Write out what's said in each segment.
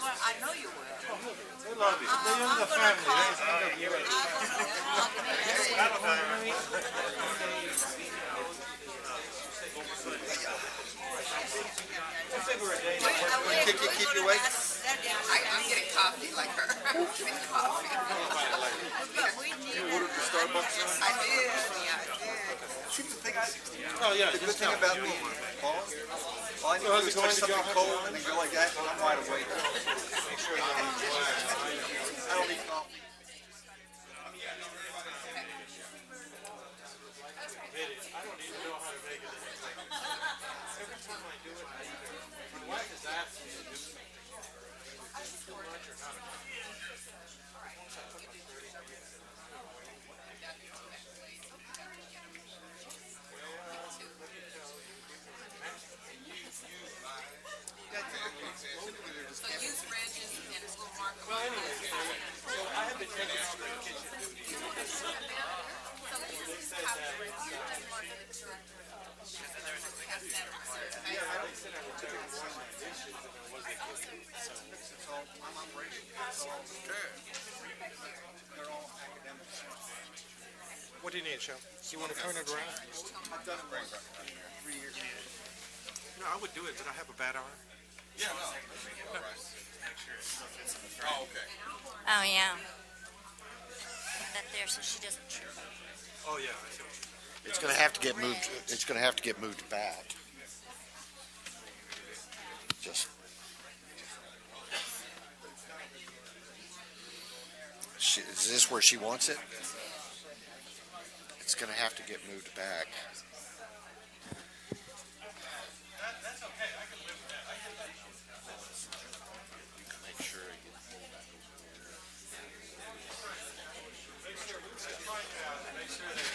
Well, I know you will. They love you. They're in the family. Keep you awake? I'm getting coffee like her. Coffee. But we need. You ordered the Starbucks? I did. Yeah, I did. See, the thing, Oh, yeah. the good thing about me, Paul, all I need to do is touch something cold and then go like that, and I'm wide awake. Make sure I don't need coffee. I don't even know how to make it. Every time I do it, my wife has asked me to do something. Too much or not. So use ridges and a little marker. Well, anyway, so I have been taking out the kitchen duty. What do you need, Shel? You want to turn it around? I've done it right 3 years. No, I would do it, but I have a bad arm. Yeah, no. Oh, okay. Oh, yeah. That there, so she doesn't. Oh, yeah. It's going to have to get moved. It's going to have to get moved back. Just. Is this where she wants it? It's going to have to get moved back. That's okay. I can live with that. You can make sure it gets pulled back over there. Make sure we find out. Make sure that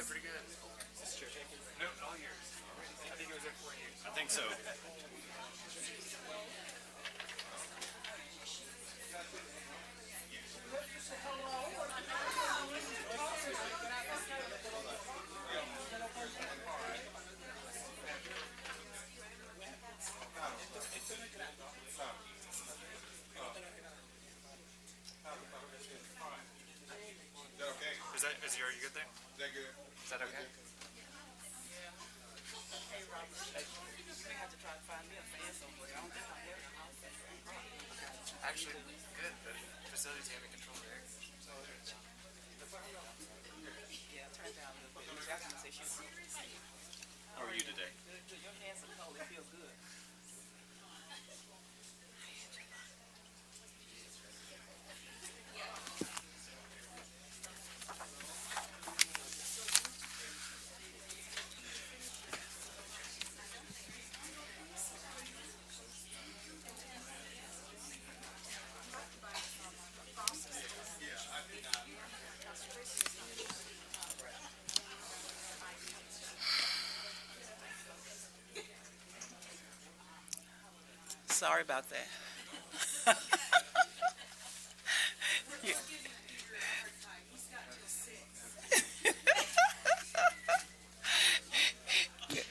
pretty good. No, all yours. I think it was there 4 years. I think so. Are you good there? Is that good? Is that okay? Hey, Robert. You may have to try to find me a fan somewhere. I don't think I have a house. Actually, good. The facility's having control there. Yeah, turn down a little bit. Jasmine said she was good. How are you today? Your hands are cold. It feels good. Sorry about that.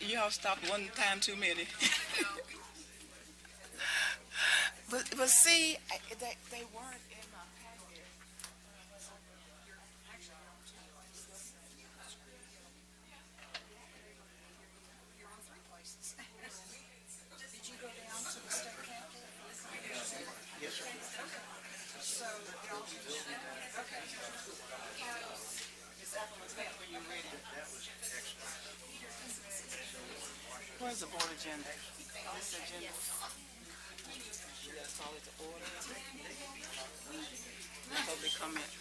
Y'all stopped one time too many. but see, they weren't in my packet. You're on 3 places. Did you go down to the state capitol? Yes, sir. So, y'all, okay. It's Appleman's Gap when you're ready. Where's the board agenda? This agenda. Let's call it the order. Public comment.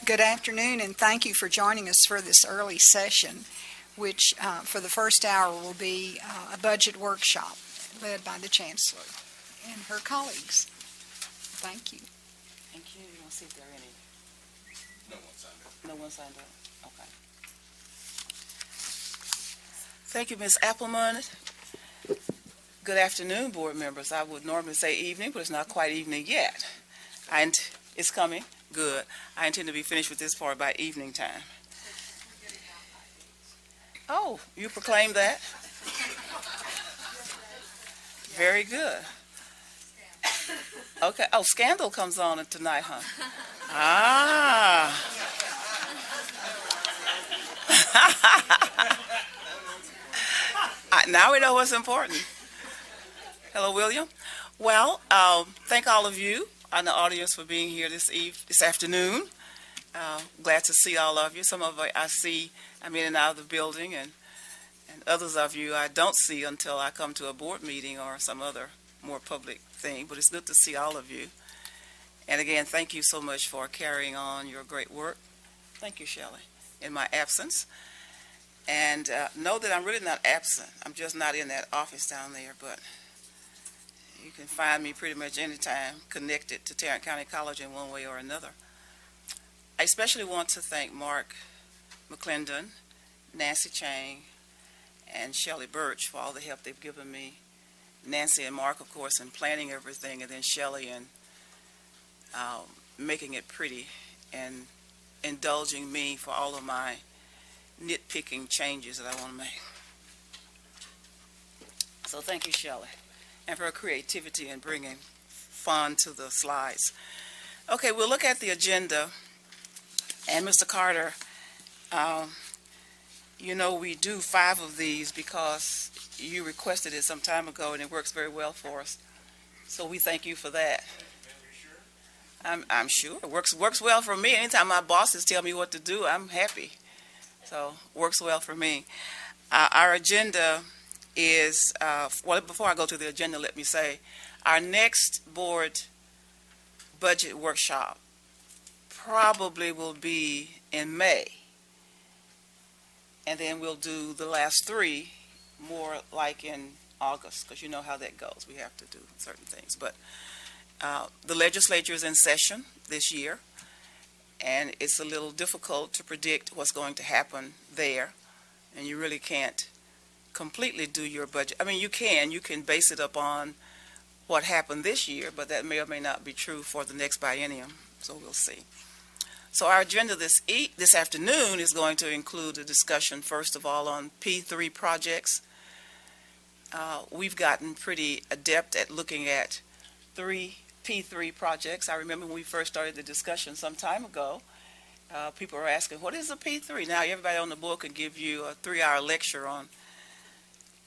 Good afternoon, and thank you for joining us for this early session, which for the first hour will be a budget workshop led by the Chancellor and her colleagues. Thank you. Thank you. You want to see if there are any? No one signed up. No one signed up? Okay. Thank you, Ms. Appleman. Good afternoon, board members. I would normally say evening, but it's not quite evening yet. It's coming. Good. I intend to be finished with this part by evening time. Oh, you proclaim that? Very good. Okay. Oh, Scandal comes on tonight, huh? Ah. Now we know what's important. Hello, William. Well, thank all of you in the audience for being here this afternoon. Glad to see all of you. Some of you I see, I'm in and out of the building, and others of you I don't see until I come to a board meeting or some other more public thing. But it's good to see all of you. And again, thank you so much for carrying on your great work. Thank you, Shelley, in my absence. And know that I'm really not absent. I'm just not in that office down there, but you can find me pretty much anytime connected to Tarrant County College in one way or another. I especially want to thank Mark McClendon, Nancy Chang, and Shelley Birch for all the help they've given me. Nancy and Mark, of course, in planning everything, and then Shelley in making it pretty and indulging me for all of my nitpicking changes that I want to make. So thank you, Shelley, and for her creativity in bringing fun to the slides. Okay, we'll look at the agenda. And Mr. Carter, you know we do 5 of these because you requested it some time ago, and it works very well for us. So we thank you for that. I'm sure. It works well for me. Anytime my bosses tell me what to do, I'm happy. So works well for me. Our agenda is, well, before I go to the agenda, let me say, our next board budget workshop probably will be in May. And then we'll do the last 3 more like in August, because you know how that goes. We have to do certain things. But the legislature is in session this year, and it's a little difficult to predict what's going to happen there, and you really can't completely do your budget. I mean, you can base it upon what happened this year, but that may or may not be true for the next biennium, so we'll see. So our agenda this afternoon is going to include a discussion, first of all, on P3 projects. We've gotten pretty adept at looking at P3 projects. I remember when we first started the discussion some time ago, people were asking, what is a P3? Now everybody on the board can give you a 3-hour lecture on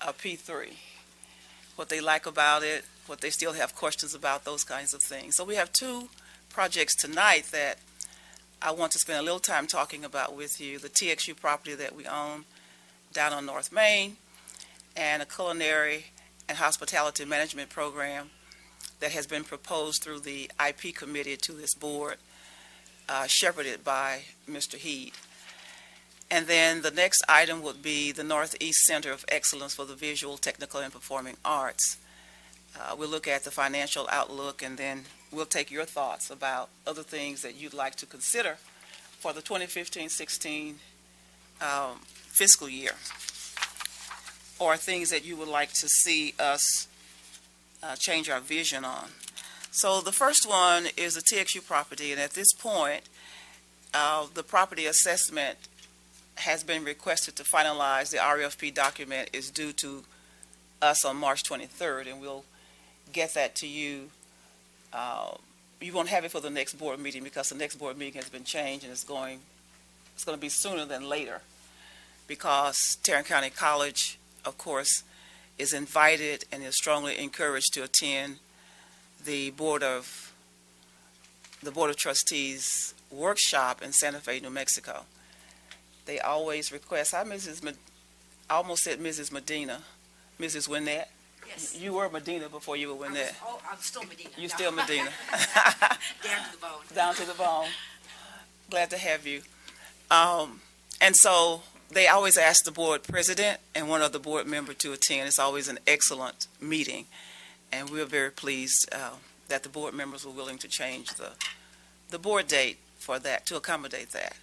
a P3, what they like about it, what they still have questions about, those kinds of things. So we have 2 projects tonight that I want to spend a little time talking about with you. The TXU property that we own down on North Main, and a culinary and hospitality management program that has been proposed through the IP committee to this board, shepherded by Mr. Heed. And then the next item would be the Northeast Center of Excellence for the Visual, Technical, and Performing Arts. We'll look at the financial outlook, and then we'll take your thoughts about other things that you'd like to consider for the 2015-16 fiscal year, or things that you would like to see us change our vision on. So the first one is the TXU property, and at this point, the property assessment has been requested to finalize. The RFP document is due to us on March 23rd, and we'll get that to you. You won't have it for the next board meeting because the next board meeting has been changed, and it's going to be sooner than later, because Tarrant County College, of course, is invited and is strongly encouraged to attend the Board of Trustees workshop in Santa Fe, New Mexico. They always request. I almost said Mrs. Medina, Mrs. Winnett. Yes. You were Medina before you were Winnett. I'm still Medina. You're still Medina. Down to the bone. Down to the bone. Glad to have you. And so they always ask the board president and one other board member to attend. It's always an excellent meeting, and we're very pleased that the board members were willing to change the board date for that, to accommodate that.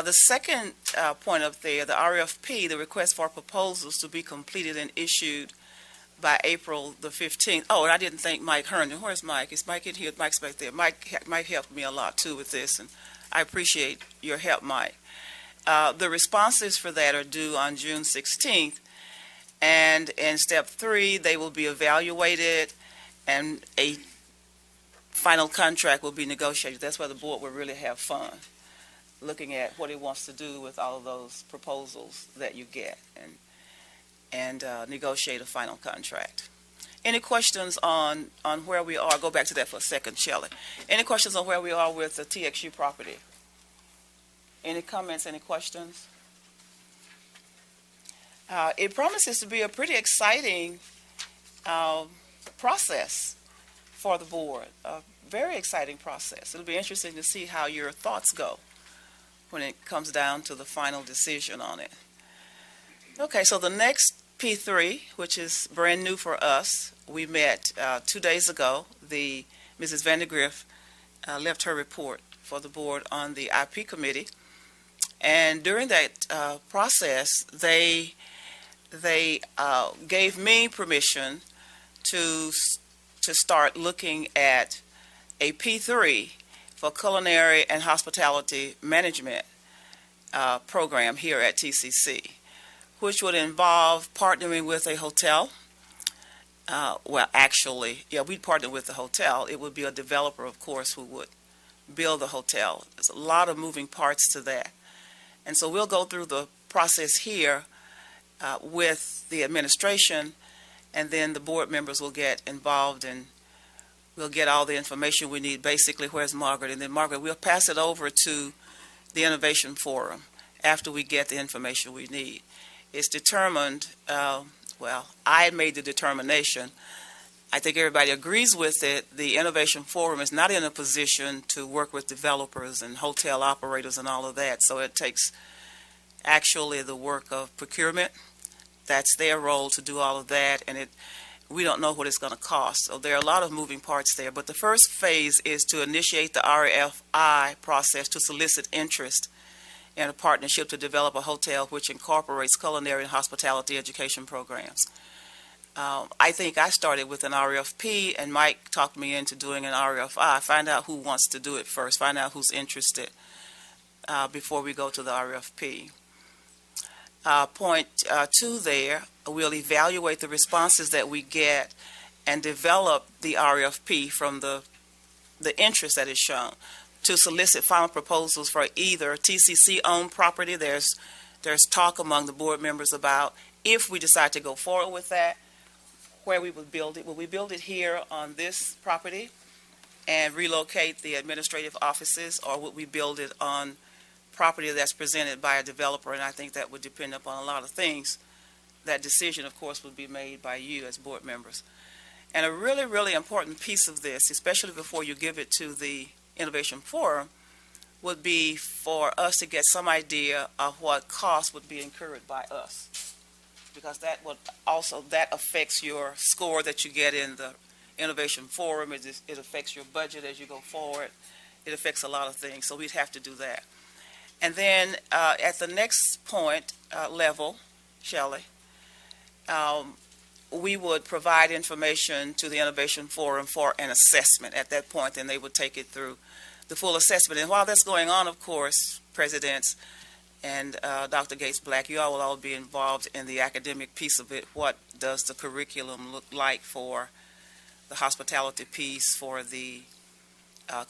The second point up there, the RFP, the request for proposals to be completed and issued by April the 15th. Oh, and I didn't thank Mike Herndon. Where's Mike? Is Mike in here? Mike's back there. Mike helped me a lot, too, with this, and I appreciate your help, Mike. The responses for that are due on June 16th, and in step 3, they will be evaluated, and a final contract will be negotiated. That's where the board will really have fun, looking at what it wants to do with all of those proposals that you get, and negotiate a final contract. Any questions on where we are? Go back to that for a second, Shelley. Any questions on where we are with the TXU property? Any comments, any questions? It promises to be a pretty exciting process for the board, a very exciting process. It'll be interesting to see how your thoughts go when it comes down to the final decision on it. Okay, so the next P3, which is brand new for us, we met 2 days ago. Mrs. Vandergriff left her report for the board on the IP committee. And during that process, they gave me permission to start looking at a P3 for culinary and hospitality management program here at TCC, which would involve partnering with a hotel. We'd partner with the hotel. It would be a developer, of course, who would build the hotel. There's a lot of moving parts to that. And so we'll go through the process here with the administration, and then the board members will get involved, and we'll get all the information we need. Basically, where's Margaret? And then Margaret, we'll pass it over to the Innovation Forum after we get the information we need. It's determined, I made the determination. I think everybody agrees with it. The Innovation Forum is not in a position to work with developers and hotel operators and all of that, so it takes actually the work of procurement. That's their role to do all of that, and we don't know what it's going to cost. So there are a lot of moving parts there, but the first phase is to initiate the RFI process to solicit interest in a partnership to develop a hotel which incorporates culinary and hospitality education programs. I think I started with an RFP, and Mike talked me into doing an RFI. Find out who wants to do it first. Find out who's interested before we go to the RFP. Point 2 there, we'll evaluate the responses that we get and develop the RFP from the interest that is shown to solicit final proposals for either TCC-owned property. There's talk among the board members about, if we decide to go forward with that, where we would build it. Will we build it here on this property and relocate the administrative offices, or would we build it on property that's presented by a developer? And I think that would depend upon a lot of things. That decision, of course, would be made by you as board members. And a really, really important piece of this, especially before you give it to the Innovation Forum, would be for us to get some idea of what costs would be incurred by us, because that affects your score that you get in the Innovation Forum. It affects your budget as you go forward. It affects a lot of things, so we'd have to do that. And then at the next point level, Shelley, we would provide information to the Innovation Forum for an assessment at that point, and they would take it through the full assessment. And while that's going on, of course, presidents and Dr. Gates-Black, you all will all be involved in the academic piece of it. What does the curriculum look like for the hospitality piece, for the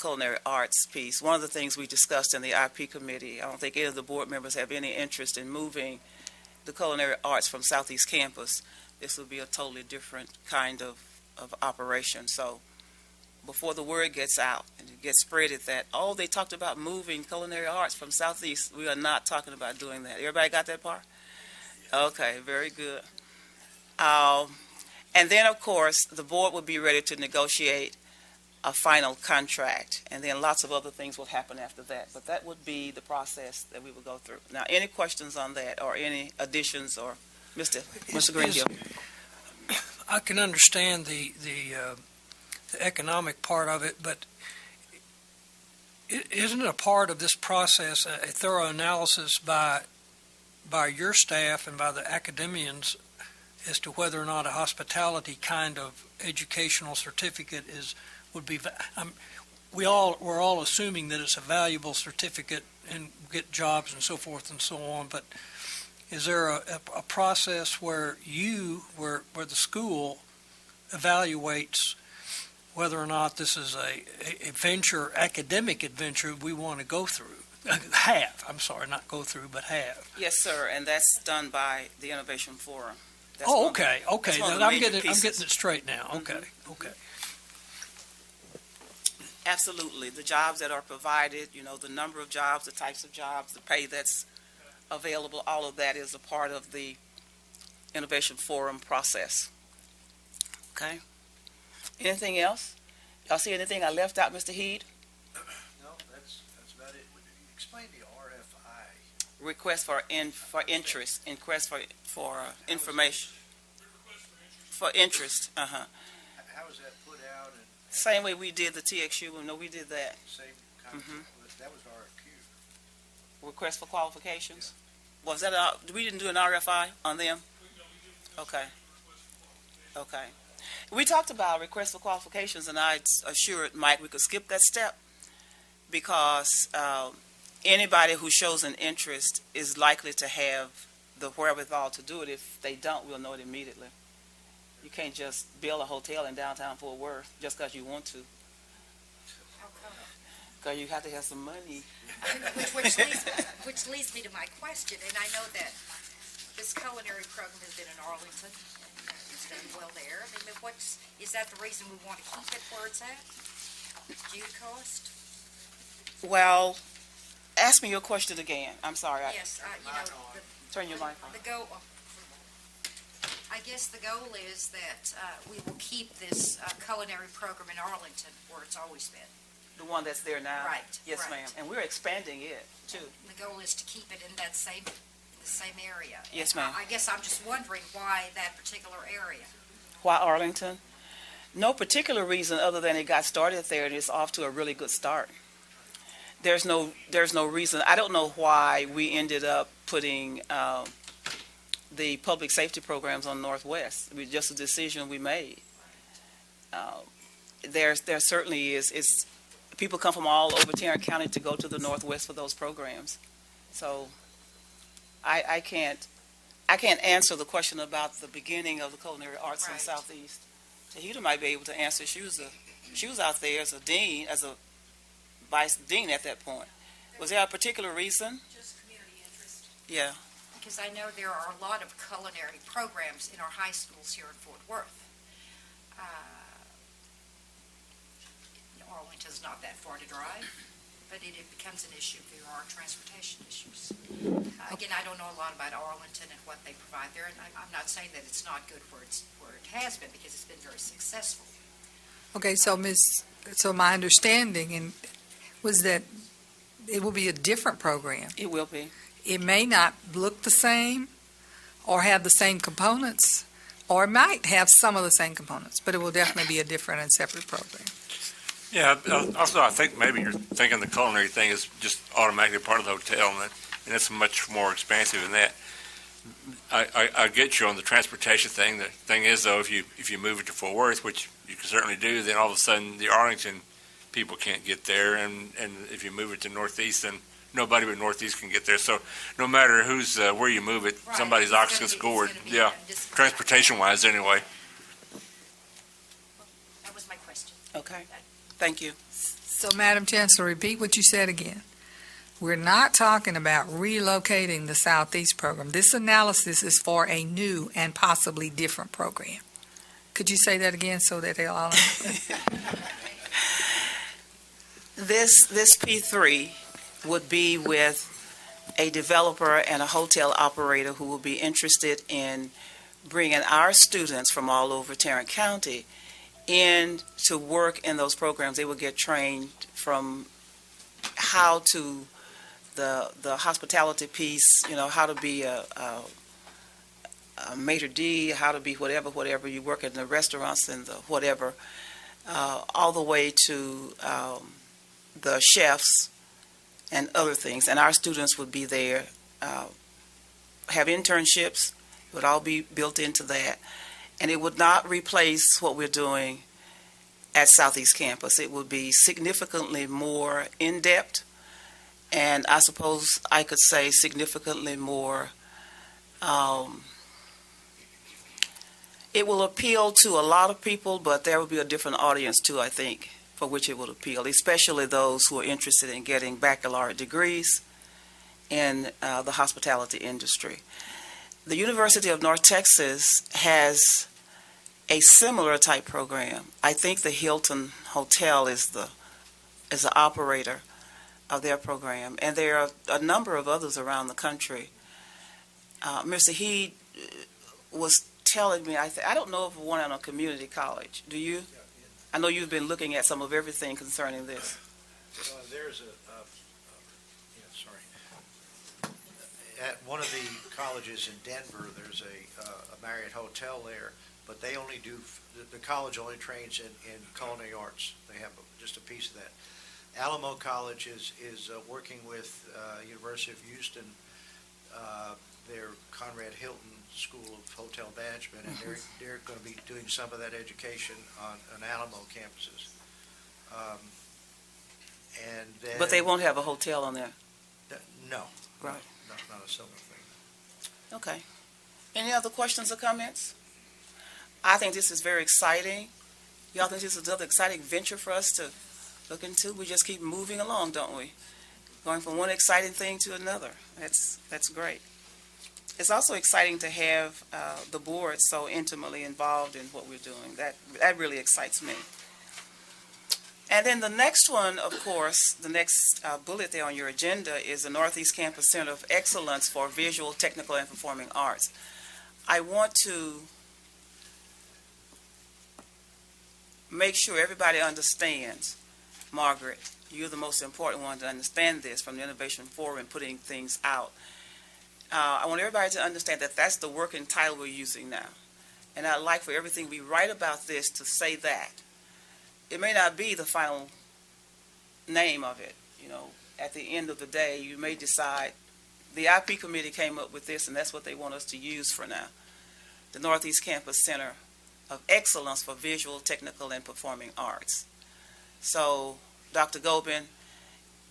culinary arts piece? One of the things we discussed in the IP committee, I don't think any of the board members have any interest in moving the culinary arts from Southeast Campus. This would be a totally different kind of operation. So before the word gets out and it gets spreaded that, they talked about moving culinary arts from Southeast, we are not talking about doing that. Everybody got that part? Okay, very good. And then, of course, the board would be ready to negotiate a final contract, and then lots of other things will happen after that. But that would be the process that we would go through. Now, any questions on that, or any additions, or Mr. Greenhill? I can understand the economic part of it, but isn't it a part of this process a thorough analysis by your staff and by the academians as to whether or not a hospitality kind of educational certificate would be? We're all assuming that it's a valuable certificate and get jobs and so forth and so on, but is there a process where the school evaluates whether or not this is a venture, academic adventure we want to go through? Not go through, but have. Yes, sir, and that's done by the Innovation Forum. That's Okay. that's one of the I'm major getting pieces. it straight now. Okay. Absolutely. The jobs that are provided, the number of jobs, the types of jobs, the pay that's available, all of that is a part of the Innovation Forum process. Okay. Anything else? Y'all see anything I left out, Mr. Heed? No, that's about it. Explain the RFI. Request for interest, request for information. For interest, How is that put out? And Same way we did the TXU, we did that. same kind of, that was RFQ. Request for qualifications? Was that, we didn't do an RFI on them? Okay. We talked about request for qualifications, and I assured Mike we could skip that step because anybody who shows an interest is likely to have the wherewithal to do it. If they don't, we'll know it immediately. You can't just build a hotel in downtown Fort Worth just because you want to. Because you have to have some money. Which leads me to my question, and I know that this culinary program has been in Arlington, and it's done well there. I mean, is that the reason we want to keep it where it's at? Due to cost? Well, ask me your question again. I'm sorry. Yes, Turn your mic on. I guess the goal is that we will keep this culinary program in Arlington where it's always been. The one that's there now? Right. Yes, right. ma'am. And we're expanding it, too. The goal is to keep it in the same area. Yes, ma'am. I guess I'm just wondering why that particular area. Why Arlington? No particular reason other than it got started there and it's off to a really good start. There's no reason. I don't know why we ended up putting the public safety programs on Northwest. It was just a decision we made. There certainly is. People come from all over Tarrant County to go to the Northwest for those programs. So I can't answer the question about the beginning of the culinary arts in the Southeast. Tahita might be able to answer. She was out there as a dean, as a vice dean at that point. Was there a particular reason? Just community interest. Yeah. Because I know there are a lot of culinary programs in our high schools here in Fort Worth. Arlington's not that far to drive, but it becomes an issue if there are transportation issues. Again, I don't know a lot about Arlington and what they provide there, and I'm not saying that it's not good where it has been, because it's been very successful. Okay, so my understanding was that it will be a different program. It will be. It may not look the same or have the same components, or it might have some of the same components, but it will definitely be a different and separate program. Yeah, also I think maybe you're thinking the culinary thing is just automatically part of the hotel, and it's much more expansive than that. I get you on the transportation thing. The thing is, though, if you move it to Fort Worth, which you can certainly do, then all of a sudden the Arlington people can't get there, and if you move it to Northeast, then nobody but Northeast can get there. So no matter where you move it, Right. somebody's ox gets scored. Yeah, transportation-wise, anyway. That was my question. Okay. Thank you. So, Madam Chancellor, repeat what you said again. We're not talking about relocating the Southeast program. This analysis is for a new and possibly different program. Could you say that again so that they'll all understand? This P3 would be with a developer and a hotel operator who will be interested in bringing our students from all over Tarrant County in to work in those programs, they would get trained from how to the hospitality piece, how to be a maitre d', how to be whatever you work in the restaurants and the whatever, all the way to the chefs and other things. And our students would be there, have internships. It would all be built into that. And it would not replace what we're doing at Southeast Campus. It would be significantly more in-depth, and I suppose I could say significantly more, it will appeal to a lot of people, but there will be a different audience too, I think, for which it will appeal, especially those who are interested in getting baccalaureate degrees in the hospitality industry. The University of North Texas has a similar type program. I think the Hilton Hotel is the operator of their program, and there are a number of others around the country. Mr. Heed was telling me, I don't know of one on a community college. Do you? I know you've been looking at some of everything concerning this. There's at one of the colleges in Denver, there's a Marriott hotel there, but they only do, the college only trains in culinary arts. They have just a piece of that. Alamo College is working with University of Houston, their Conrad Hilton School of Hotel Management, and they're going to be doing some of that education on Alamo campuses. And then, But they won't have a hotel on there. No. Right. Not a similar thing. Okay. Any other questions or comments? I think this is very exciting. Y'all think this is another exciting venture for us to look into? We just keep moving along, don't we? Going from one exciting thing to another. That's great. It's also exciting to have the board so intimately involved in what we're doing. That really excites me. And then the next one, of course, the next bullet there on your agenda is the Northeast Campus Center of Excellence for Visual, Technical, and Performing Arts. I want to make sure everybody understands, Margaret, you're the most important one to understand this from the Innovation Forum and putting things out. I want everybody to understand that that's the working title we're using now. And I'd like for everything we write about this to say that. It may not be the final name of it. At the end of the day, you may decide, the IP committee came up with this, and that's what they want us to use for now. The Northeast Campus Center of Excellence for Visual, Technical, and Performing Arts. So, Dr. Gobin,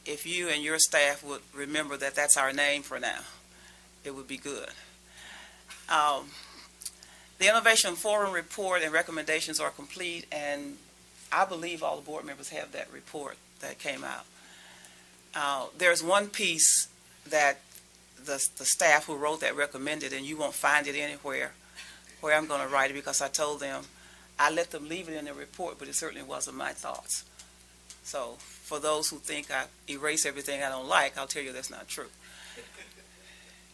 if you and your staff would remember that that's our name for now, it would be good. The Innovation Forum report and recommendations are complete, and I believe all the board members have that report that came out. There's one piece that the staff who wrote that recommended, and you won't find it anywhere where I'm going to write it, because I told them I let them leave it in the report, but it certainly wasn't my thoughts. So for those who think I erase everything I don't like, I'll tell you that's not true.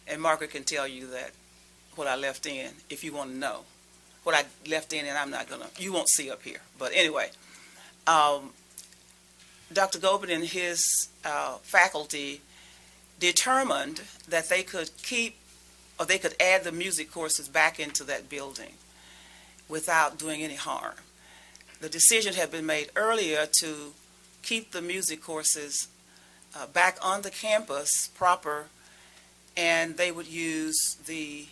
And Margaret can tell you that what I left in, if you want to know. What I left in, and I'm not going to, you won't see up here. But anyway, Dr. Gobin and his faculty determined that they could keep, or they could add the music courses back into that building without doing any harm. The decision had been made earlier to keep the music courses back on the campus proper, and they would use the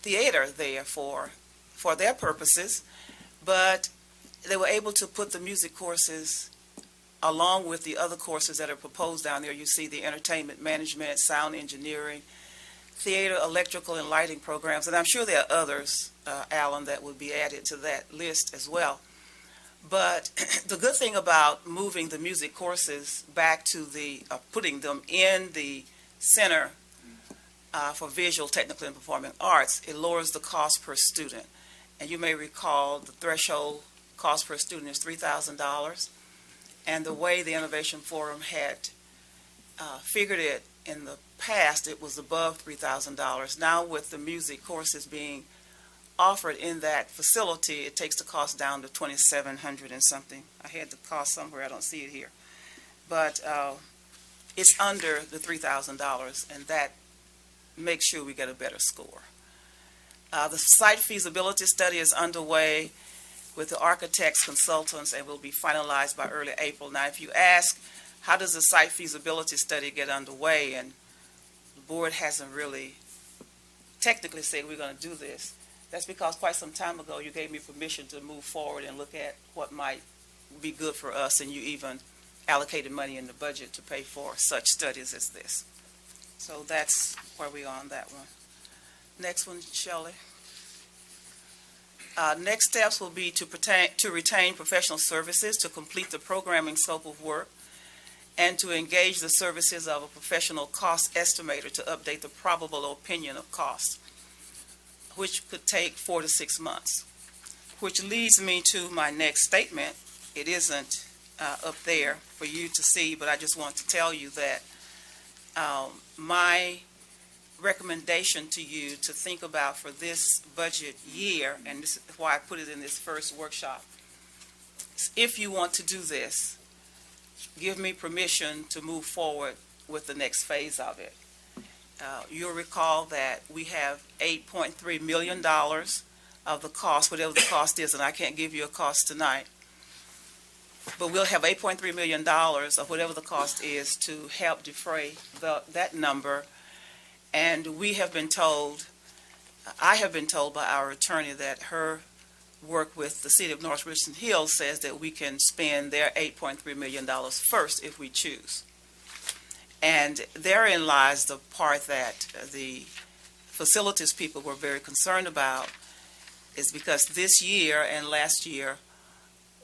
theater there for their purposes, but they were able to put the music courses along with the other courses that are proposed down there. You see the entertainment management, sound engineering, theater, electrical, and lighting programs, and I'm sure there are others, Alan, that would be added to that list as well. But the good thing about moving the music courses back to putting them in the Center for Visual, Technical, and Performing Arts, it lowers the cost per student. And you may recall the threshold cost per student is $3,000. And the way the Innovation Forum had figured it in the past, it was above $3,000. Now with the music courses being offered in that facility, it takes the cost down to $2,700 and something. I had the cost somewhere, I don't see it here. But it's under the $3,000, and that makes sure we get a better score. The site feasibility study is underway with the architects, consultants, and will be finalized by early April. Now, if you ask, how does the site feasibility study get underway? And the board hasn't really technically said we're going to do this. That's because quite some time ago you gave me permission to move forward and look at what might be good for us, and you even allocated money in the budget to pay for such studies as this. So that's where we are on that one. Next one, Shelley. Next steps will be to retain professional services to complete the programming scope of work and to engage the services of a professional cost estimator to update the probable opinion of costs, which could take 4 to 6 months. Which leads me to my next statement. It isn't up there for you to see, but I just want to tell you that my recommendation to you to think about for this budget year, and this is why I put it in this first workshop, if you want to do this, give me permission to move forward with the next phase of it. You'll recall that we have $8.3 million of the cost, whatever the cost is, and I can't give you a cost tonight, but we'll have $8.3 million of whatever the cost is to help defray that number. And we have been told, I have been told by our attorney that her work with the city of North Richland Hills says that we can spend their $8.3 million first if we choose. And therein lies the part that the facilities people were very concerned about, is because this year and last year,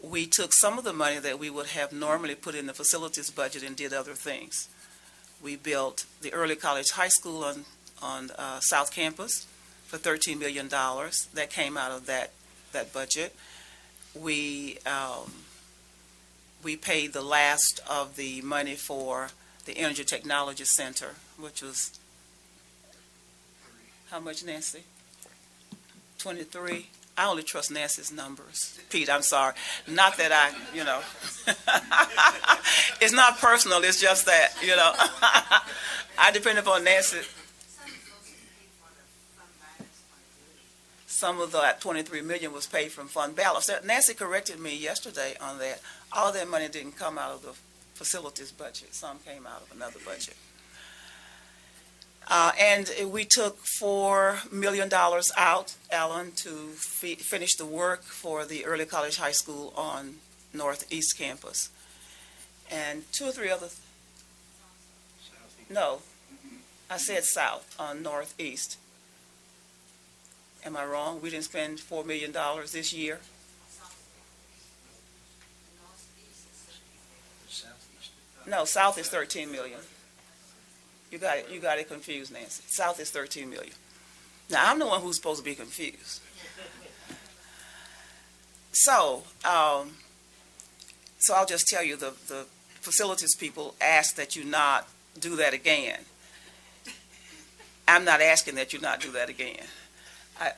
we took some of the money that we would have normally put in the facilities budget and did other things. We built the early college high school on South Campus for $13 million. That came out of that budget. We paid the last of the money for the Energy Technology Center, which was, how much, Nancy? 23. I only trust Nancy's numbers. Pete, I'm sorry. Not that it's not personal, it's just that, I depend upon Nancy. Some of that $23 million was paid from fund balance. Nancy corrected me yesterday on that. All of that money didn't come out of the facilities budget. Some came out of another budget. And we took $4 million out, Alan, to finish the work for the early college high school on Northeast Campus. And 2 or 3 other, no, I said south on Northeast. Am I wrong? We didn't spend $4 million this year? No, south is $13 million. You got it confused, Nancy. South is $13 million. Now, I'm the one who's supposed to be confused. So I'll just tell you, the facilities people ask that you not do that again. I'm not asking that you not do that again.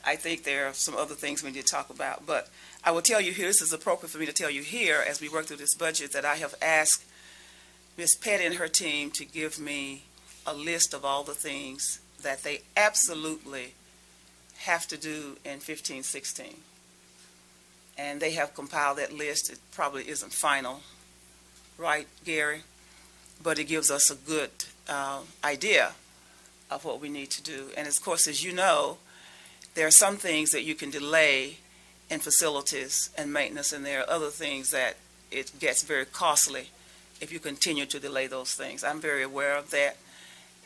I think there are some other things we need to talk about, but I will tell you here, this is appropriate for me to tell you here as we work through this budget, that I have asked Ms. Petty and her team to give me a list of all the things that they absolutely have to do in 15-16. And they have compiled that list. It probably isn't final, right, Gary? But it gives us a good idea of what we need to do. And of course, as you know, there are some things that you can delay in facilities and maintenance, and there are other things that it gets very costly if you continue to delay those things. I'm very aware of that,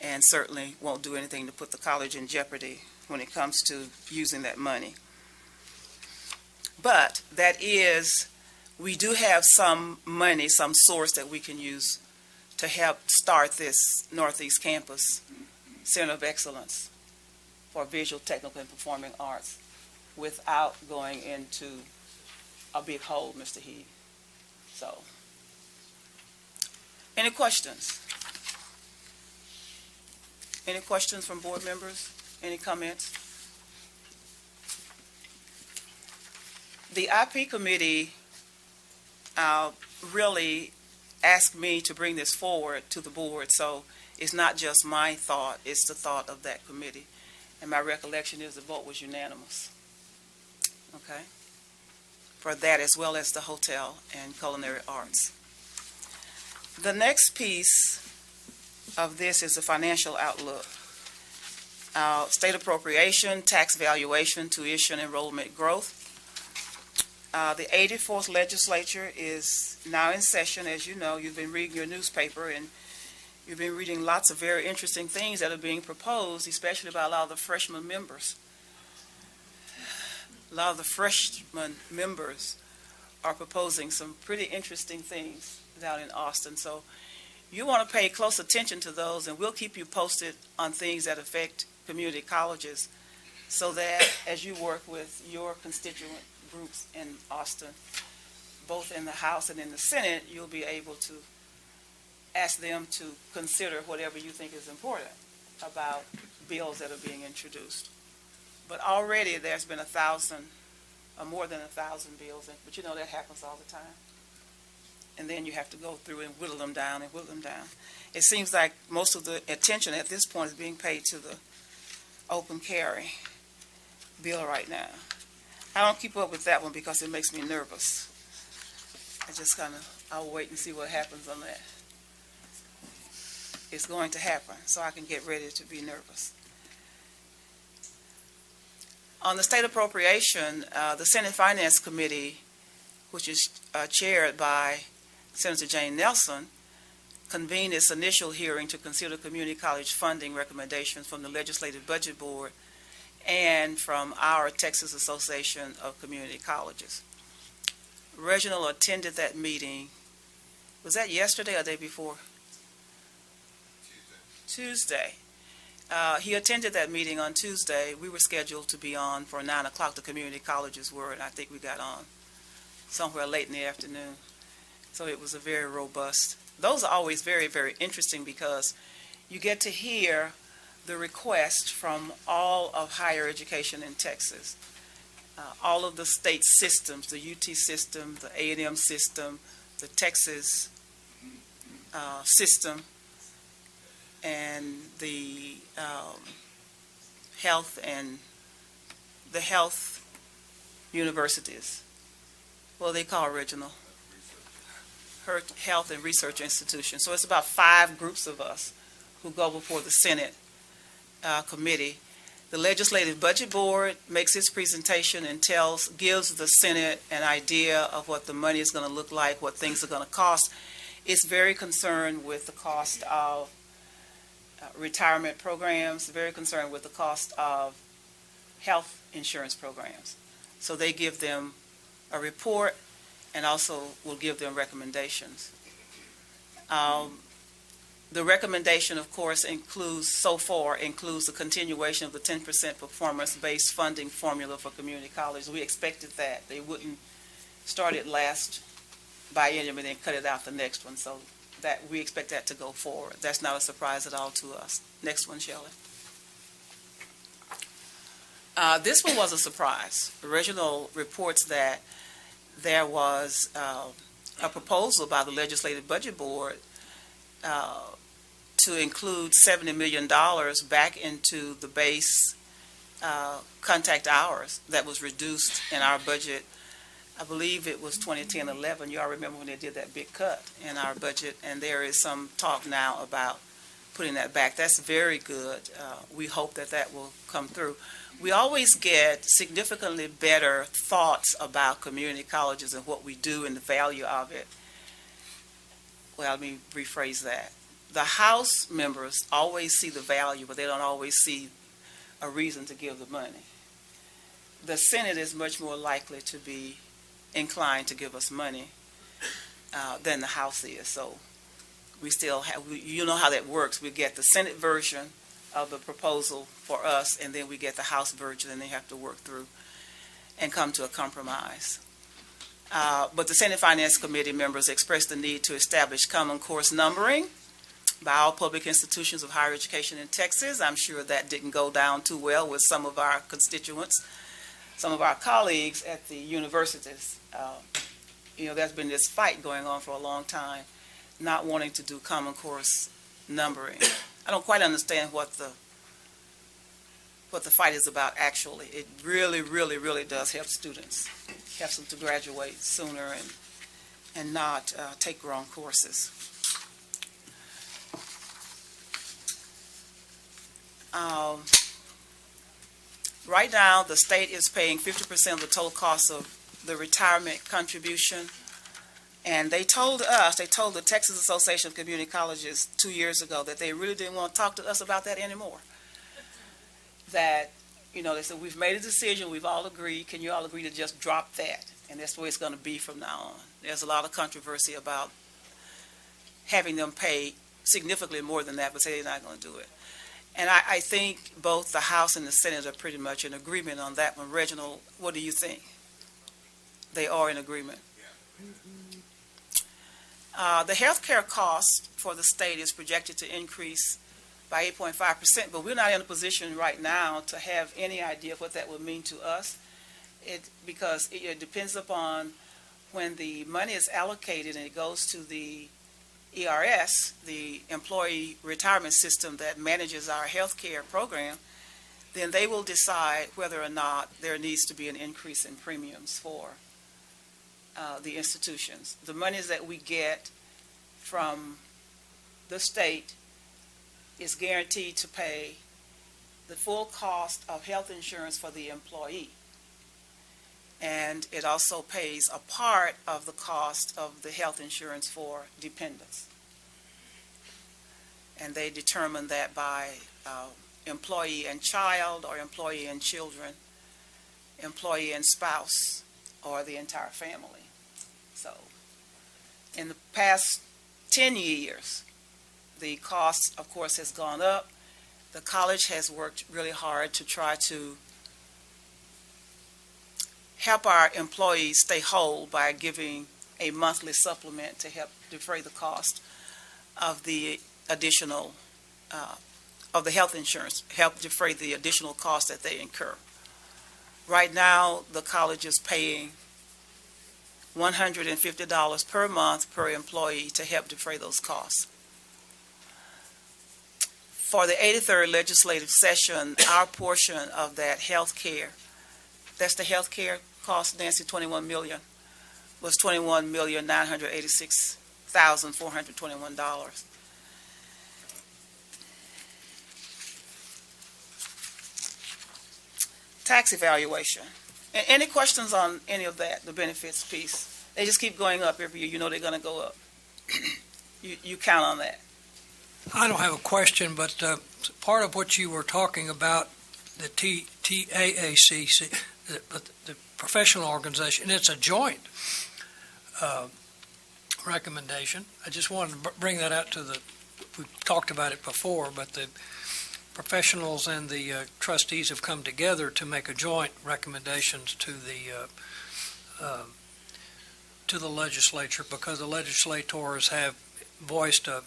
and certainly won't do anything to put the college in jeopardy when it comes to using that money. But that is, we do have some money, some source that we can use to help start this Northeast Campus Center of Excellence for Visual, Technical, and Performing Arts without going into a big hole, Mr. Heed. So, any questions? Any questions from board members? Any comments? The IP committee really asked me to bring this forward to the board, so it's not just my thought, it's the thought of that committee. And my recollection is the vote was unanimous. Okay? For that, as well as the hotel and culinary arts. The next piece of this is the financial outlook. State appropriation, tax valuation, tuition enrollment growth. The 84th legislature is now in session. As you know, you've been reading your newspaper and you've been reading lots of very interesting things that are being proposed, especially by a lot of the freshman members. A lot of the freshman members are proposing some pretty interesting things down in Austin. So you want to pay close attention to those, and we'll keep you posted on things that affect community colleges so that as you work with your constituent groups in Austin, both in the House and in the Senate, you'll be able to ask them to consider whatever you think is important about bills that are being introduced. But already there's been 1,000 or more than 1,000 bills, but you know that happens all the time. And then you have to go through and whittle them down and whittle them down. It seems like most of the attention at this point is being paid to the open carry bill right now. I don't keep up with that one because it makes me nervous. I'll wait and see what happens on that. It's going to happen, so I can get ready to be nervous. On the state appropriation, the Senate Finance Committee, which is chaired by Senator Jane Nelson, convened its initial hearing to consider community college funding recommendations from the Legislative Budget Board and from our Texas Association of Community Colleges. Reginald attended that meeting. Was that yesterday or the day before? Tuesday. He attended that meeting on Tuesday. We were scheduled to be on for 9 o'clock. The community colleges were, and I think we got on somewhere late in the afternoon. So it was a very robust. Those are always very, very interesting because you get to hear the request from all of higher education in Texas. All of the state systems, the UT system, the A&M system, the Texas system, and the health universities. What do they call regional? Health and research institutions. So it's about 5 groups of us who go before the Senate committee. The Legislative Budget Board makes its presentation and gives the Senate an idea of what the money is going to look like, what things are going to cost. It's very concerned with the cost of retirement programs, very concerned with the cost of health insurance programs. So they give them a report and also will give them recommendations. The recommendation, of course, includes the continuation of the 10% performance-based funding formula for community colleges. We expected that. They wouldn't start it last biennium and then cut it out the next one. So that we expect that to go forward. That's not a surprise at all to us. Next one, Shelley. This one was a surprise. Reginald reports that there was a proposal by the Legislative Budget Board to include $70 million back into the base contact hours that was reduced in our budget. I believe it was 2010-11. You all remember when they did that big cut in our budget, and there is some talk now about putting that back. That's very good. We hope that that will come through. We always get significantly better thoughts about community colleges and what we do and the value of it. Well, let me rephrase that. The House members always see the value, but they don't always see a reason to give the money. The Senate is much more likely to be inclined to give us money than the House is. So we still have, you know how that works. We get the Senate version of the proposal for us, and then we get the House version, and they have to work through and come to a compromise. But the Senate Finance Committee members expressed the need to establish common course numbering by all public institutions of higher education in Texas. I'm sure that didn't go down too well with some of our constituents. some of our colleagues at the universities. There's been this fight going on for a long time, not wanting to do Common Course numbering. I don't quite understand what the fight is about actually. It really, really, really does help students. Helps them to graduate sooner and not take wrong courses. Right now, the state is paying 50% of the total cost of the retirement contribution. And they told the Texas Association of Community Colleges 2 years ago that they really didn't want to talk to us about that anymore. That, they said, we've made a decision, we've all agreed, can you all agree to just drop that? And that's the way it's going to be from now on. There's a lot of controversy about having them pay significantly more than that, but say they're not going to do it. And I think both the House and the Senate are pretty much in agreement on that one. Reginald, what do you think? They are in agreement. The health care cost for the state is projected to increase by 8.5%, but we're not in a position right now to have any idea of what that would mean to us. Because it depends upon when the money is allocated and it goes to the ERS, the Employee Retirement System that manages our health care program, then they will decide whether or not there needs to be an increase in premiums for the institutions. The monies that we get from the state is guaranteed to pay the full cost of health insurance for the employee. And it also pays a part of the cost of the health insurance for dependents. And they determine that by employee and child, or employee and children, employee and spouse, or the entire family. So in the past 10 years, the cost, of course, has gone up. The college has worked really hard to try to help our employees stay whole by giving a monthly supplement to help defray the cost of the additional, of the health insurance, help defray the additional cost that they incur. Right now, the college is paying $150 per month per employee to help defray those costs. For the 83rd legislative session, our portion of that health care, that's the health care cost, Nancy, $21 million, was $21,986,421. Tax evaluation. Any questions on any of that, the benefits piece? They just keep going up every year. You know they're going to go up. You count on that. I don't have a question, but part of what you were talking about, the TAACC, the professional organization, it's a joint recommendation. I just wanted to bring that out we talked about it before, but the professionals and the trustees have come together to make a joint recommendations to the legislature, because the legislators have voiced an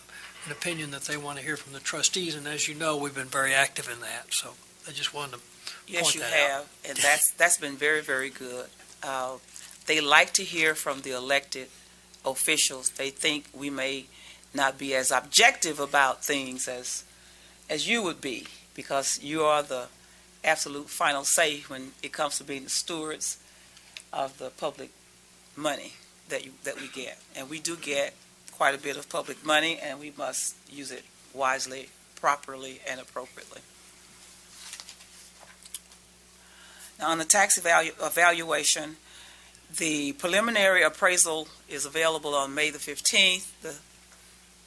opinion that they want to hear from the trustees, and as you know, we've been very active in that. So I just wanted to Yes, you have, and that's been very, very good. They like to hear from the elected officials. They think we may not be as objective about things as you would be, because you are the absolute final say when it comes to being the stewards of the public money that we get. And we do get quite a bit of public money, and we must use it wisely, properly, and appropriately. Now, on the tax evaluation, the preliminary appraisal is available on May the 15th. The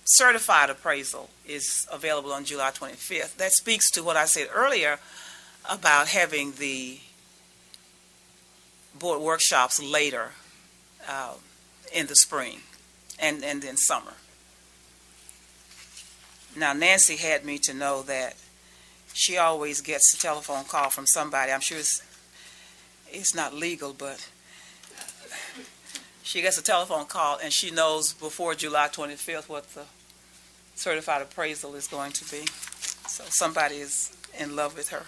certified appraisal is available on July 25th. That speaks to what I said earlier about having the board workshops later in the spring and then summer. Now, Nancy had me to know that she always gets a telephone call from somebody. I'm sure it's not legal, but she gets a telephone call and she knows before July 25th what the certified appraisal is going to be. So somebody is in love with her.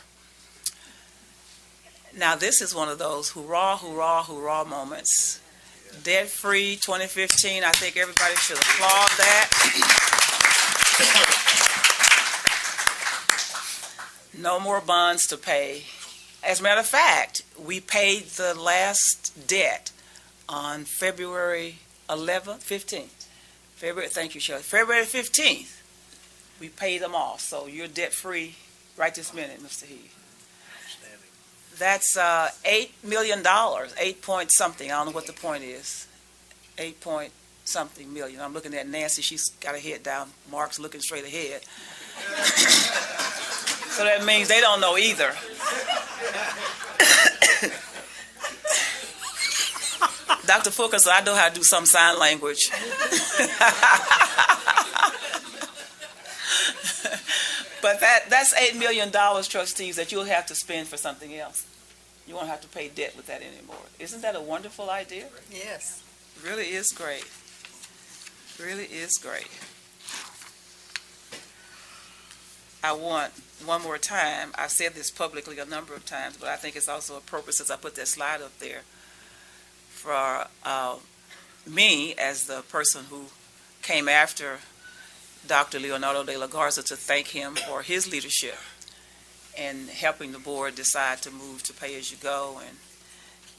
Now, this is one of those hurrah, hurrah, hurrah moments. Debt-free 2015, I think everybody should applaud that. No more bonds to pay. As a matter of fact, we paid the last debt on February 15th. Thank you, Shelley. February 15th, we paid them off. So you're debt-free right this minute, Mr. Heath. That's $8 million, 8 point something. I don't know what the point is. 8 point something million. I'm looking at Nancy. She's got her head down. Mark's looking straight ahead. So that means they don't know either. Dr. Fooker said, I know how to do some sign language. But that's $8 million, trustees, that you'll have to spend for something else. You won't have to pay debt with that anymore. Isn't that a wonderful idea? Yes. It really is great. Really is great. I want, one more time, I've said this publicly a number of times, but I think it's also appropriate since I put that slide up there, for me as the person who came after Dr. Leonardo de la Garza to thank him for his leadership and helping the board decide to move to pay-as-you-go, and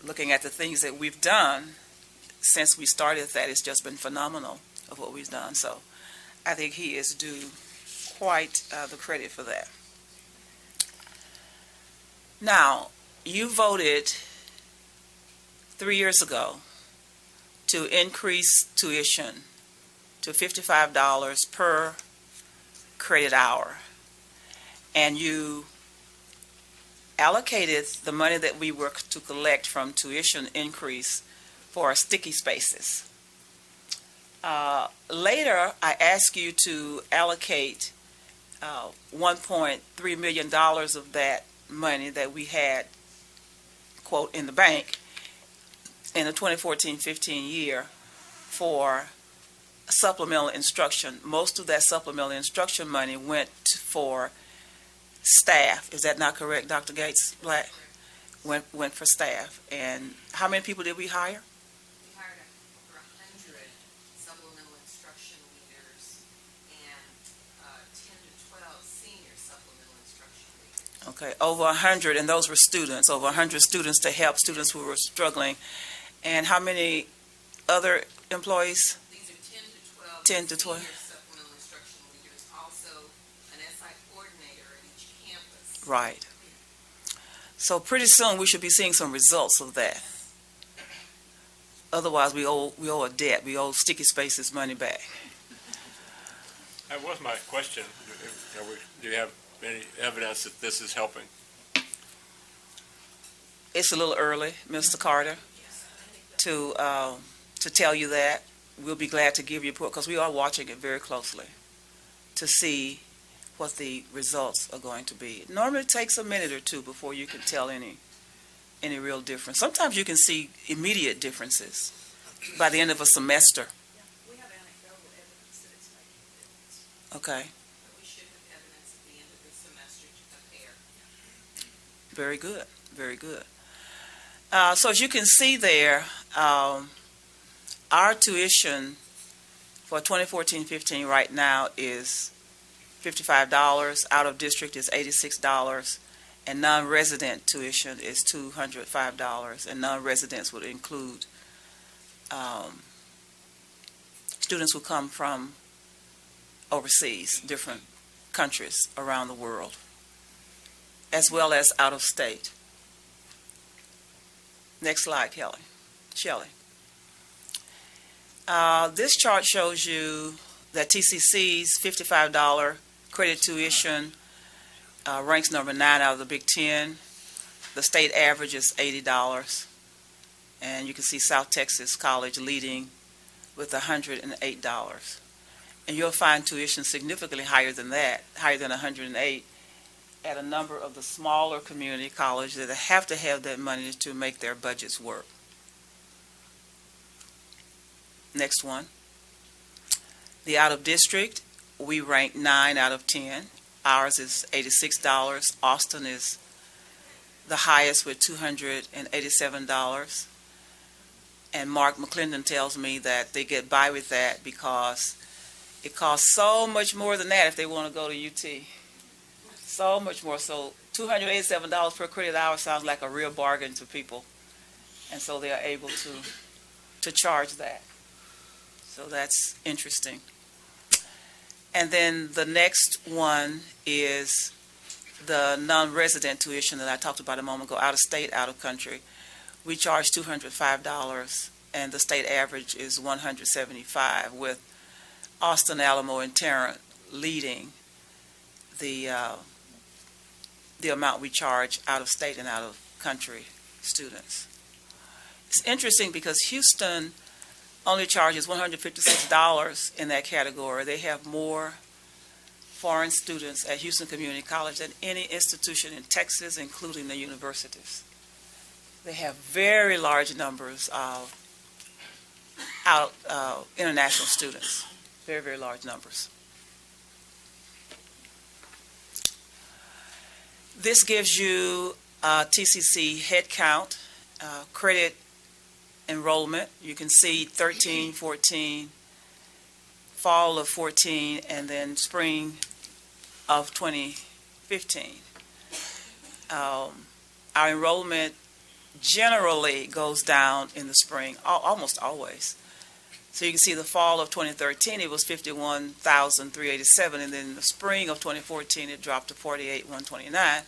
looking at the things that we've done since we started that. It's just been phenomenal of what we've done. So I think he is due quite the credit for that. Now, you voted 3 years ago to increase tuition to $55 per credit hour, and you allocated the money that we were to collect from tuition increase for sticky spaces. Later, I asked you to allocate $1.3 million of that money that we had, quote, in the bank in the 2014-15 year for supplemental instruction. Most of that supplemental instruction money went for staff. Is that not correct, Dr. Gates Black? Went for staff. And how many people did we hire? We hired over 100 supplemental instruction leaders and 10 to 12 senior supplemental instruction leaders. Okay, over 100, and those were students, over 100 students to help students who were struggling. And how many other employees? These are 10 to 12. senior supplemental instruction leaders, also an SI coordinator at each campus. Right. So pretty soon we should be seeing some results of that. Otherwise, we owe a debt. We owe Sticky Spaces money back. That was my question. Do you have any evidence that this is helping? It's a little early, Mr. Carter, to tell you that. We'll be glad to give you a report because we are watching it very closely to see what the results are going to be. It normally takes a minute or two before you can tell any real difference. Sometimes you can see immediate differences by the end of a semester. We have anecdotal evidence that it's making a difference. Okay. But we should have evidence at the end of the semester to compare. Very good. Very good. So as you can see there, our tuition for 2014-15 right now is $55. Out of district is $86, and non-resident tuition is $205. And non-residents would include students who come from overseas, different countries around the world, as well as out of state. Next slide, Shelley. This chart shows you that TCC's $55 credit tuition ranks number 9 out of the Big Ten. The state average is $80. And you can see South Texas College leading with $108. And you'll find tuition significantly higher than that, higher than $108, at a number of the smaller community colleges that have to have that money to make their budgets work. Next one. The out-of-district, we rank 9 out of 10. Ours is $86. Austin is the highest with $287. And Mark McClendon tells me that they get by with that because it costs so much more than that if they want to go to UT. So much more. So $287 per credit hour sounds like a real bargain to people. And so they are able to charge that. So that's interesting. And then the next one is the non-resident tuition that I talked about a moment ago, out of state, out of country. We charge $205, and the state average is $175, with Austin, Alamo, and Tarrant leading the amount we charge out of state and out of country students. It's interesting because Houston only charges $156 in that category. They have more foreign students at Houston Community College than any institution in Texas, including the universities. They have very large numbers of international students, very, very large numbers. This gives you TCC head count, credit enrollment. You can see 13, 14, fall of 14, and then spring of 2015. Our enrollment generally goes down in the spring, almost always. So you can see the fall of 2013, it was 51,387, and then in the spring of 2014, it dropped to 48,129.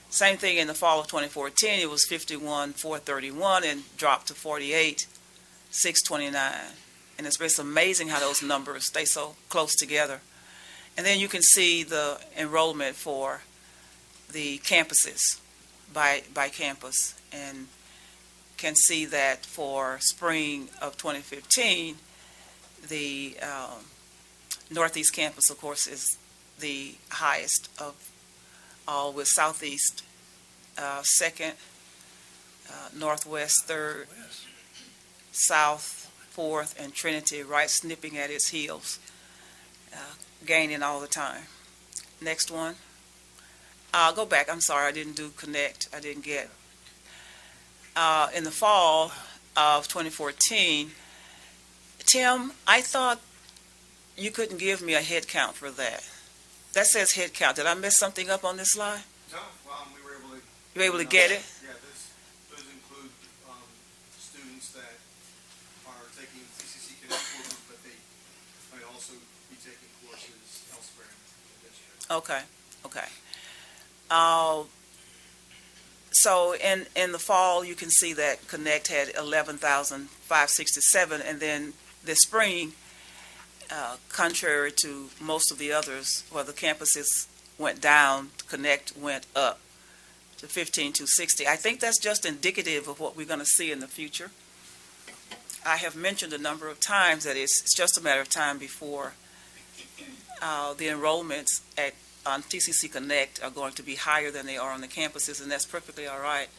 Same thing in the fall of 2014, it was 51,431 and dropped to 48,629. And it's just amazing how those numbers stay so close together. And then you can see the enrollment for the campuses by campus, and can see that for spring of 2015, the Northeast campus, of course, is the highest of all, with Southeast second, Northwest third, South fourth, and Trinity right snipping at its heels, gaining all the time. Next one. I'll go back. I'm sorry, I didn't do Connect. I didn't get. In the fall of 2014, Tim, I thought you couldn't give me a head count for that. That says head count. Did I mess something up on this slide? No, we were able to. You were able to get it? Yeah, those include students that are taking TCC Connect courses, but they might also be taking courses elsewhere in the district. Okay. So in the fall, you can see that Connect had 11,567, and then this spring, contrary to most of the others, where the campuses went down, Connect went up to 15,260. I think that's just indicative of what we're going to see in the future. I have mentioned a number of times that it's just a matter of time before the enrollments on TCC Connect are going to be higher than they are on the campuses, and that's perfectly all right,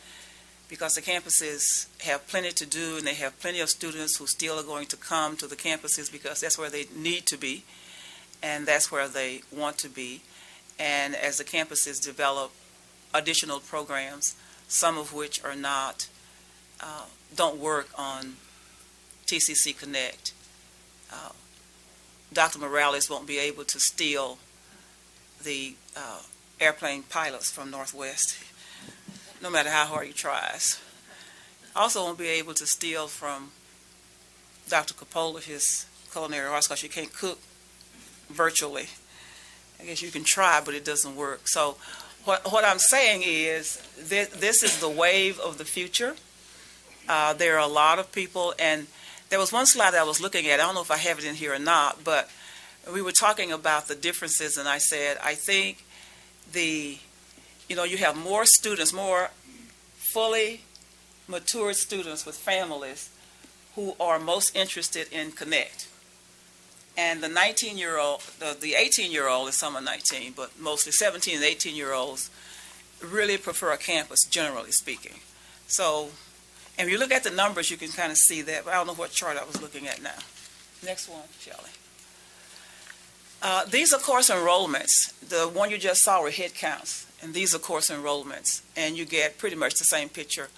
because the campuses have plenty to do, and they have plenty of students who still are going to come to the campuses because that's where they need to be, and that's where they want to be. And as the campuses develop additional programs, some of which are not, don't work on TCC Connect, Dr. Morales won't be able to steal the airplane pilots from Northwest, no matter how hard he tries. Also won't be able to steal from Dr. Coppola his culinary arts, because you can't cook virtually. I guess you can try, but it doesn't work. So what I'm saying is this is the wave of the future. There are a lot of people, and there was one slide that I was looking at. I don't know if I have it in here or not, but we were talking about the differences, and I said, I think you have more students, more fully matured students with families who are most interested in Connect. And the 19-year-old, the 18-year-old is some are 19, but mostly 17 and 18-year-olds really prefer a campus, generally speaking. So, and if you look at the numbers, you can kind of see that, but I don't know what chart I was looking at now. Next one, Shelley. These are course enrollments. The one you just saw were head counts, and these are course enrollments, and you get pretty much the same picture.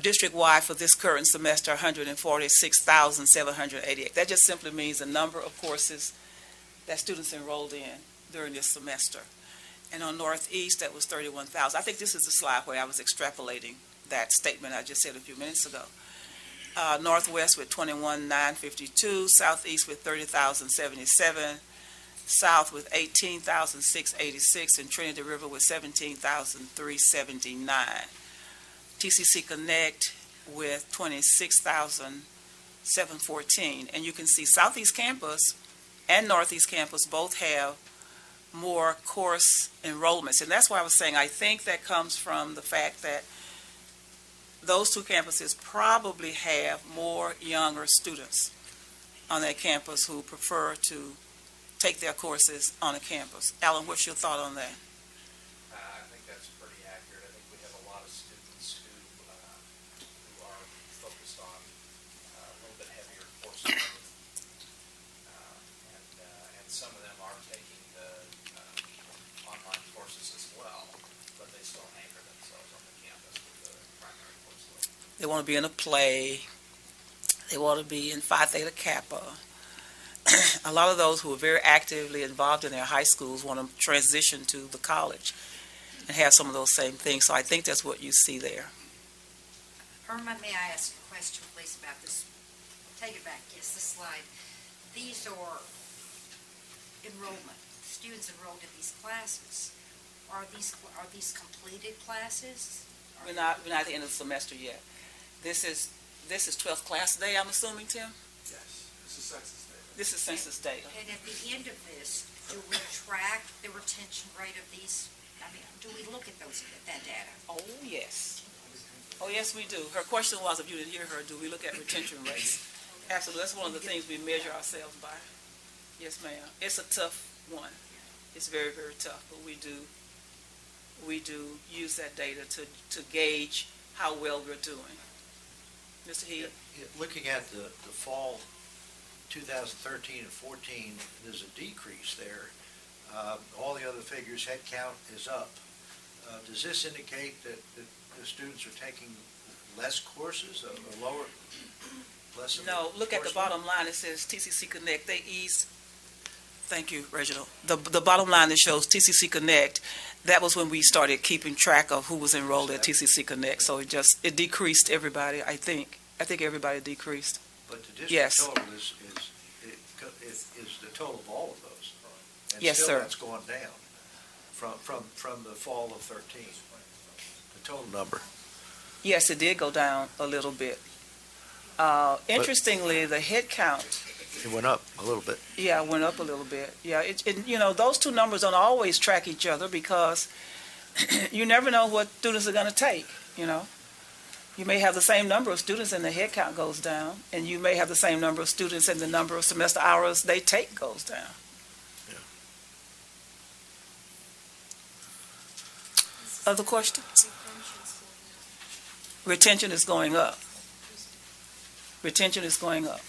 District-wide for this current semester, 146,788. That just simply means the number of courses that students enrolled in during this semester. And on Northeast, that was 31,000. I think this is the slide where I was extrapolating that statement I just said a few minutes ago. Northwest with 21,952, Southeast with 30,077, South with 18,686, and Trinity River with 17,379. TCC Connect with 26,714. And you can see Southeast Campus and Northeast Campus both have more course enrollments. And that's why I was saying I think that comes from the fact that those two campuses probably have more younger students on that campus who prefer to take their courses on a campus. Alan, what's your thought on that? I think that's pretty accurate. I think we have a lot of students who are focused on a little bit heavier course load. And some of them are taking the online courses as well, but they still anchor themselves on the campus with the primary course load. They want to be in a play. They want to be in Phi Theta Kappa. A lot of those who are very actively involved in their high schools want to transition to the college and have some of those same things. So I think that's what you see there. Irma, may I ask a question, please, about this? Take it back. Yes, this slide. These are enrollment, students enrolled in these classes. Are these completed classes? We're not at the end of the semester yet. This is 12th class day, I'm assuming, Tim? Yes, this is census data. This is census data. And at the end of this, do we track the retention rate of these? I mean, do we look at that data? Oh, yes. Oh, yes, we do. Her question was, if you didn't hear her, do we look at retention rates? Absolutely. That's one of the things we measure ourselves by. Yes, ma'am. It's a tough one. It's very, very tough, but we do use that data to gauge how well we're doing. Mr. Heath? Looking at the fall 2013 and 14, there's a decrease there. All the other figures, head count is up. Does this indicate that the students are taking less courses or lower? Less of No, look at the bottom line. It says TCC Connect. They eased. Thank you, Reginald. The bottom line that shows TCC Connect, that was when we started keeping track of who was enrolled at TCC Connect. So it decreased everybody, I think. I think everybody decreased. But the district Yes. total is the total of all of those. And Yes, still sir. that's gone down from the fall of 13, the total number. Yes, it did go down a little bit. Interestingly, the head count, It went up a little bit. yeah, went up a little bit. Yeah, those two numbers don't always track each other because you never know what students are going to take, You may have the same number of students and the head count goes down, and you may have the same number of students and the number of semester hours they take goes down. Yeah. Other questions? Retention is going up. Retention is going up.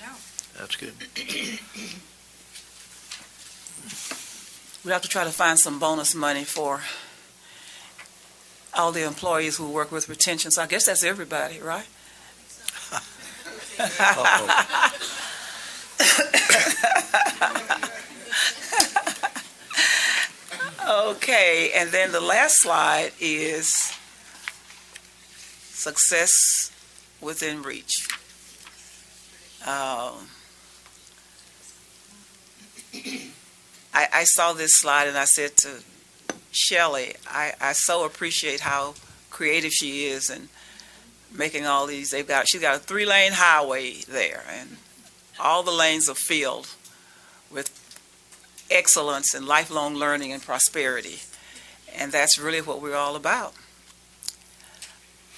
No. That's good. We have to try to find some bonus money for all the employees who work with retention. So I guess that's everybody, right? Okay, and then the last slide is success within reach. I saw this slide and I said to Shelley, I so appreciate how creative she is and making all these. She's got a 3-lane highway there, and all the lanes are filled with excellence and lifelong learning and prosperity, and that's really what we're all about.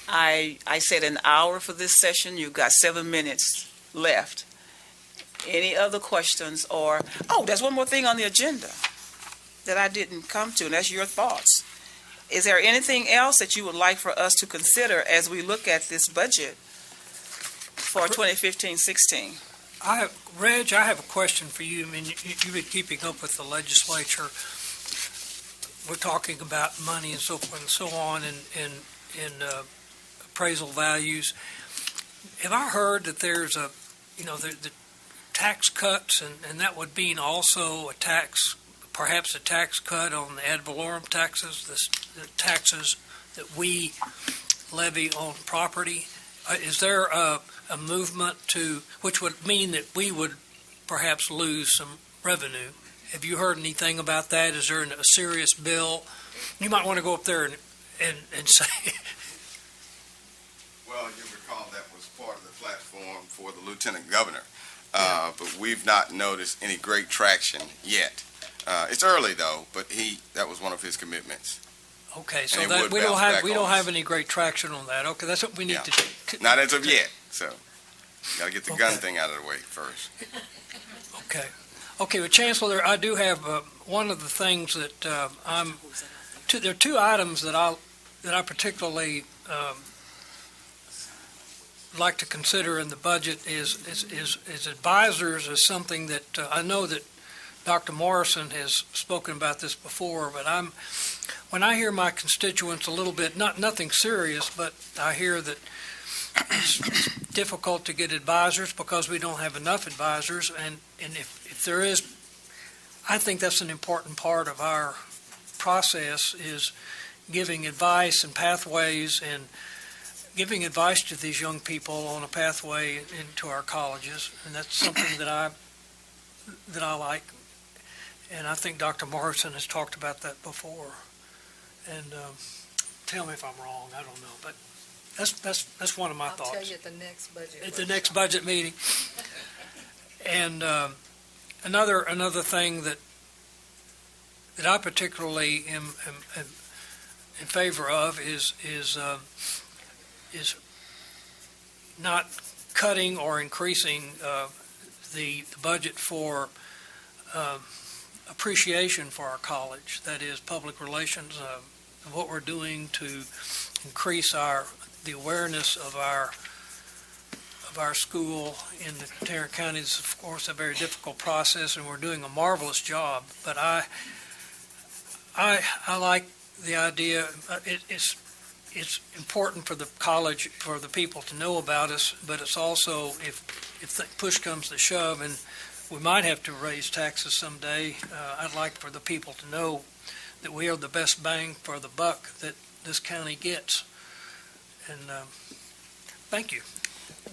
I said an hour for this session. You've got 7 minutes left. Any other questions? There's one more thing on the agenda that I didn't come to, and that's your thoughts. Is there anything else that you would like for us to consider as we look at this budget for 2015-16? Reg, I have a question for you. I mean, you've been keeping up with the legislature. We're talking about money and so forth and so on, and appraisal values. Have I heard that there's the tax cuts, and that would mean also perhaps a tax cut on the ad valorem taxes, the taxes that we levy on property? Is there a movement which would mean that we would perhaps lose some revenue? Have you heard anything about that? Is there a serious bill? You might want to go up there and say. Well, you recall that was part of the platform for the Lieutenant Governor, but we've not noticed any great traction yet. It's early though, but that was one of his commitments. Okay, so that we don't have any great traction on that. Okay, that's what we need to. Not as of yet. So, got to get the gun thing out of the way first. Okay. Okay, well, Chancellor, I do have one of the things that there are two items that I particularly like to consider in the budget is advisors is something that I know that Dr. Morrison has spoken about this before, but when I hear my constituents a little bit, nothing serious, but I hear that it's difficult to get advisors because we don't have enough advisors, and if there is, I think that's an important part of our process is giving advice and pathways and giving advice to these young people on a pathway into our colleges, and that's something that I like, and I think Dr. Morrison has talked about that before. And tell me if I'm wrong. I don't know, but that's one of my thoughts. I'll tell you at the next budget. At the next budget meeting. And another thing that I particularly am in favor of is not cutting or increasing the budget for appreciation for our college. That is public relations. What we're doing to increase the awareness of our school in the Tarrant County is, of course, a very difficult process, and we're doing a marvelous job. But I like the idea. It's important for the college, for the people to know about us, but it's also, if the push comes to shove, and we might have to raise taxes someday, I'd like for the people to know that we are the best bang for the buck that this county gets. And thank you.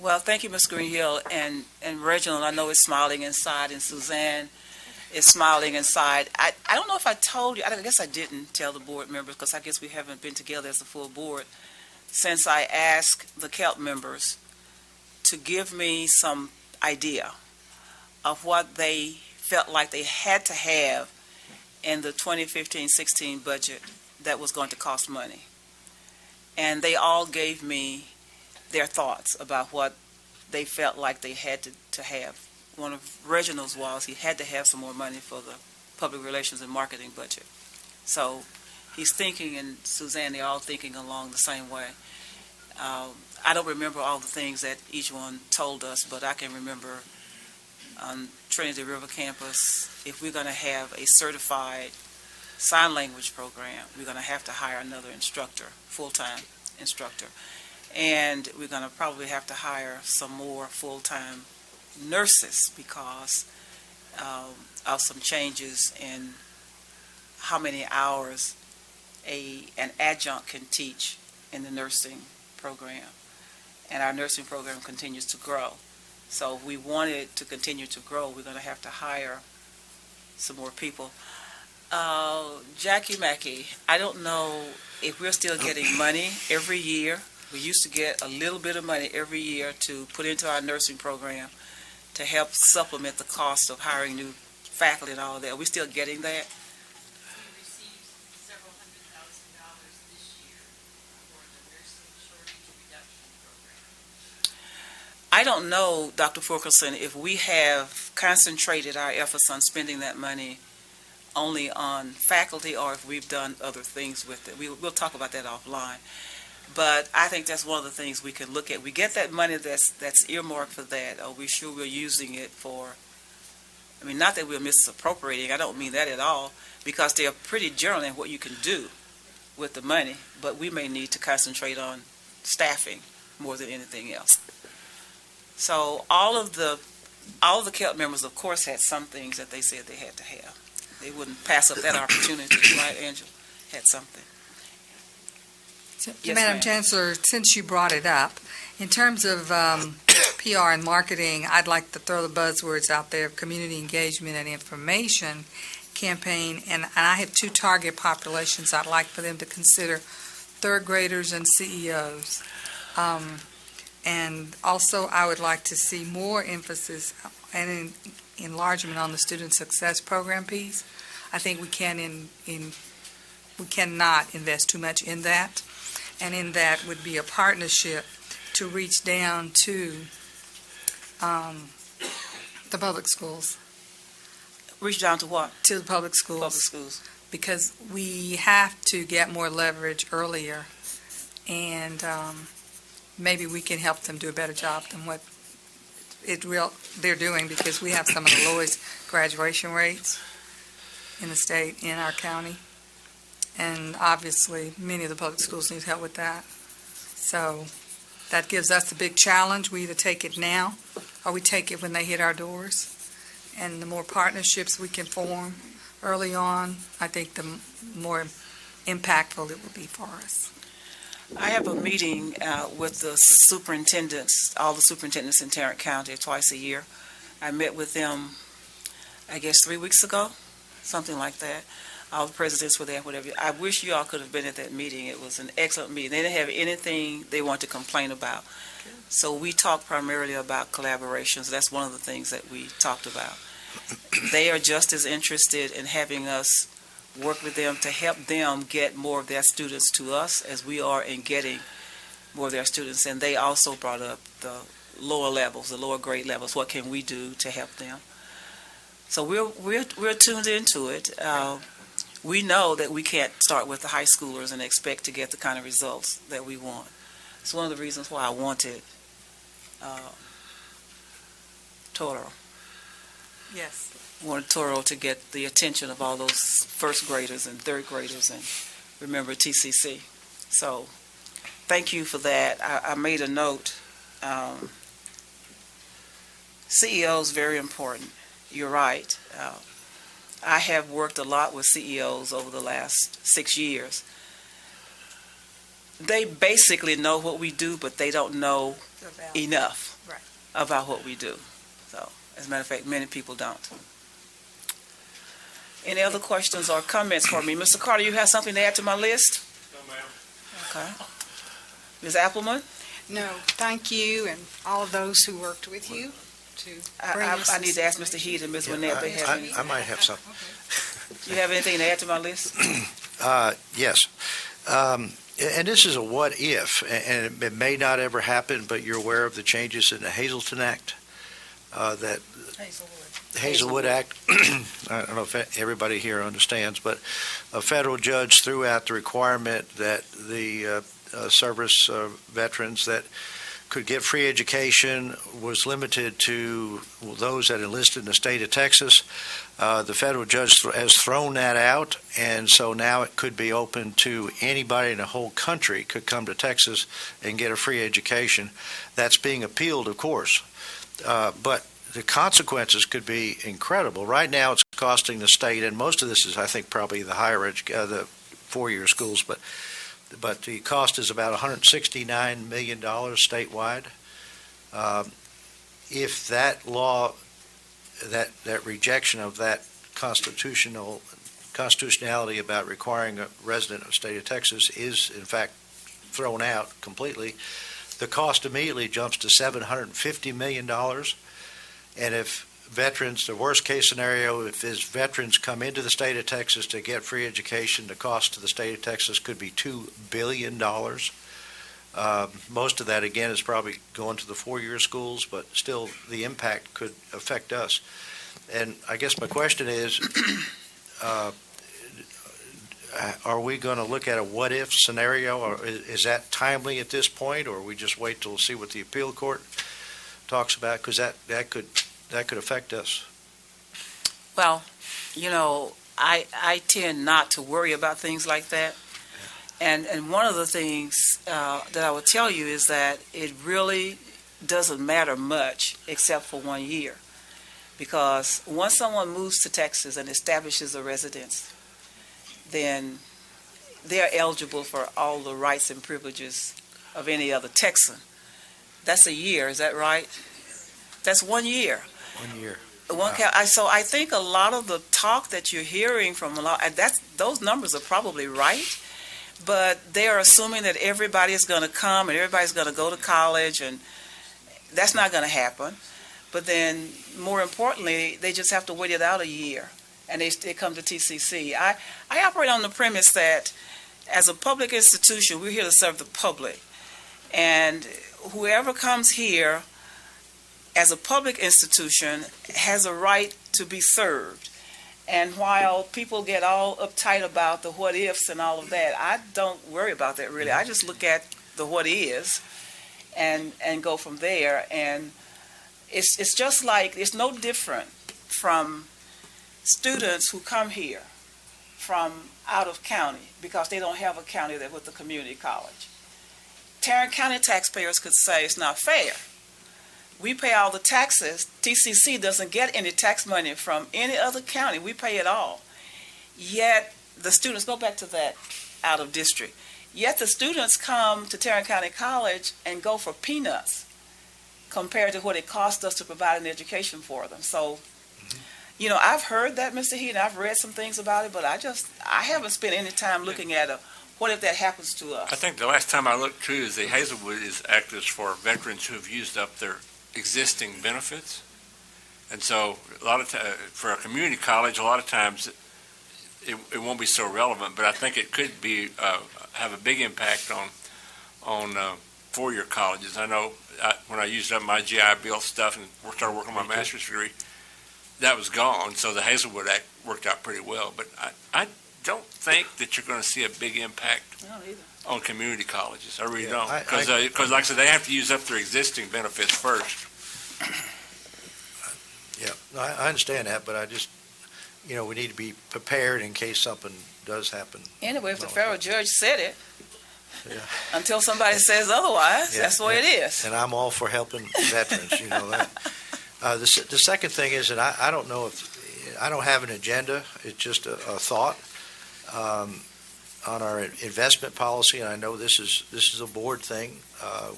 Well, thank you, Ms. Greenhill, and Reginald, I know is smiling inside, and Suzanne is smiling inside. I don't know if I told you, I guess I didn't tell the board members, because I guess we haven't been together as a full board, since I asked the CALP members to give me some idea of what they felt like they had to have in the 2015-16 budget that was going to cost money. And they all gave me their thoughts about what they felt like they had to have. One of Reginald's was he had to have some more money for the public relations and marketing budget. So he's thinking, and Suzanne, they're all thinking along the same way. I don't remember all the things that each one told us, but I can remember on Trinity River campus, if we're going to have a certified sign language program, we're going to have to hire another instructor, full-time instructor. And we're going to probably have to hire some more full-time nurses because of some changes in how many hours an adjunct can teach in the nursing program. And our nursing program continues to grow. So if we want it to continue to grow, we're going to have to hire some more people. Jackie Mackey, I don't know if we're still getting money every year. We used to get a little bit of money every year to put into our nursing program to help supplement the cost of hiring new faculty and all of that. Are we still getting that? We received several $100,000 this year for the nursing shortage reduction program. I don't know, Dr. Fulkerson, if we have concentrated our efforts on spending that money only on faculty or if we've done other things with it. We'll talk about that offline. But I think that's one of the things we can look at. We get that money that's earmarked for that. Are we sure we're using it for, I mean, not that we're misappropriating, I don't mean that at all, because they're pretty general in what you can do with the money, but we may need to concentrate on staffing more than anything else. So all of the CALP members, of course, had some things that they said they had to have. They wouldn't pass up that opportunity, right, Angela? Had something. Yes, Madam ma'am. Chancellor, since you brought it up, in terms of PR and marketing, I'd like to throw the buzzwords out there: community engagement and information campaign. And I have two target populations I'd like for them to consider: third graders and CEOs. And also, I would like to see more emphasis and enlargement on the student success program piece. I think we cannot invest too much in that. And in that would be a partnership to reach down to the public schools. Reach down to what? To the public schools. Public schools. Because we have to get more leverage earlier, and maybe we can help them do a better job than what they're doing, because we have some of the lowest graduation rates in the state, in our county. And obviously, many of the public schools need help with that. So that gives us a big challenge. We either take it now or we take it when they hit our doors. And the more partnerships we can form early on, I think the more impactful it will be for us. I have a meeting with the superintendents, all the superintendents in Tarrant County twice a year. I met with them, I guess, 3 weeks ago, something like that. All the presidents were there, whatever. I wish you all could have been at that meeting. It was an excellent meeting. They didn't have anything they want to complain about. So we talked primarily about collaborations. That's one of the things that we talked about. They are just as interested in having us work with them to help them get more of their students to us as we are in getting more of their students. And they also brought up the lower levels, the lower grade levels. What can we do to help them? So we're tuned into it. We know that we can't start with the high schoolers and expect to get the kind of results that we want. It's one of the reasons why I wanted Toro. Yes. Wanted Toro to get the attention of all those first graders and third graders, and remember TCC. So thank you for that. I made a note. CEO is very important. You're right. I have worked a lot with CEOs over the last 6 years. They basically know what we do, but they don't know enough about what we do. So, as a matter of fact, many people don't. Any other questions or comments for me? Mr. Carter, you have something to add to my list? No, ma'am. Okay. Ms. Appleman? No, thank you and all of those who worked with you to bring us I this need to ask Mr. Heath and Ms. Winnett if they have any. I might have something. Do you have anything to add to my list? Yes. And this is a what if, and it may not ever happen, but you're aware of the changes in the Hazleton Act, that Hazelwood Act. I don't know if everybody here understands, but a federal judge threw out the requirement that the service veterans that could get free education was limited to those that enlisted in the state of Texas. The federal judge has thrown that out, and so now it could be open to anybody in the whole country could come to Texas and get a free education. That's being appealed, of course, but the consequences could be incredible. Right now it's costing the state, and most of this is, I think, probably the the four-year schools, but the cost is about $169 million statewide. If that law, that rejection of that constitutionality about requiring a resident of the state of Texas is in fact thrown out completely, the cost immediately jumps to $750 million. And if veterans, the worst case scenario, if his veterans come into the state of Texas to get free education, the cost to the state of Texas could be $2 billion. Most of that, again, is probably going to the four-year schools, but still the impact could affect us. And I guess my question is, are we going to look at a what-if scenario, or is that timely at this point, or we just wait till see what the appeal court talks about? Because that could affect us. Well, I tend not to worry about things like that. And one of the things that I will tell you is that it really doesn't matter much except for 1 year. Because once someone moves to Texas and establishes a residence, then they're eligible for all the rights and privileges of any other Texan. That's a year, is that right? That's 1 year. 1 year. So I think a lot of the talk that you're hearing from those numbers are probably right, but they are assuming that everybody is going to come and everybody's going to go to college, and that's not going to happen. But then, more importantly, they just have to wait it out a year, and they come to TCC. I operate on the premise that as a public institution, we're here to serve the public, and whoever comes here as a public institution has a right to be served. And while people get all uptight about the what ifs and all of that, I don't worry about that really. I just look at the what is and go from there. And it's just like, it's no different from students who come here from out of county because they don't have a county that with a community college. Tarrant County taxpayers could say it's not fair. We pay all the taxes. TCC doesn't get any tax money from any other county. We pay it all. Yet the students, go back to that out of district, yet the students come to Tarrant County College and go for peanuts compared to what it costs us to provide an education for them. So, I've heard that, Mr. Heaton, I've read some things about it, but I haven't spent any time looking at what if that happens to us. I think the last time I looked too is the Hazelwood is active for veterans who have used up their existing benefits. And so a lot of for a community college, a lot of times it won't be so relevant, but I think it could be have a big impact on four-year colleges. I know when I used up my GI Bill stuff and started working on my master's degree, that was gone. So the Hazelwood Act worked out pretty well. But I don't think that you're going to see a big impact on community colleges. I really don't. Because like I said, they have to use up their existing benefits first. Yeah, I understand that, but I just, we need to be prepared in case something does happen. Anyway, if the federal judge said it, Yeah. until somebody says otherwise, Yeah, that's the way it is. And I'm all for helping veterans, that. The second thing is that I don't know if, I don't have an agenda, it's just a thought on our investment policy, and I know this is a board thing.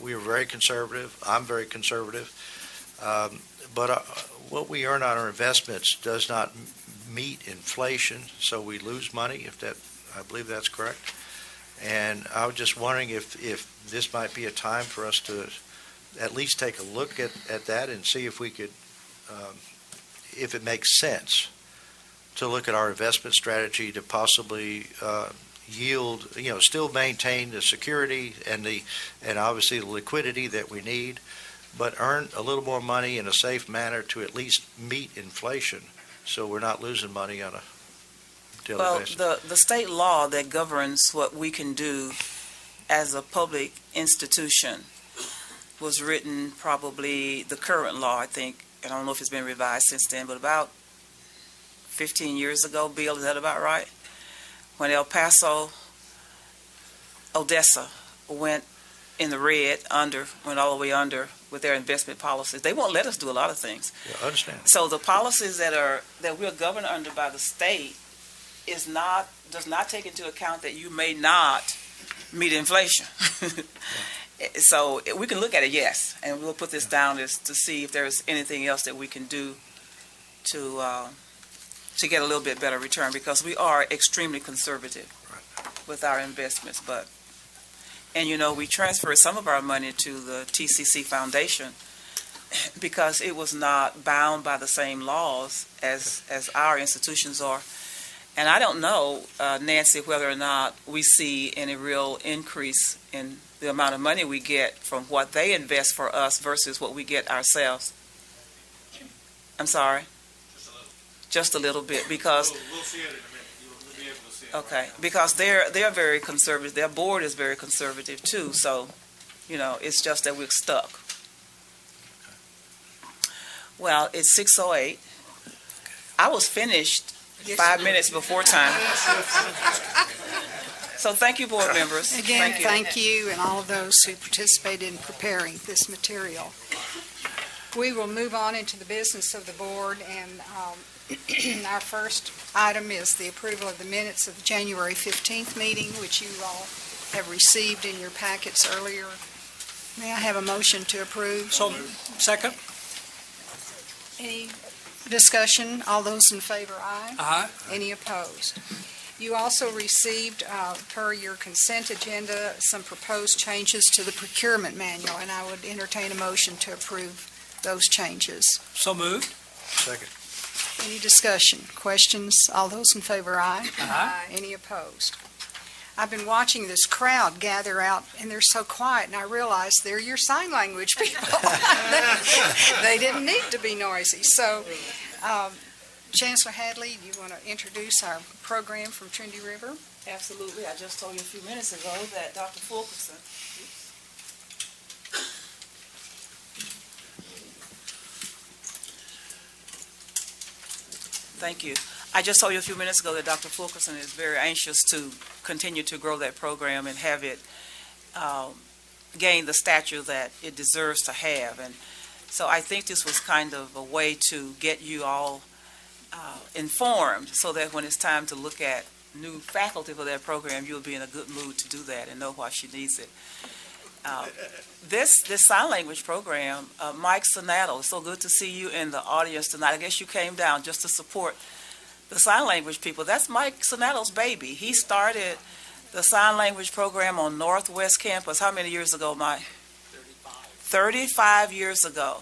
We are very conservative, I'm very conservative, but what we earn on our investments does not meet inflation, so we lose money, I believe that's correct. And I was just wondering if this might be a time for us to at least take a look at that and see if we could, if it makes sense to look at our investment strategy to possibly yield, still maintain the security and obviously the liquidity that we need, but earn a little more money in a safe manner to at least meet inflation, so we're not losing money on a daily basis. The state law that governs what we can do as a public institution was written probably, the current law, I think, I don't know if it's been revised since then, but about 15 years ago, Bill, is that about right? When El Paso, Odessa went in the red, went all the way under with their investment policies. They won't let us do a lot of things. Yeah, I understand. So the policies that we're governed under by the state does not take into account that you may not meet inflation. So we can look at it, yes, and we'll put this down to see if there's anything else that we can do to get a little bit better return, because we are extremely conservative with our investments. And we transferred some of our money to the TCC Foundation because it was not bound by the same laws as our institutions are. And I don't know, Nancy, whether or not we see any real increase in the amount of money we get from what they invest for us versus what we get ourselves. I'm sorry? Just a little bit, because We'll see it in a minute. You'll be able to see understand. Okay, because they're very conservative. Their board is very conservative too. So, it's just that we're stuck. Well, it's 6:08. I was finished 5 minutes before time. So thank you, board members. Again, thank you and all of those who participated in preparing this material. We will move on into the business of the board, and our first item is the approval of the minutes of the January 15th meeting, which you all have received in your packets earlier. May I have a motion to approve? So, second? Any discussion? All those in favor, aye. Aye. Any opposed? You also received, per your consent agenda, some proposed changes to the procurement manual, and I would entertain a motion to approve those changes. So moved. Second. Any discussion? Questions? All those in favor, aye. Aye. Any opposed? I've been watching this crowd gather out, and they're so quiet, and I realize they're your sign language people. They didn't need to be noisy. So, Chancellor Hadley, do you want to introduce our program from Trinity River? Absolutely. I just told you a few minutes ago that Dr. Fulkerson. Thank you. I just told you a few minutes ago that Dr. Fulkerson is very anxious to continue to grow that program and have it gain the stature that it deserves to have. And so I think this was kind of a way to get you all informed so that when it's time to look at new faculty for that program, you'll be in a good mood to do that and know why she needs it. This sign language program, Mike Sonato, it's so good to see you in the audience tonight. I guess you came down just to support the sign language people. That's Mike Sonato's baby. He started the sign language program on Northwest Campus. How many years ago, Mike? 35 years ago.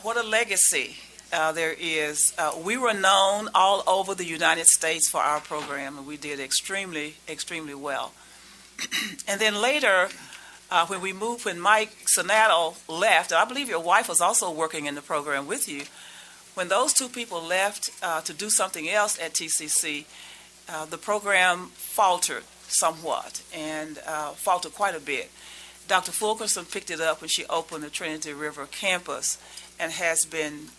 What a legacy there is. We were known all over the United States for our program, and we did extremely, extremely well. And then later, when Mike Sonato left, and I believe your wife was also working in the program with you, when those two people left to do something else at TCC, the program faltered somewhat, and faltered quite a bit. Dr. Fulkerson picked it up when she opened the Trinity River campus and has been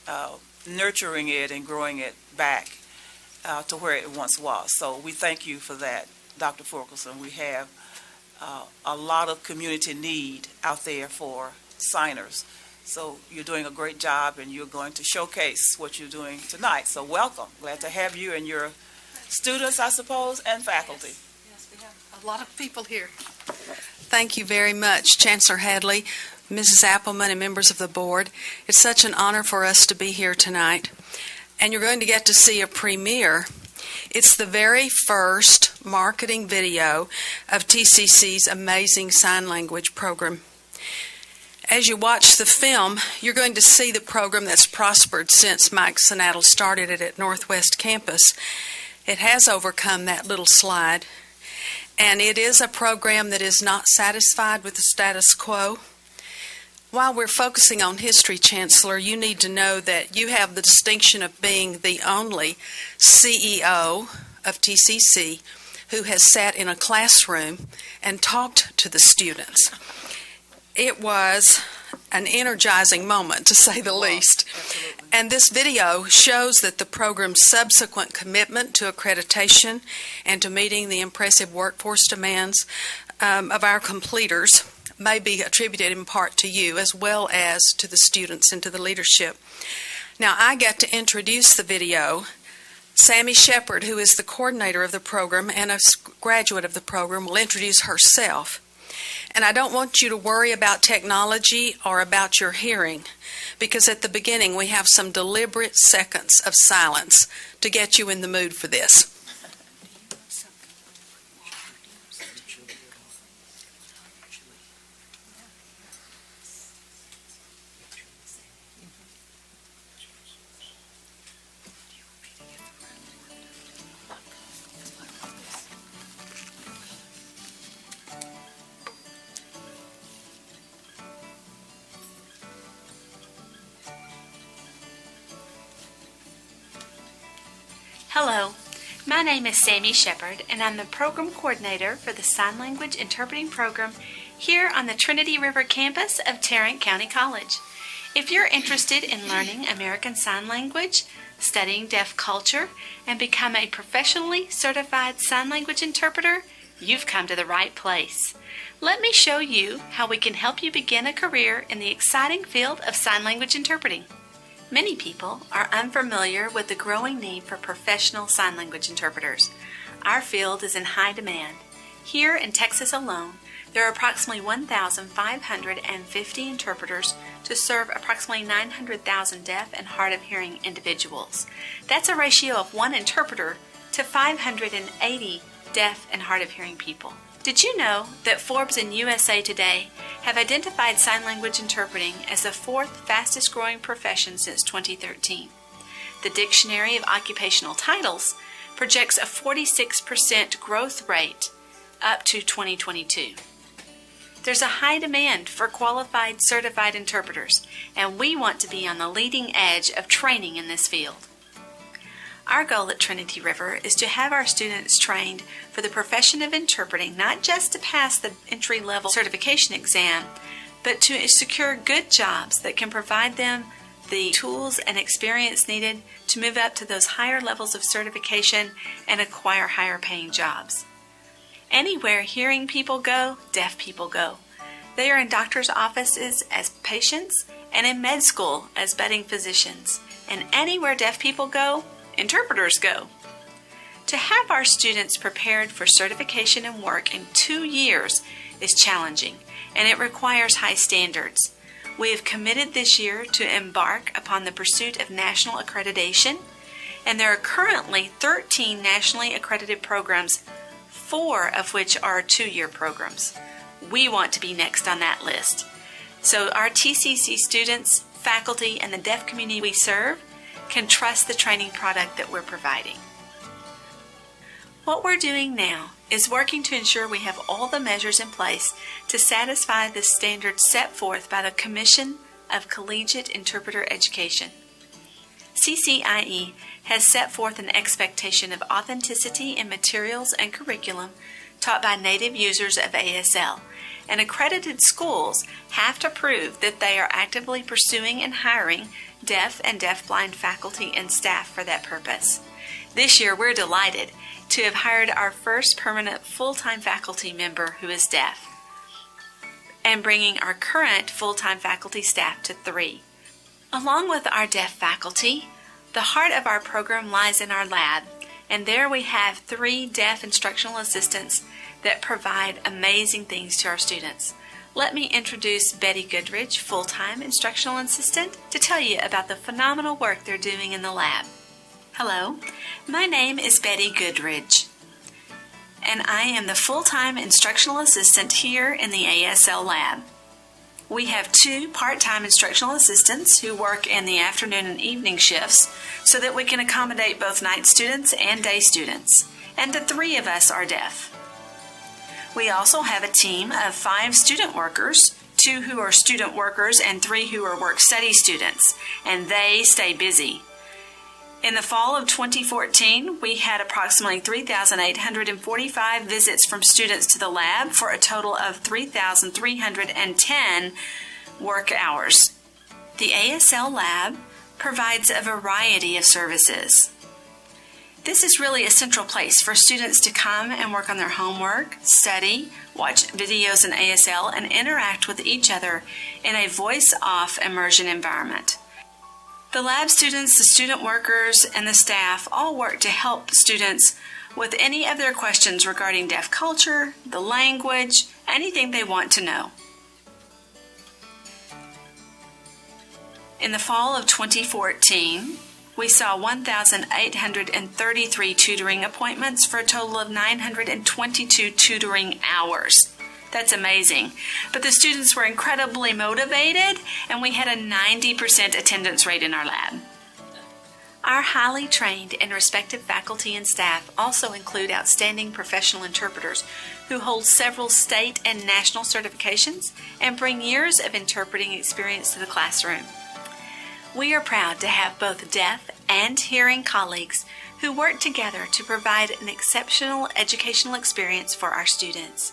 nurturing it and growing it back to where it once was. So we thank you for that, Dr. Fulkerson. We have a lot of community need out there for signers. So you're doing a great job, and you're going to showcase what you're doing tonight. So welcome. Glad to have you and your students, I suppose, and faculty. Yes, we have a lot of people here. Thank you very much, Chancellor Hadley, Mrs. Appleman, and members of the board. It's such an honor for us to be here tonight. And you're going to get to see a premiere. It's the very first marketing video of TCC's amazing sign language program. As you watch the film, you're going to see the program that's prospered since Mike Sonato started it at Northwest Campus. It has overcome that little slide, and it is a program that is not satisfied with the status quo. While we're focusing on history, Chancellor, you need to know that you have the distinction of being the only CEO of TCC who has sat in a classroom and talked to the students. It was an energizing moment, to say the least. Absolutely. And this video shows that the program's subsequent commitment to accreditation and to meeting the impressive workforce demands of our completers may be attributed in part to you as well as to the students and to the leadership. Now, I get to introduce the video. Sammy Shepard, who is the coordinator of the program and a graduate of the program, will introduce herself. And I don't want you to worry about technology or about your hearing, because at the beginning we have some deliberate seconds of silence to get you in the mood for this. Hello, My name is Sammy Shepard, and I'm the Program Coordinator for the Sign Language Interpreting Program here on the Trinity River campus of Tarrant County College. If you're interested in learning American Sign Language, studying deaf culture, and become a professionally certified sign language interpreter, you've come to the right place. Let me show you how we can help you begin a career in the exciting field of sign language interpreting. Many people are unfamiliar with the growing need for professional sign language interpreters. Our field is in high demand. Here in Texas alone, there are approximately 1,550 interpreters to serve approximately 900,000 deaf and hard of hearing individuals. That's a ratio of 1 interpreter to 580 deaf and hard of hearing people. Did you know that Forbes and USA Today have identified sign language interpreting as the 4th fastest growing profession since 2013? The Dictionary of Occupational Titles projects a 46% growth rate up to 2022. There's a high demand for qualified certified interpreters, and we want to be on the leading edge of training in this field. Our goal at Trinity River is to have our students trained for the profession of interpreting, not just to pass the entry-level certification exam, but to secure good jobs that can provide them the tools and experience needed to move up to those higher levels of certification and acquire higher-paying jobs. Anywhere hearing people go, deaf people go. They are in doctors' offices as patients and in med school as budding physicians. And anywhere deaf people go, interpreters go. To have our students prepared for certification and work in 2 years is challenging, and it requires high standards. We have committed this year to embark upon the pursuit of national accreditation, and there are currently 13 nationally accredited programs, 4 of which are 2-year programs. We want to be next on that list. So our TCC students, faculty, and the deaf community we serve can trust the training product that we're providing. What we're doing now is working to ensure we have all the measures in place to satisfy the standards set forth by the Commission of Collegiate Interpreter Education. CCIE has set forth an expectation of authenticity in materials and curriculum taught by native users of ASL, and accredited schools have to prove that they are actively pursuing and hiring deaf and deafblind faculty and staff for that purpose. This year, we're delighted to have hired our first permanent full-time faculty member who is deaf, and bringing our current full-time faculty staff to 3. Along with our deaf faculty, the heart of our program lies in our lab, and there we have 3 deaf instructional assistants that provide amazing things to our students. Let me introduce Betty Goodridge, full-time instructional assistant, to tell you about the phenomenal work they're doing in the lab. Hello, my name is Betty Goodridge, and I am the full-time instructional assistant here in the ASL lab. We have 2 part-time instructional assistants who work in the afternoon and evening shifts so that we can accommodate both night students and day students, and the 3 of us are deaf. We also have a team of 5 student workers, 2 who are student workers and 3 who are work-study students, and they stay busy. In the fall of 2014, we had approximately 3,845 visits from students to the lab for a total of 3,310 work hours. The ASL lab provides a variety of services. This is really a central place for students to come and work on their homework, study, watch videos in ASL, and interact with each other in a voice-off immersion environment. The lab students, the student workers, and the staff all work to help students with any of their questions regarding deaf culture, the language, anything they want to know. In the fall of 2014, we saw 1,833 tutoring appointments for a total of 922 tutoring hours. That's amazing. But the students were incredibly motivated, and we had a 90% attendance rate in our lab. Our highly trained and respected faculty and staff also include outstanding professional interpreters who hold several state and national certifications and bring years of interpreting experience to the classroom. We are proud to have both deaf and hearing colleagues who work together to provide an exceptional educational experience for our students.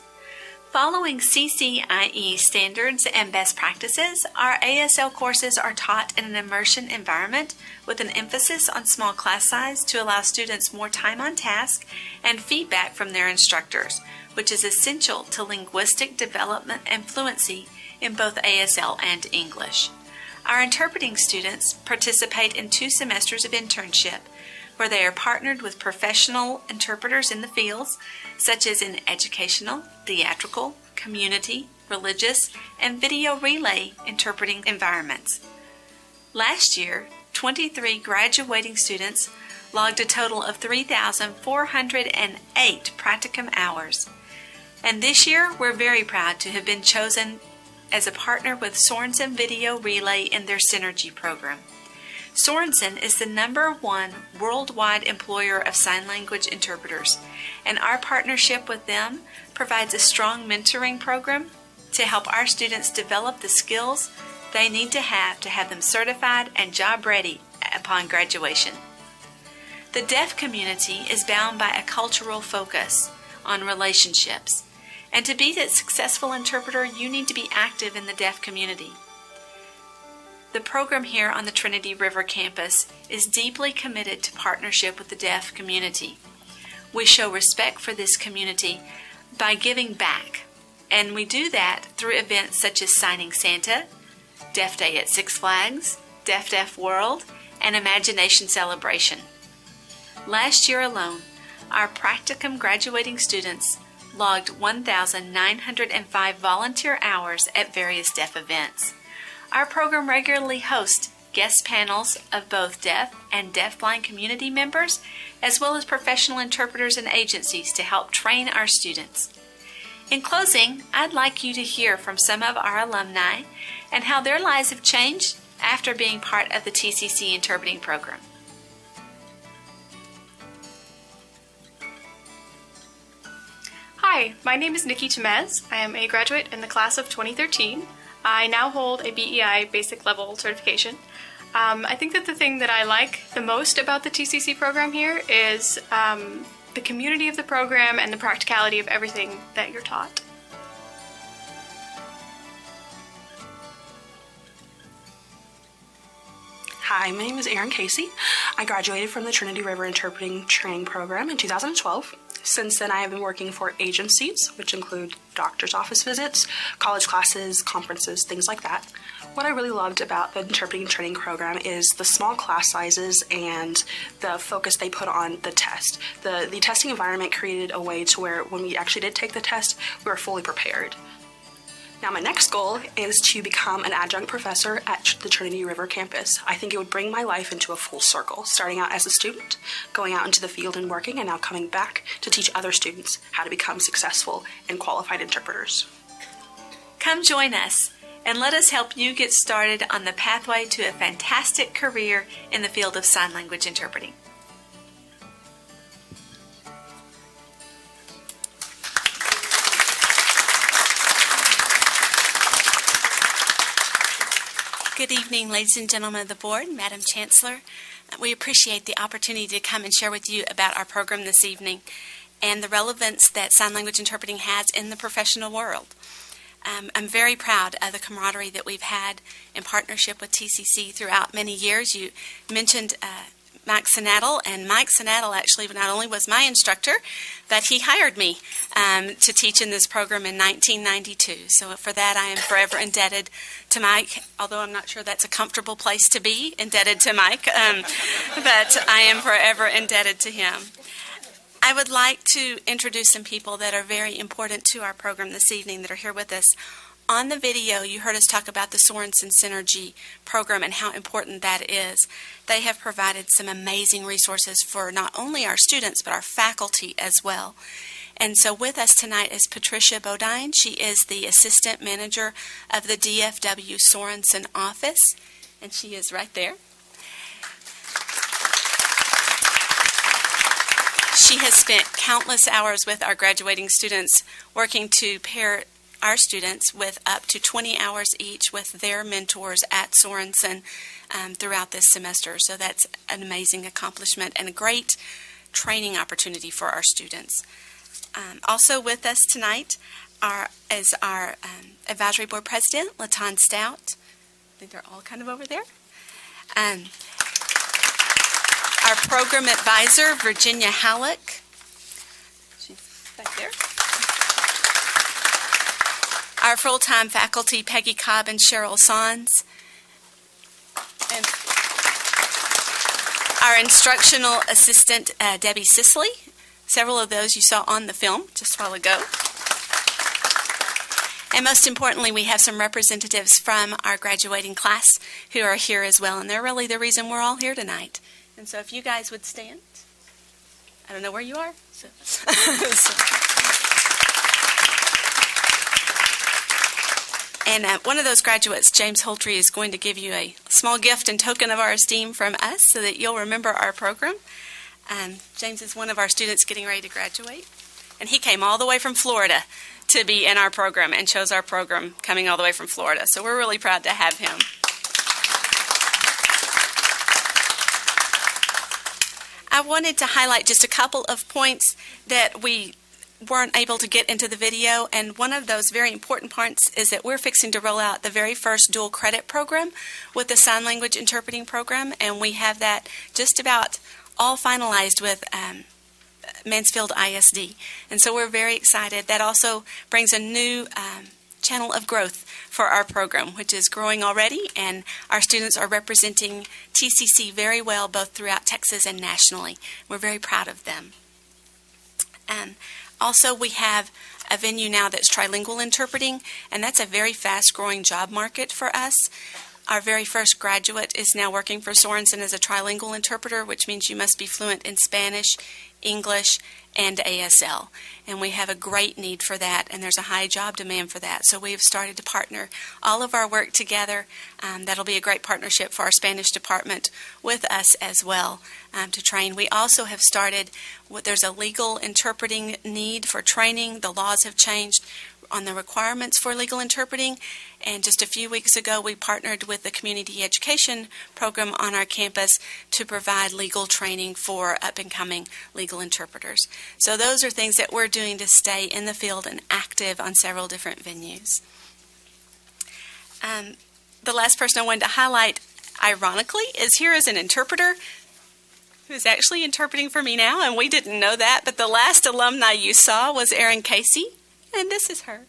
Following CCIE standards and best practices, our ASL courses are taught in an immersion environment with an emphasis on small class size to allow students more time on task and feedback from their instructors, which is essential to linguistic development and fluency in both ASL and English. Our interpreting students participate in 2 semesters of internship, where they are partnered with professional interpreters in the fields, such as in educational, theatrical, community, religious, and video relay interpreting environments. Last year, 23 graduating students logged a total of 3,408 practicum hours. And this year, we're very proud to have been chosen as a partner with Sorensen Video Relay in their Synergy program. Sorensen is the #1 worldwide employer of sign language interpreters, and our partnership with them provides a strong mentoring program to help our students develop the skills they need to have them certified and job ready upon graduation. The deaf community is bound by a cultural focus on relationships, and to be a successful interpreter, you need to be active in the deaf community. The program here on the Trinity River campus is deeply committed to partnership with the deaf community. We show respect for this community by giving back, and we do that through events such as Signing Santa, Deaf Day at Six Flags, Deaf World, and Imagination Celebration. Last year alone, our practicum graduating students logged 1,905 volunteer hours at various deaf events. Our program regularly hosts guest panels of both deaf and deafblind community members, as well as professional interpreters and agencies to help train our students. In closing, I'd like you to hear from some of our alumni and how their lives have changed after being part of the TCC interpreting program. Hi, my name is Nikki Temez. I am a graduate in the class of 2013. I now hold a BEI basic level certification. I think that the thing that I like the most about the TCC program here is the community of the program and the practicality of everything that you're taught. Hi, my name is Erin Casey. I graduated from the Trinity River Interpreting Training Program in 2012. Since then, I have been working for agencies, which include doctor's office visits, college classes, conferences, things like that. What I really loved about the Interpreting Training Program is the small class sizes and the focus they put on the test. The testing environment created a way to where when we actually did take the test, we were fully prepared. Now, my next goal is to become an adjunct professor at the Trinity River campus. I think it would bring my life into a full circle, starting out as a student, going out into the field and working, and now coming back to teach other students how to become successful and qualified interpreters. Come join us and let us help you get started on the pathway to a fantastic career in the field of sign language interpreting. Good evening, ladies and gentlemen of the board, Madam Chancellor. We appreciate the opportunity to come and share with you about our program this evening and the relevance that sign language interpreting has in the professional world. I'm very proud of the camaraderie that we've had in partnership with TCC throughout many years. You mentioned Mike Sinattle, and Mike Sinattle actually not only was my instructor, but he hired me to teach in this program in 1992. So for that, I am forever indebted to Mike, although I'm not sure that's a comfortable place to be, indebted to Mike, but I am forever indebted to him. I would like to introduce some people that are very important to our program this evening that are here with us. On the video, you heard us talk about the Sorensen Synergy program and how important that is. They have provided some amazing resources for not only our students, but our faculty as well. And so with us tonight is Patricia Bodine. She is the Assistant Manager of the DFW Sorensen office, and she is right there. She has spent countless hours with our graduating students working to pair our students with up to 20 hours each with their mentors at Sorensen throughout this semester. So that's an amazing accomplishment and a great training opportunity for our students. Also with us tonight is our advisory board president, Latan Stout. I think they're all kind of over there. Our program advisor, Virginia Halleck. She's back there. Our full-time faculty, Peggy Cobb and Cheryl Sons. And our instructional assistant, Debbie Sisley. Several of those you saw on the film just a while ago. And most importantly, we have some representatives from our graduating class who are here as well, and they're really the reason we're all here tonight. And so if you guys would stand. I don't know where you are. And one of those graduates, James Holtree, is going to give you a small gift and token of our esteem from us so that you'll remember our program. James is one of our students getting ready to graduate, and he came all the way from Florida to be in our program and chose our program coming all the way from Florida. So we're really proud to have him. I wanted to highlight just a couple of points that we weren't able to get into the video, and one of those very important parts is that we're fixing to roll out the very first dual credit program with the sign language interpreting program, and we have that just about all finalized with Mansfield ISD. And so we're very excited. That also brings a new channel of growth for our program, which is growing already, and our students are representing TCC very well both throughout Texas and nationally. We're very proud of them. Also, we have a venue now that's trilingual interpreting, and that's a very fast-growing job market for us. Our very first graduate is now working for Sorensen as a trilingual interpreter, which means you must be fluent in Spanish, English, and ASL. And we have a great need for that, and there's a high job demand for that. So we have started to partner all of our work together. That'll be a great partnership for our Spanish department with us as well to train. We also have started, there's a legal interpreting need for training. The laws have changed on the requirements for legal interpreting, and just a few weeks ago we partnered with the community education program on our campus to provide legal training for up-and-coming legal interpreters. So those are things that we're doing to stay in the field and active on several different venues. The last person I wanted to highlight, ironically, is here as an interpreter who's actually interpreting for me now, and we didn't know that, but the last alumni you saw was Erin Casey. And this is her,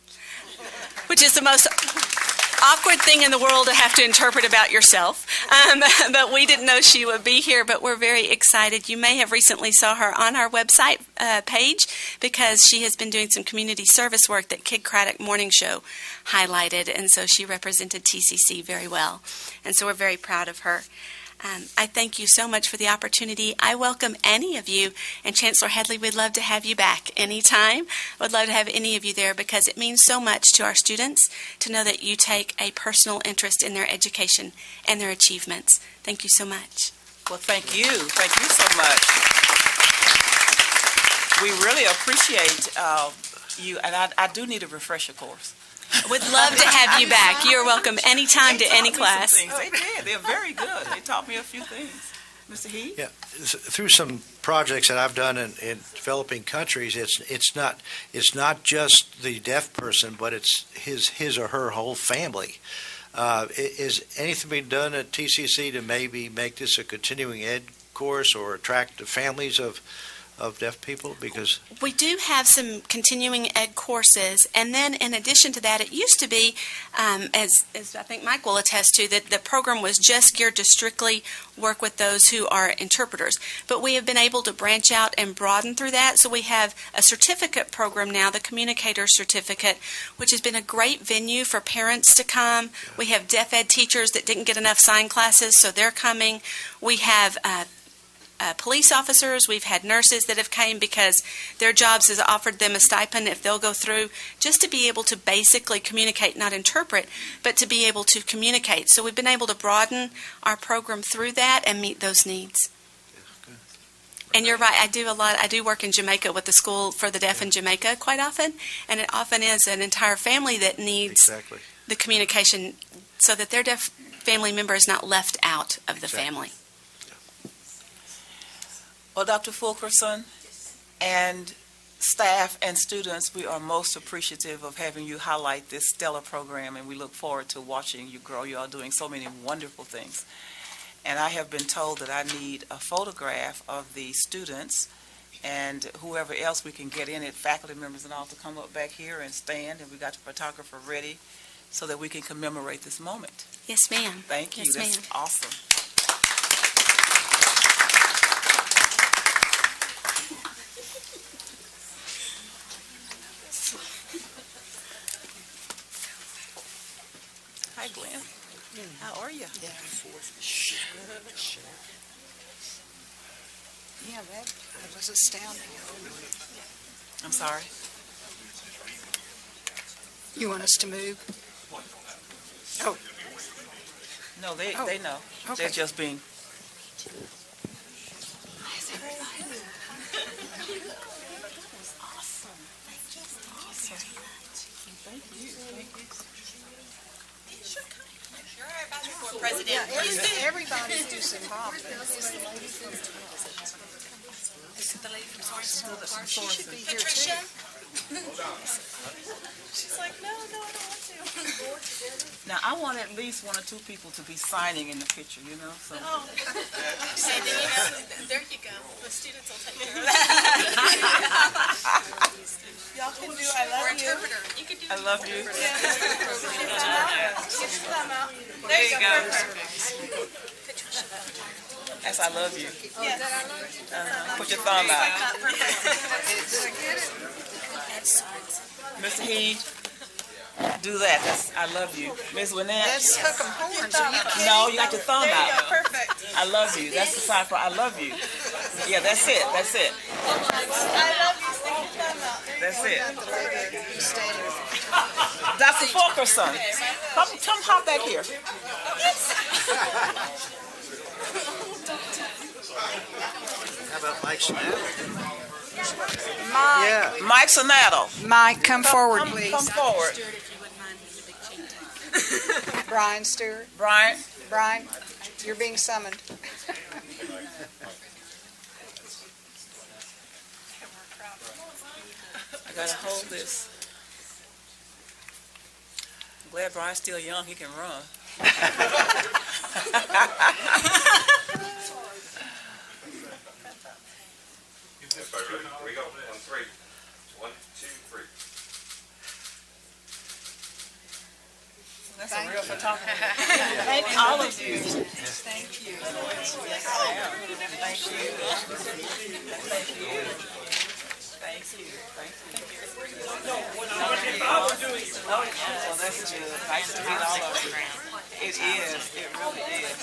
which is the most awkward thing in the world to have to interpret about yourself. But we didn't know she would be here, but we're very excited. You may have recently saw her on our website page because she has been doing some community service work that Kid Craddock Morning Show highlighted, and so she represented TCC very well. And so we're very proud of her. I thank you so much for the opportunity. I welcome any of you, and Chancellor Headley, we'd love to have you back anytime. Would love to have any of you there because it means so much to our students to know that you take a personal interest in their education and their achievements. Thank you so much. Well, thank you. Thank you so much. We really appreciate you, and I do need a refresher course. Would love to have you back. You're welcome anytime to any class. They did. They're very good. They taught me a few things. Mr. Heath? Yeah, through some projects that I've done in developing countries, it's not just the deaf person, but it's his or her whole family. Is anything being done at TCC to maybe make this a continuing ed course or attract the families of deaf people? Because we do have some continuing ed courses, and then in addition to that, it used to be, as I think Mike will attest to, that the program was just geared to strictly work with those who are interpreters. But we have been able to branch out and broaden through that, so we have a certificate program now, the Communicator Certificate, which has been a great venue for parents to come. We have deaf ed teachers that didn't get enough sign classes, so they're coming. We have police officers, we've had nurses that have came because their jobs has offered them a stipend if they'll go through just to be able to basically communicate, not interpret, but to be able to communicate. So we've been able to broaden our program through that and meet those needs. And you're right, I do work in Jamaica with the School for the Deaf in Jamaica quite often, and it often is an entire family that needs Exactly. the communication so that their deaf family member is not left out of the family. Well, Dr. Fulkerson and staff and students, we are most appreciative of having you highlight this stellar program, and we look forward to watching you grow. You are doing so many wonderful things. And I have been told that I need a photograph of the students and whoever else we can get in it, faculty members and all, to come up back here and stand, and we got the photographer ready so that we can commemorate this moment. Yes, ma'am. Thank you. Yes, That's ma'am. awesome. Hi, Glenn. How are you? Yeah, that was astounding. I'm sorry. You want us to move? Oh, No, they know. okay. They're just being. Everybody who's involved. She should be here too. She's like, no, I don't want to. Now, I want at least one or two people to be signing in the picture, you know, so. Oh. And then, there you go. The students will take care of that. Y'all can do I love you. You can do I love you. There you go. That's I love you. Yes. Put your thumb out. Mr. Heed, do that. That's I love you. Ms. Winnett. That's hook 'em horns. Are you kidding? No, you got your thumb There you out. go. Perfect. I love you. That's the sign for I love you. Yeah, that's it. That's it. I love you. Stick your thumb out. That's it. Dr. Fulkerson, come hop back here. How about Mike Snap? Mike, Mike Sonato. Mike, come forward, please. Come forward. Brian Stewart. Brian. Brian, you're being summoned. I gotta hold this. I'm glad Brian's still young. He can run. Here we go. On three. 1, 2, 3. That's a real photographer. Thank all of you. Thank you. Yes, ma'am. Thank you. Thank you. Thank you. Thank you. Oh, well, that's good. Nice to meet all of you. It is. It really is.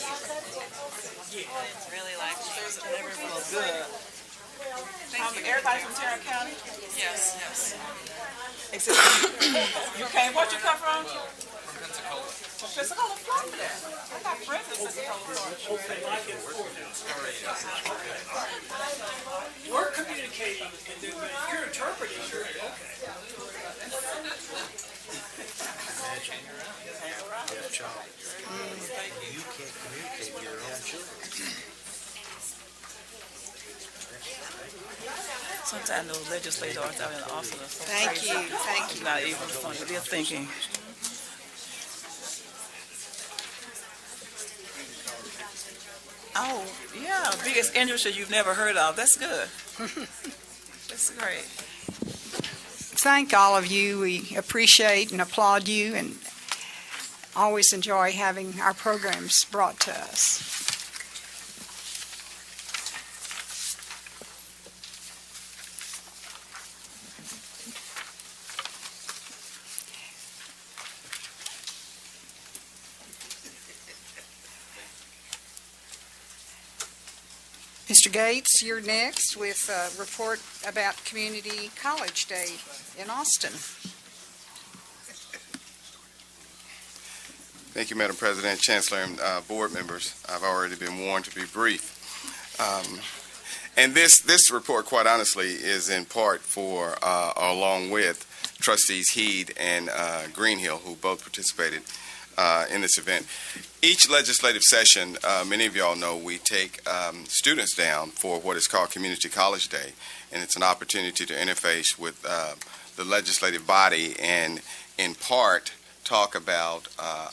It's really like well, good. Everybody from Tarrant County? Yes, yes. Except you came. Where'd you come from? From Pensacola. From Pensacola, Florida. I got friends in Pensacola, Florida. We're communicating, and then you're interpreting. Okay. Imagine you have a child. You can't communicate with your own children. Sometimes those legislators out in the office are so Thank crazy. you, thank It's you. not even funny. They're thinking. Oh, yeah, biggest industry you've never heard of. That's good. That's great. Thank all of you. We appreciate and applaud you and always enjoy having our programs brought to us. Mr. Gates, you're next with a report about Community College Day in Austin. Thank you, Madam President, Chancellor, and board members. I've already been warned to be brief. And this report, quite honestly, is in part for, along with Trustees Heed and Greenhill, who both participated in this event. Each legislative session, many of y'all know, we take students down for what is called Community College Day, and it's an opportunity to interface with the legislative body and, in part, talk about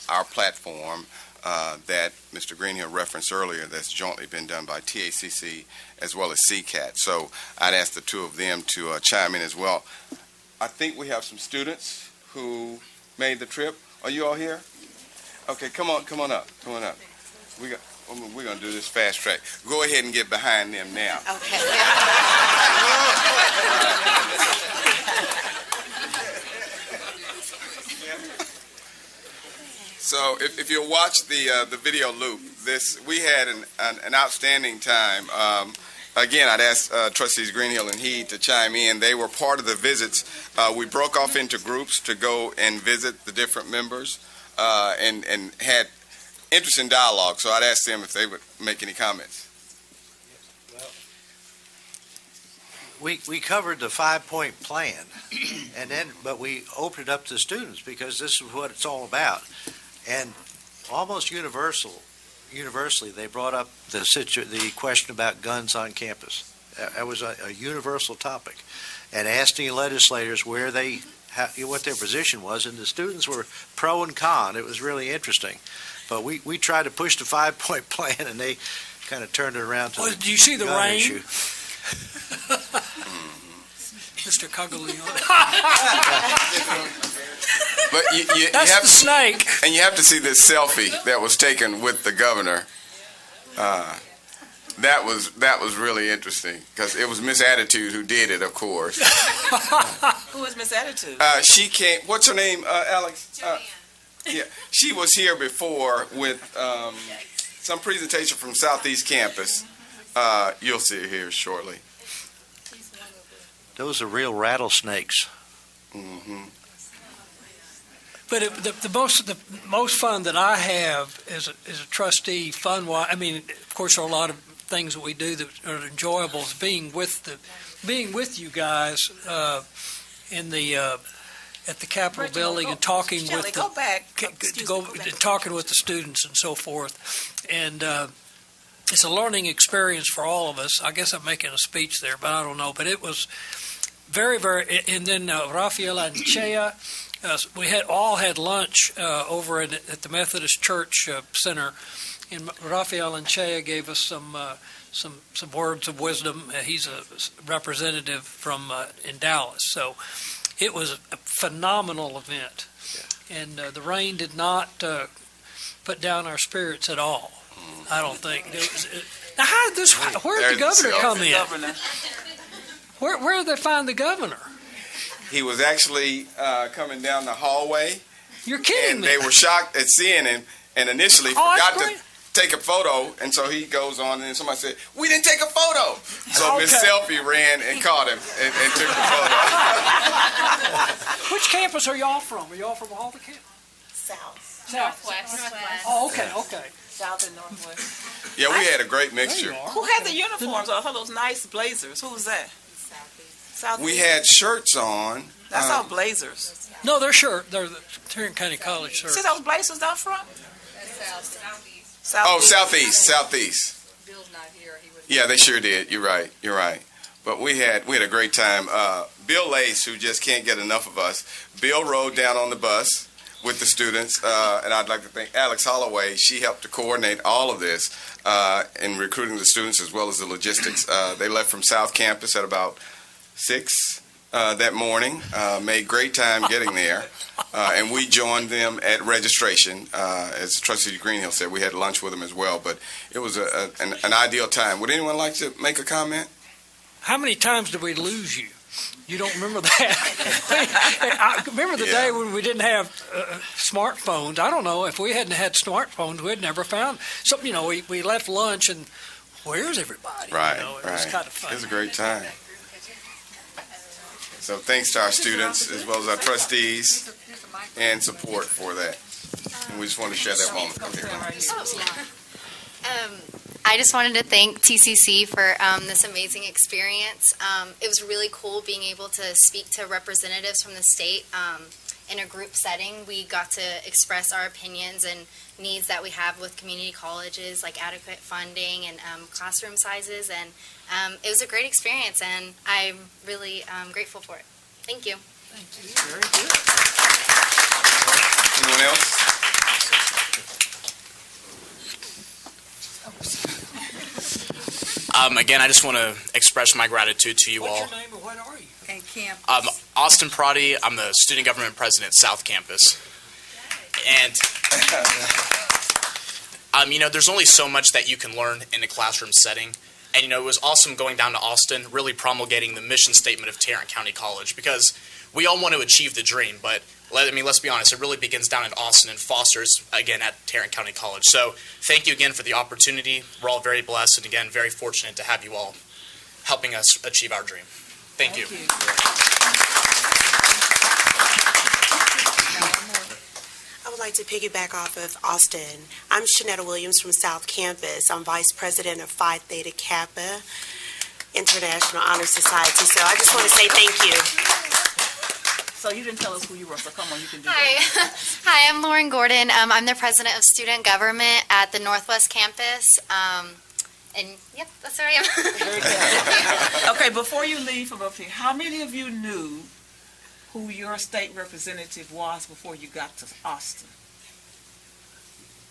our platform that Mr. Greenhill referenced earlier that's jointly been done by TACC as well as CCAT. So I'd ask the two of them to chime in as well. I think we have some students who made the trip. Are you all here? Okay, come on up. Come on up. We're going to do this fast track. Go ahead and get behind them now. Okay. So if you watch the video loop, we had an outstanding time. Again, I'd ask Trustees Greenhill and Heed to chime in. They were part of the visits. We broke off into groups to go and visit the different members and had interesting dialogue. So I'd ask them if they would make any comments. We covered the 5-point plan, but we opened it up to the students because this is what it's all about. And almost universally, they brought up the question about guns on campus. That was a universal topic, and asking legislators what their position was, and the students were pro and con. It was really interesting, but we tried to push the 5-point plan, and they kind of turned it around to do you see the gun rain? issue. Mr. Caglione. But you That's have the snake. And you have to see this selfie that was taken with the governor. That was really interesting because it was Miss Attitude who did it, of course. Who was Miss Attitude? She came. What's her name, Alex? Yeah, she was here before with some presentation from Southeast Campus. You'll see her here shortly. Those are real rattlesnakes. Mm-hmm. But the most fun that I have as a trustee, fun-wise, I mean, of course, there are a lot of things that we do that are enjoyable. Is being with you guys in the at the Capitol building and talking with talking with the students and so forth, and it's a learning experience for all of us. I guess I'm making a speech there, but I don't know. But it was very, very. And then Rafael and Chea. We had lunch over at the Methodist Church Center, and Rafael and Chea gave us some words of wisdom. He's a representative from in Dallas, so it was a phenomenal event, and the rain did not put down our spirits at all. I don't think. Now, how did this? Where did the governor come in? Where did they find the governor? He was actually coming down the hallway. You're kidding me. They were shocked at seeing him, and initially forgot to take a photo. And so he goes on, and somebody said, "We didn't take a photo." So Miss Selfie ran and caught him and took the photo. Which campus are y'all from? Are y'all from all the campuses? South. Northwest. Oh, okay. South and Northwest. Yeah, we had a great mixture. Who had the uniforms on? I saw those nice blazers. Who was that? Southeast. We had shirts on. That's all blazers. No, they're the Tarrant County College shirts. See those blazers down front? Southeast. Bill's not here. Yeah, they sure did. You're right. But we had a great time. Bill Lace, who just can't get enough of us, Bill rode down on the bus with the students, and I'd like to thank Alex Holloway. She helped to coordinate all of this in recruiting the students as well as the logistics. They left from South Campus at about 6 that morning, made great time getting there, and we joined them at registration. As Trustee Greenhill said, we had lunch with them as well, but it was an ideal time. Would anyone like to make a comment? How many times did we lose you? You don't remember that? I remember the day when we didn't have smartphones. I don't know, if we hadn't had smartphones, we'd never found something. We left lunch and where's everybody? Right, it was kind of fun. It was a great time. So thanks to our students as well as our trustees and support for that. And we just want to share that moment. I just wanted to thank TCC for this amazing experience. It was really cool being able to speak to representatives from the state in a group setting. We got to express our opinions and needs that we have with community colleges, like adequate funding and classroom sizes. And it was a great experience, and I'm really grateful for it. Thank you. Thank you. Very good. Anyone else? Again, I just want to express my gratitude to you all. What's your name and what are you? And camp. Austin Proddy. I'm the Student Government President at South Campus. And, there's only so much that you can learn in a classroom setting. And, it was awesome going down to Austin, really promulgating the mission statement of Tarrant County College, because we all want to achieve the dream, but let's be honest, it really begins down in Austin and fosters, again, at Tarrant County College. So thank you again for the opportunity. We're all very blessed and, again, very fortunate to have you all helping us achieve our dream. Thank you. I would like to piggyback off of Austin. I'm Shanetta Williams from South Campus. I'm Vice President of Phi Theta Kappa International Honor Society. So I just want to say thank you. So you didn't tell us who you were, so come on, you can do Hi. that. Hi, I'm Lauren Gordon. I'm the president of student government at the Northwest campus. And, yep, that's where I am. Very good. Okay, before you leave from up here, how many of you knew who your state representative was before you got to Austin?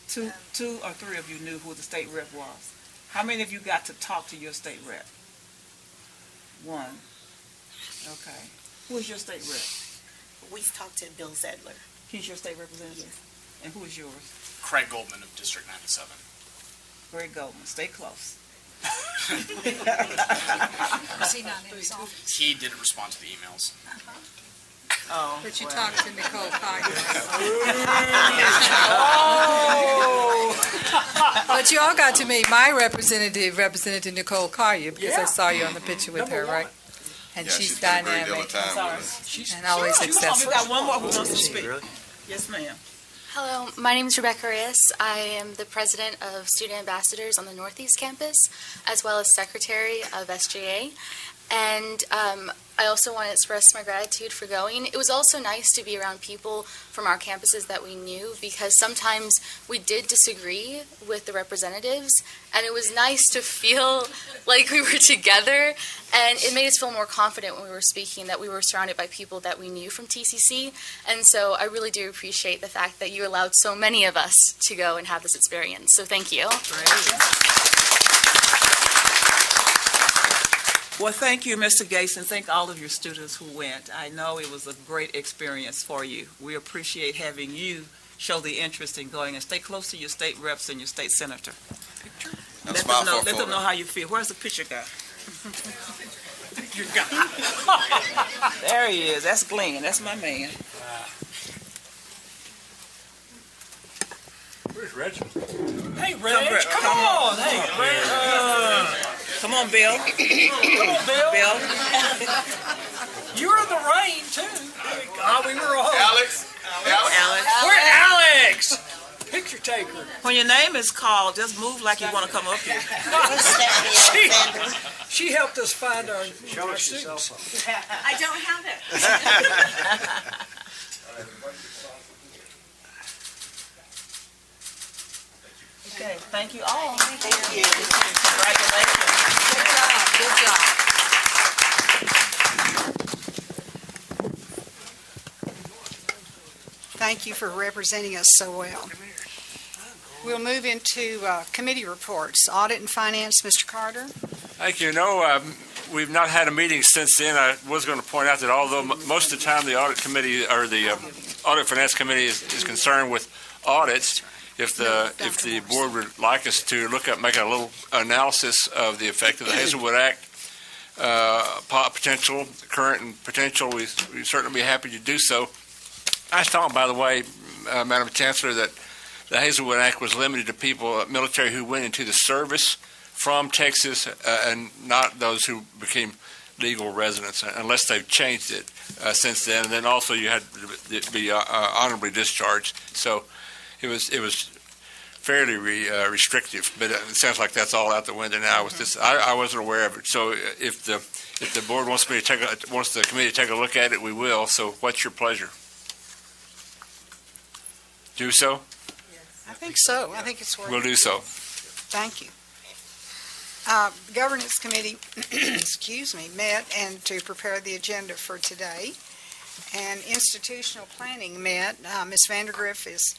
Two or three of you knew who the state rep was. How many of you got to talk to your state rep? One. Okay. Who is your state rep? We talked to Bill Zedler. He's your state representative? And who is yours? Craig Goldman of District 97. Craig Goldman. Stay close. Was he not in his office? He didn't respond to the emails. Oh, But you talked to Nicole Collier. But you all got to meet my representative, Representative Nicole Collier, because I saw you on the picture with her, right? And she's dynamic and always accessible. We got one more who wants to speak. Yes, ma'am. Hello, my name is Rebecca Reyes. I am the president of Student Ambassadors on the Northeast campus, as well as secretary of SGA. And I also want to express my gratitude for going. It was also nice to be around people from our campuses that we knew, because sometimes we did disagree with the representatives, and it was nice to feel like we were together, and it made us feel more confident when we were speaking that we were surrounded by people that we knew from TCC. And so I really do appreciate the fact that you allowed so many of us to go and have this experience. So thank you. Well, thank you, Mr. Gates, and thank all of your students who went. I know it was a great experience for you. We appreciate having you show the interest in going, and stay close to your state reps and your state senator. Let them know how you feel. Where's the picture guy? Picture guy. There he is. That's Glenn. That's my man. Where's Reginald? Hey, Reg, come on. Hey, come on, Bill. Come on, Bill. You were in the rain, too. We were all. Alex. Where's Alex? Picture taker. When your name is called, just move like you want to come up here. She helped us find our students. I don't have it. Okay, thank you all. Thank you. Congratulations. Good job. Thank you for representing us so well. We'll move into committee reports. Audit and Finance, Mr. Carter. Thank you. We've not had a meeting since then. I was going to point out that although most of the time the audit committee or the audit finance committee is concerned with audits, if the board would like us to make a little analysis of the effect of the Hazelwood Act, potential, current and potential, we'd certainly be happy to do so. I thought, by the way, Madam Chancellor, that the Hazelwood Act was limited to people, military who went into the service from Texas, and not those who became legal residents, unless they've changed it since then. And then also you had to be honorably discharged. So it was fairly restrictive, but it sounds like that's all out the window now with this. I wasn't aware of it. So if the board wants the committee to take a look at it, we will. So what's your pleasure? Do so? I think so. I think it's worth it. We'll do so. Thank you. Governance Committee, excuse me, met and to prepare the agenda for today. And Institutional Planning met. Ms. Vandergriff is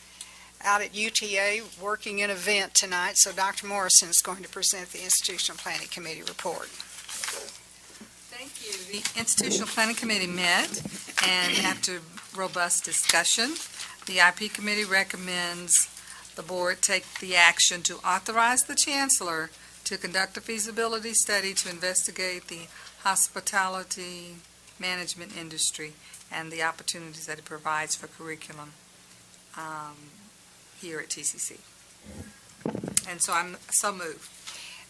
out at UTA working an event tonight, so Dr. Morrison is going to present the Institutional Planning Committee report. Thank you. The Institutional Planning Committee met, and after robust discussion, the IP Committee recommends the board take the action to authorize the Chancellor to conduct a feasibility study to investigate the hospitality management industry and the opportunities that it provides for curriculum here at TCC. And so I'm so moved.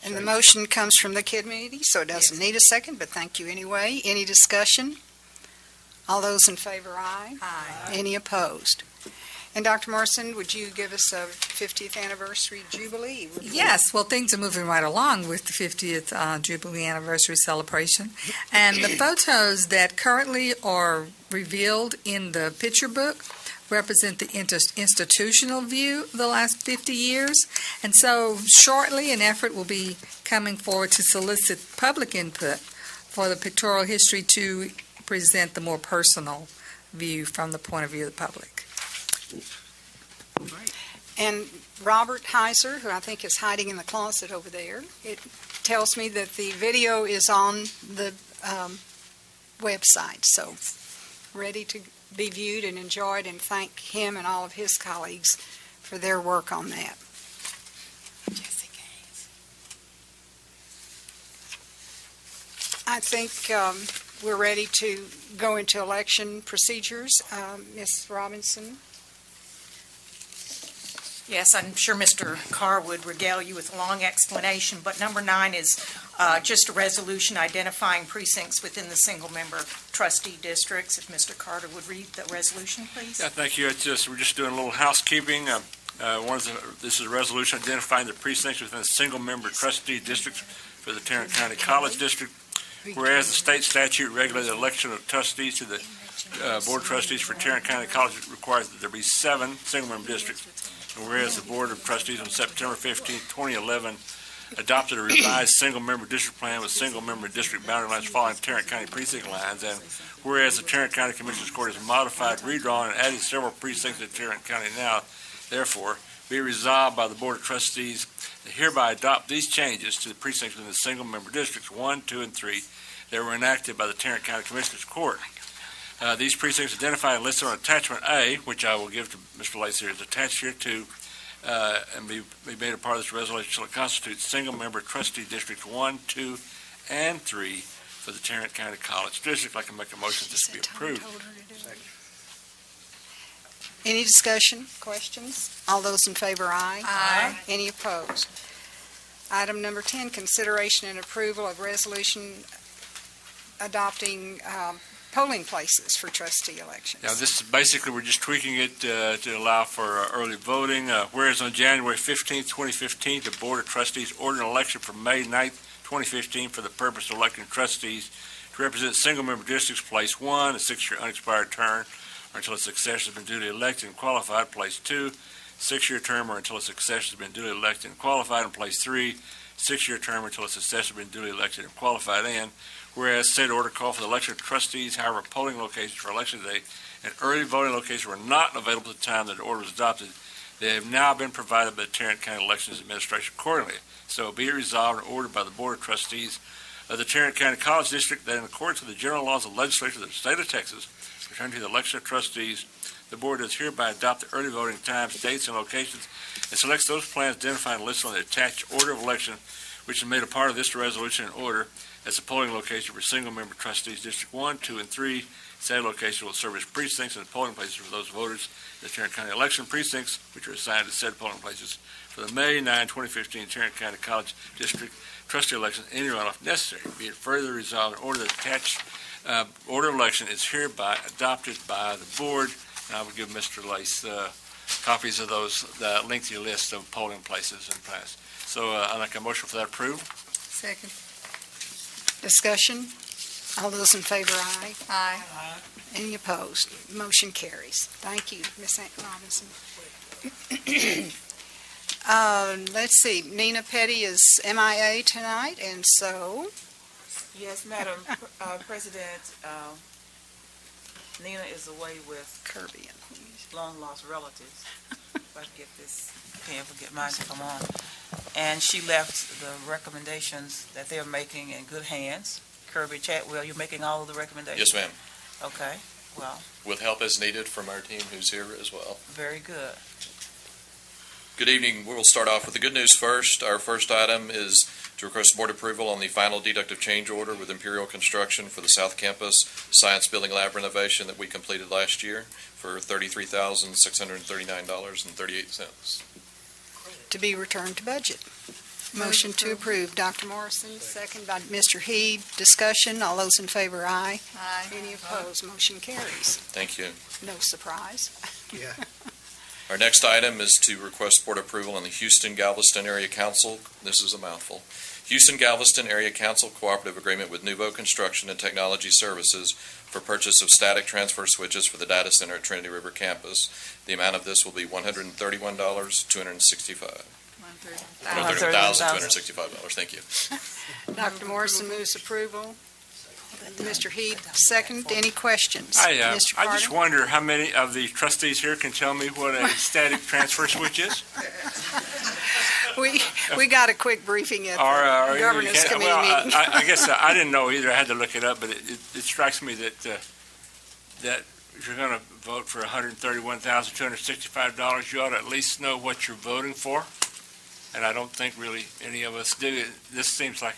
And the motion comes from the committee, so it doesn't need a second, but thank you anyway. Any discussion? All those in favor, aye. Aye. Any opposed? And Dr. Morrison, would you give us a 50th anniversary Jubilee report? Yes, well, things are moving right along with the 50th Jubilee anniversary celebration. And the photos that currently are revealed in the picture book represent the institutional view of the last 50 years. And so shortly, an effort will be coming forward to solicit public input for the pictorial history to present the more personal view from the point of view of the public. And Robert Heiser, who I think is hiding in the closet over there, it tells me that the video is on the website, so ready to be viewed and enjoyed, and thank him and all of his colleagues for their work on that. I think we're ready to go into election procedures. Ms. Robinson? Yes, I'm sure Mr. Carr would regale you with a long explanation, but number 9 is just a resolution identifying precincts within the single-member trustee districts. If Mr. Carter would read the resolution, please. Yeah, thank you. We're just doing a little housekeeping. This is a resolution identifying the precincts within a single-member trustee district for the Tarrant County College District. Whereas the state statute regulates the election of trustees to the Board of Trustees for Tarrant County College requires that there be 7 single-member districts. And whereas the Board of Trustees on September 15, 2011, adopted a revised single-member district plan with single-member district boundary lines following Tarrant County precinct lines, and whereas the Tarrant County Commissioners Court has modified, redrawn, and added several precincts to Tarrant County now, therefore, be resolved by the Board of Trustees to hereby adopt these changes to the precincts within the single-member districts 1, 2, and 3 that were enacted by the Tarrant County Commissioners Court. These precincts identified and listed on Attachment A, which I will give to Mr. Lace here, is attached here to and be made a part of this resolution shall constitute single-member trustee districts 1, 2, and 3 for the Tarrant County College District. I can make a motion this be approved. Any discussion, questions? All those in favor, aye. Aye. Any opposed? Item number 10, consideration and approval of resolution adopting polling places for trustee elections. Now, this is basically, we're just tweaking it to allow for early voting. Whereas on January 15, 2015, the Board of Trustees ordered an election for May 9, 2015 for the purpose of electing trustees to represent single-member districts, place 1, a 6-year unexpired term, or until a successor has been duly elected and qualified, place 2, 6-year term, or until a successor has been duly elected and qualified, and place 3, 6-year term, until a successor has been duly elected and qualified, and whereas said order called for the election of trustees, however, polling locations for election day and early voting locations were not available at the time that the order was adopted. They have now been provided by the Tarrant County Elections Administration accordingly. So be it resolved and ordered by the Board of Trustees of the Tarrant County College District that in accordance with the general laws of the legislature of the state of Texas pertaining to the election of trustees, the Board does hereby adopt the early voting times, dates, and locations and selects those plans identified and listed on the attached order of election, which is made a part of this resolution and order as a polling location for single-member trustees, District 1, 2, and 3. Said location will serve as precincts and polling places for those voters in the Tarrant County election precincts, which are assigned to said polling places for the May 9, 2015 Tarrant County College District trustee elections, any runoff necessary. Be it further resolved in order that attached order of election is hereby adopted by the board. And I will give Mr. Lace copies of those, the lengthy list of polling places in past. So I'd like a motion for that approval. Second. Discussion? All those in favor, aye. Aye. Any opposed? Motion carries. Thank you, Ms. Robinson. Let's see, Nina Petty is MIA tonight, and so, Yes, Madam President, Nina is away with Kirby. long-lost relatives. If I can get this, can't ever get mine to come on. And she left the recommendations that they're making in good hands. Kirby Chatwell, you're making all of the recommendations? Yes, ma'am. Okay, well, With help as needed from our team who's here as well. very good. Good evening. We'll start off with the good news first. Our first item is to request board approval on the final deductive change order with Imperial Construction for the South Campus Science Building Lab renovation that we completed last year for $33,639.38. to be returned to budget. Motion to approve. Dr. Morrison, second by Mr. Heed. Discussion, all those in favor, aye. Aye. Any opposed? Motion carries. Thank you. No surprise. Yeah. Our next item is to request board approval on the Houston-Galveston Area Council. This is a mouthful. Houston-Galveston Area Council Cooperative Agreement with Nouveau Construction and Technology Services for purchase of static transfer switches for the data center at Trinity River Campus. The amount of this will be $131,265. $131,265. Thank you. Dr. Morrison moves approval. Mr. Heed, second. Any questions? I Mr. Carter? just wonder how many of the trustees here can tell me what a static transfer switch is? We got a quick briefing at the governance committee meeting. I guess I didn't know either. I had to look it up, but it strikes me that if you're going to vote for $131,265, you ought to at least know what you're voting for. And I don't think really any of us do. This seems like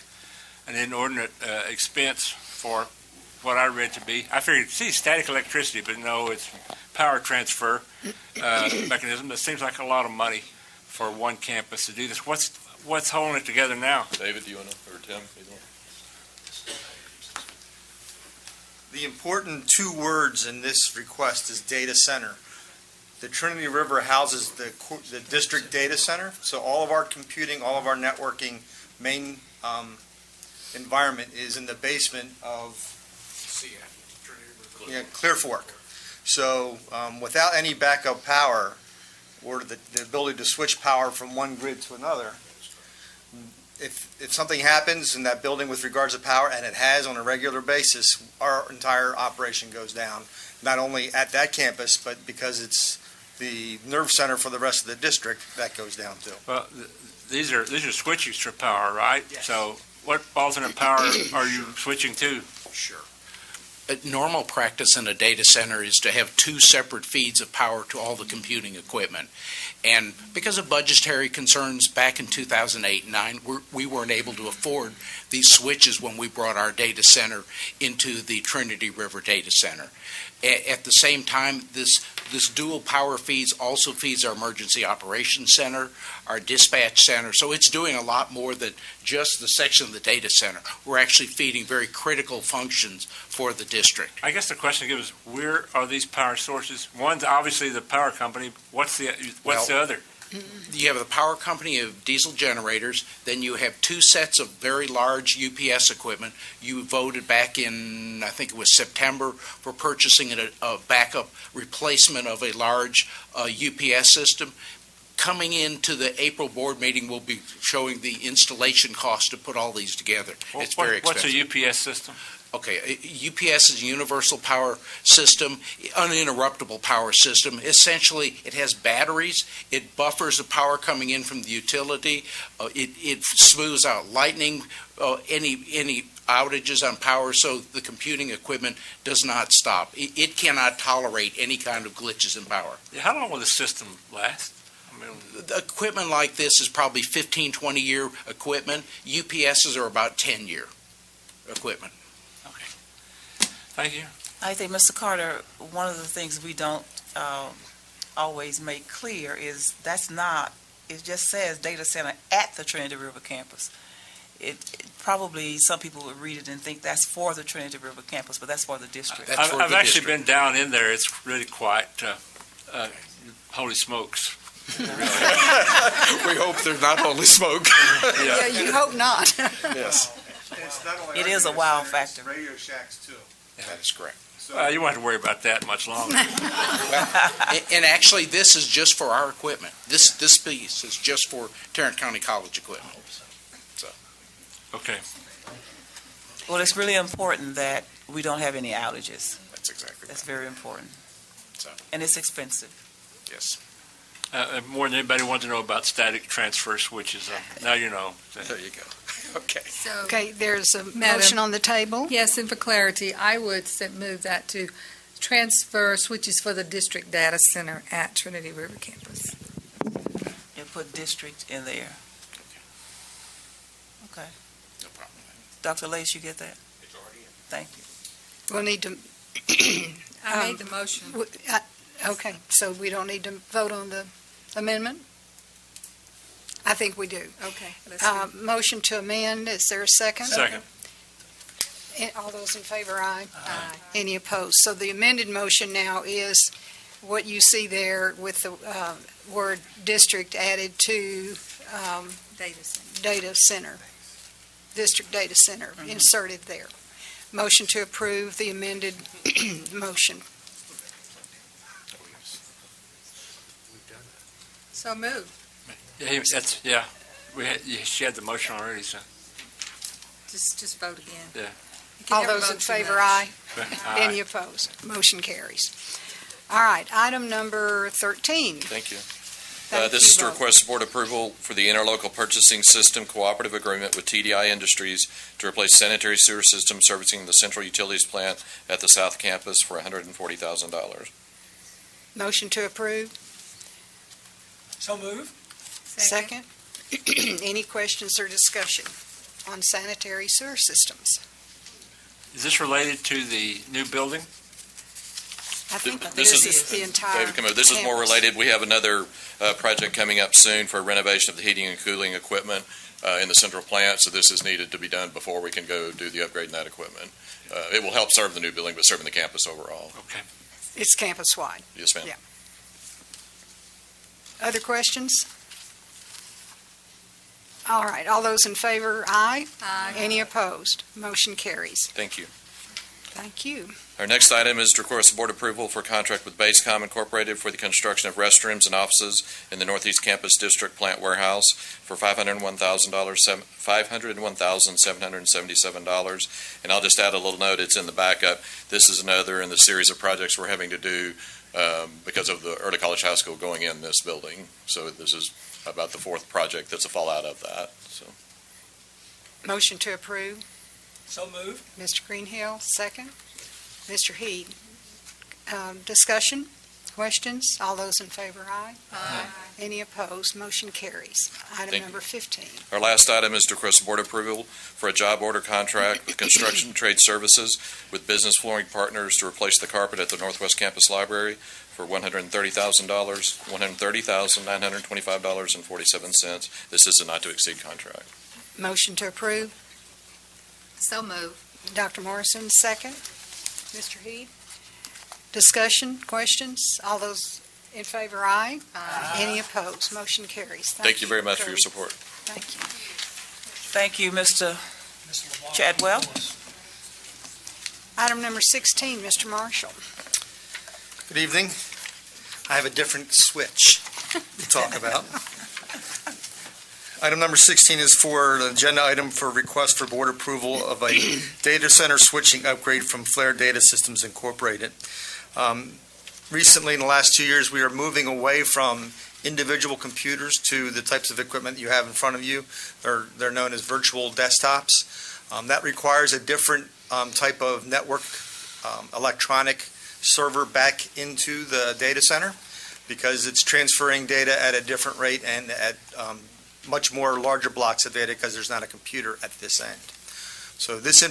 an inordinate expense for what I read to be. I figured, static electricity, but no, it's power transfer mechanism. That seems like a lot of money for one campus to do this. What's holding it together now? David, do you want to, or Tim? The important two words in this request is data center. The Trinity River houses the district data center, so all of our computing, all of our networking, main environment is in the basement of Clear Fork. So without any backup power, or the ability to switch power from one grid to another, if something happens in that building with regards to power, and it has on a regular basis, our entire operation goes down, not only at that campus, but because it's the nerve center for the rest of the district, that goes down too. Well, these are switches for power, right? Yes. So what alternate power are you switching to? Sure. Normal practice in a data center is to have two separate feeds of power to all the computing equipment. And because of budgetary concerns back in 2008 and 2009, we weren't able to afford these switches when we brought our data center into the Trinity River Data Center. At the same time, this dual power feeds also feeds our emergency operations center, our dispatch center. So it's doing a lot more than just the section of the data center. We're actually feeding very critical functions for the district. I guess the question is, where are these power sources? One's obviously the power company. What's the other? You have the power company of diesel generators, then you have two sets of very large UPS equipment. You voted back in, I think it was September, for purchasing a backup replacement of a large UPS system. Coming into the April board meeting, we'll be showing the installation cost to put all these together. It's very expensive. What's a UPS system? Okay, UPS is a universal power system, uninterruptible power system. Essentially, it has batteries. It buffers the power coming in from the utility. It smooths out lightning, any outages on power, so the computing equipment does not stop. It cannot tolerate any kind of glitches in power. How long will the system last? The equipment like this is probably 15, 20-year equipment. UPSs are about 10-year equipment. Thank you. I think, Mr. Carter, one of the things we don't always make clear is it just says data center at the Trinity River campus. It probably, some people would read it and think that's for the Trinity River campus, but that's for the district. I've actually been down in there. It's really quite Holy smokes. We hope they're not holy smoke. Yeah, you hope not. Yes, It's not only It is a radio wow centers, factor. Radio shacks too. that is correct. You won't have to worry about that much longer. And actually, this is just for our equipment. This piece is just for Tarrant County College equipment. Okay. Well, it's really important that we don't have any outages. That's exactly That's right. very important. So, And it's expensive. yes. More than anybody wants to know about static transfer switches. Now you know. There you go. Okay. So, Okay, there's a Madam- motion on the table. yes, and for clarity, I would move that to transfer switches for the district data center at Trinity River campus. And put district in there. Okay. No problem. Dr. Lace, you get that? It's already in. Thank you. We'll need to, I made the motion. okay, so we don't need to vote on the amendment? I think we do. Okay. let's do- Motion to amend, is there a second? Second. All those in favor, aye. Aye. Any opposed? So the amended motion now is what you see there with the word district added to Data center. data center, district data center inserted there. Motion to approve the amended motion. So moved. Yeah. She had the motion already, so. Just vote again. Yeah. You can All never those vote in too favor, much. aye. Aye. Any opposed? Motion carries. All right, item number 13. Thank you. Thank This you, is to Bob. request board approval for the Interlocal Purchasing System Cooperative Agreement with TDI Industries to replace sanitary sewer system servicing the central utilities plant at the South Campus for $140,000. Motion to approve. So move. Second. Any questions or discussion on sanitary sewer systems? Is this related to the new building? I think This this is- is the entire David, come over. This is more campus. related. We have another project coming up soon for renovation of the heating and cooling equipment in the central plant, so this is needed to be done before we can go do the upgrade in that equipment. It will help serve the new building, but serving the campus overall. Okay. It's campus-wide. Yes, ma'am. Yeah. Other questions? All right, all those in favor, aye. Aye. Any opposed? Motion carries. Thank you. Thank you. Our next item is to request board approval for a contract with Basecom Incorporated for the construction of restrooms and offices in the Northeast Campus District Plant Warehouse for $501,777. And I'll just add a little note, it's in the backup. This is another in the series of projects we're having to do because of the Early College High School going in this building. So this is about the fourth project that's a fallout of that. So Motion to approve. So move. Mr. Greenhill, second. Mr. Heed. Discussion? Questions? All those in favor, aye. Aye. Any opposed? Motion carries. Item Thank number 15. our last item is to request board approval for a job order contract with Construction Trade Services with Business Flooring Partners to replace the carpet at the Northwest Campus Library for $130,925.47. This is a not-to-exceed contract. Motion to approve. So moved. Dr. Morrison, second. Mr. Heed. Discussion? Questions? All those in favor, aye. Any opposed? Motion carries. Thank you very much for your support. Thank you. Thank you, Mr. Chadwell. Item number 16, Mr. Marshall. Good evening. I have a different switch to talk about. Item number 16 is for an agenda item for request for board approval of a data center switching upgrade from Flair Data Systems Incorporated. Recently, in the last 2 years, we are moving away from individual computers to the types of equipment you have in front of you. They're known as virtual desktops. That requires a different type of network electronic server back into the data center because it's transferring data at a different rate and at much more larger blocks of data because there's not a computer at this end. So this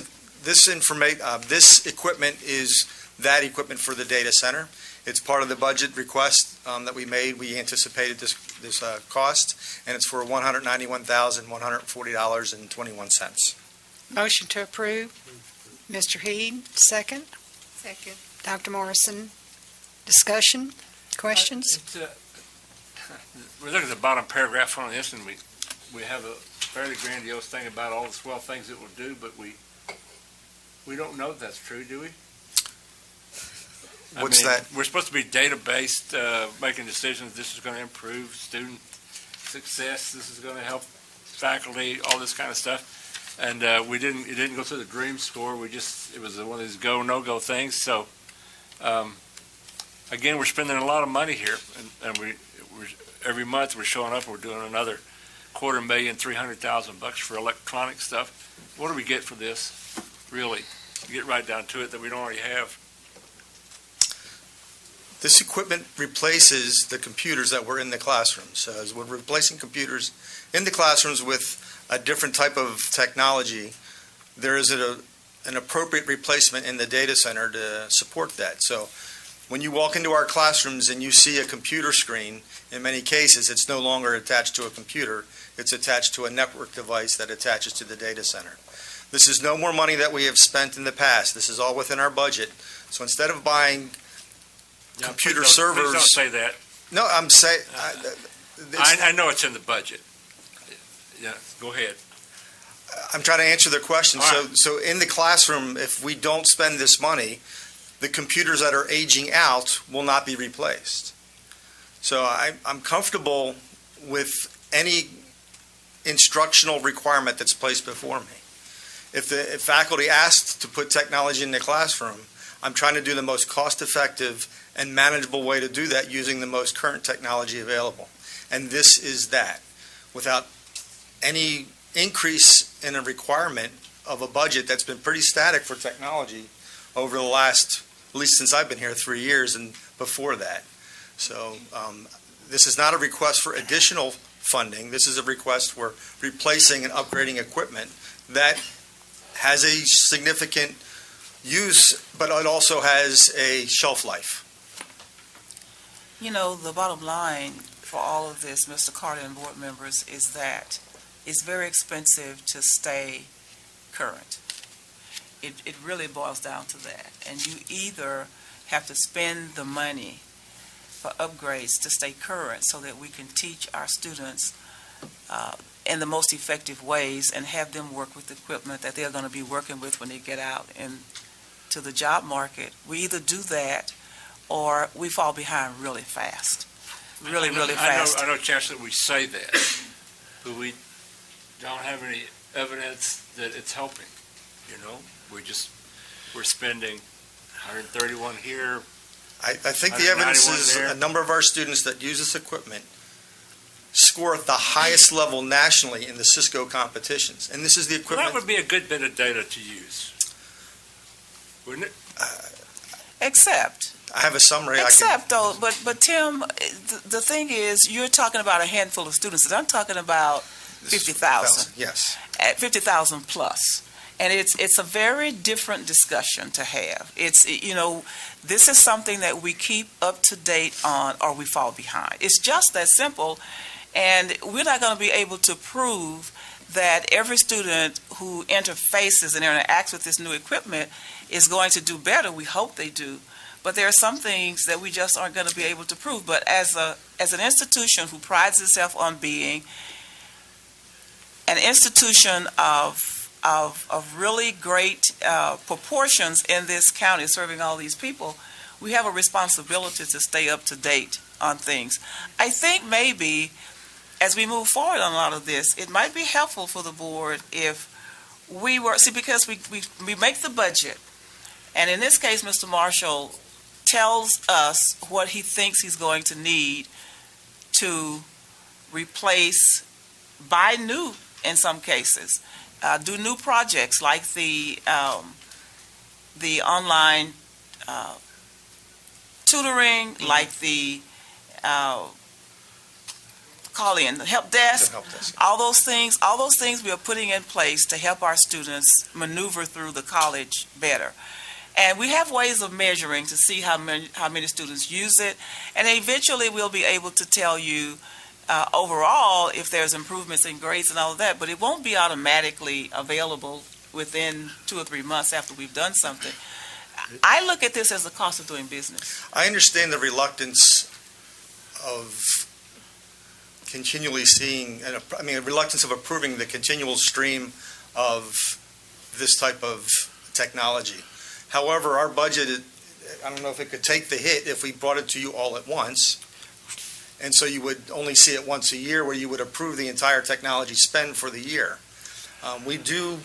equipment is that equipment for the data center. It's part of the budget request that we made. We anticipated this cost, and it's for $191,140.21. Motion to approve. Mr. Heed, second. Second. Dr. Morrison. Discussion? Questions? We look at the bottom paragraph on this, and we have a fairly grandiose thing about all the swell things it will do, but we don't know if that's true, do we? What's that? We're supposed to be data-based, making decisions. This is going to improve student success. This is going to help faculty, all this kind of stuff. And it didn't go through the dream score. It was one of these go, no-go things. So, again, we're spending a lot of money here, and we're every month we're showing up. We're doing another $250,000-$300,000 for electronic stuff. What do we get for this? Really, get right down to it that we don't already have. This equipment replaces the computers that were in the classrooms. As we're replacing computers in the classrooms with a different type of technology, there is an appropriate replacement in the data center to support that. So when you walk into our classrooms and you see a computer screen, in many cases it's no longer attached to a computer, it's attached to a network device that attaches to the data center. This is no more money that we have spent in the past. This is all within our budget. So instead of buying computer servers... Please don't say that. No, I'm saying... I know it's in the budget. Yeah, go ahead. I'm trying to answer their question. All right. So in the classroom, if we don't spend this money, the computers that are aging out will not be replaced. So I'm comfortable with any instructional requirement that's placed before me. If faculty asked to put technology in the classroom, I'm trying to do the most cost-effective and manageable way to do that using the most current technology available. And this is that, without any increase in a requirement of a budget that's been pretty static for technology over the last, at least since I've been here, 3 years and before that. So this is not a request for additional funding. This is a request for replacing and upgrading equipment that has a significant use, but it also has a shelf life. You know, the bottom line for all of this, Mr. Carter and board members, is that it's very expensive to stay current. It really boils down to that. And you either have to spend the money for upgrades to stay current so that we can teach our students in the most effective ways and have them work with equipment that they're going to be working with when they get out into the job market. We either do that or we fall behind really fast. Really fast. I know, Chancellor, we say that, but we don't have any evidence that it's helping. You know, we're spending 131 here. I think the evidence is a number of our students that use this equipment score at the highest level nationally in the Cisco competitions. And this is the equipment... Well, that would be a good bit of data to use, wouldn't it? Except... I have a summary. But Tim, the thing is, you're talking about a handful of students. I'm talking about 50,000. Yes. At 50,000 plus. And it's a very different discussion to have. It's, you know, this is something that we keep up to date on or we fall behind. It's just that simple. And we're not going to be able to prove that every student who interfaces and interacts with this new equipment is going to do better. We hope they do. But there are some things that we just aren't going to be able to prove. But as an institution who prides itself on being an institution of really great proportions in this county, serving all these people, we have a responsibility to stay up to date on things. I think maybe as we move forward on a lot of this, it might be helpful for the board if we were, because we make the budget, and in this case, Mr. Marshall tells us what he thinks he's going to need to replace, buy new in some cases, do new projects like the online tutoring, like the call-in, the help desk, all those things we are putting in place to help our students maneuver through the college better. And we have ways of measuring to see how many students use it, and eventually we'll be able to tell you overall if there's improvements in grades and all of that, but it won't be automatically available within 2 or 3 months after we've done something. I look at this as the cost of doing business. I understand the reluctance of continually seeing, a reluctance of approving the continual stream of this type of technology. However, our budget, I don't know if it could take the hit if we brought it to you all at once. And so you would only see it once a year where you would approve the entire technology spend for the year. We do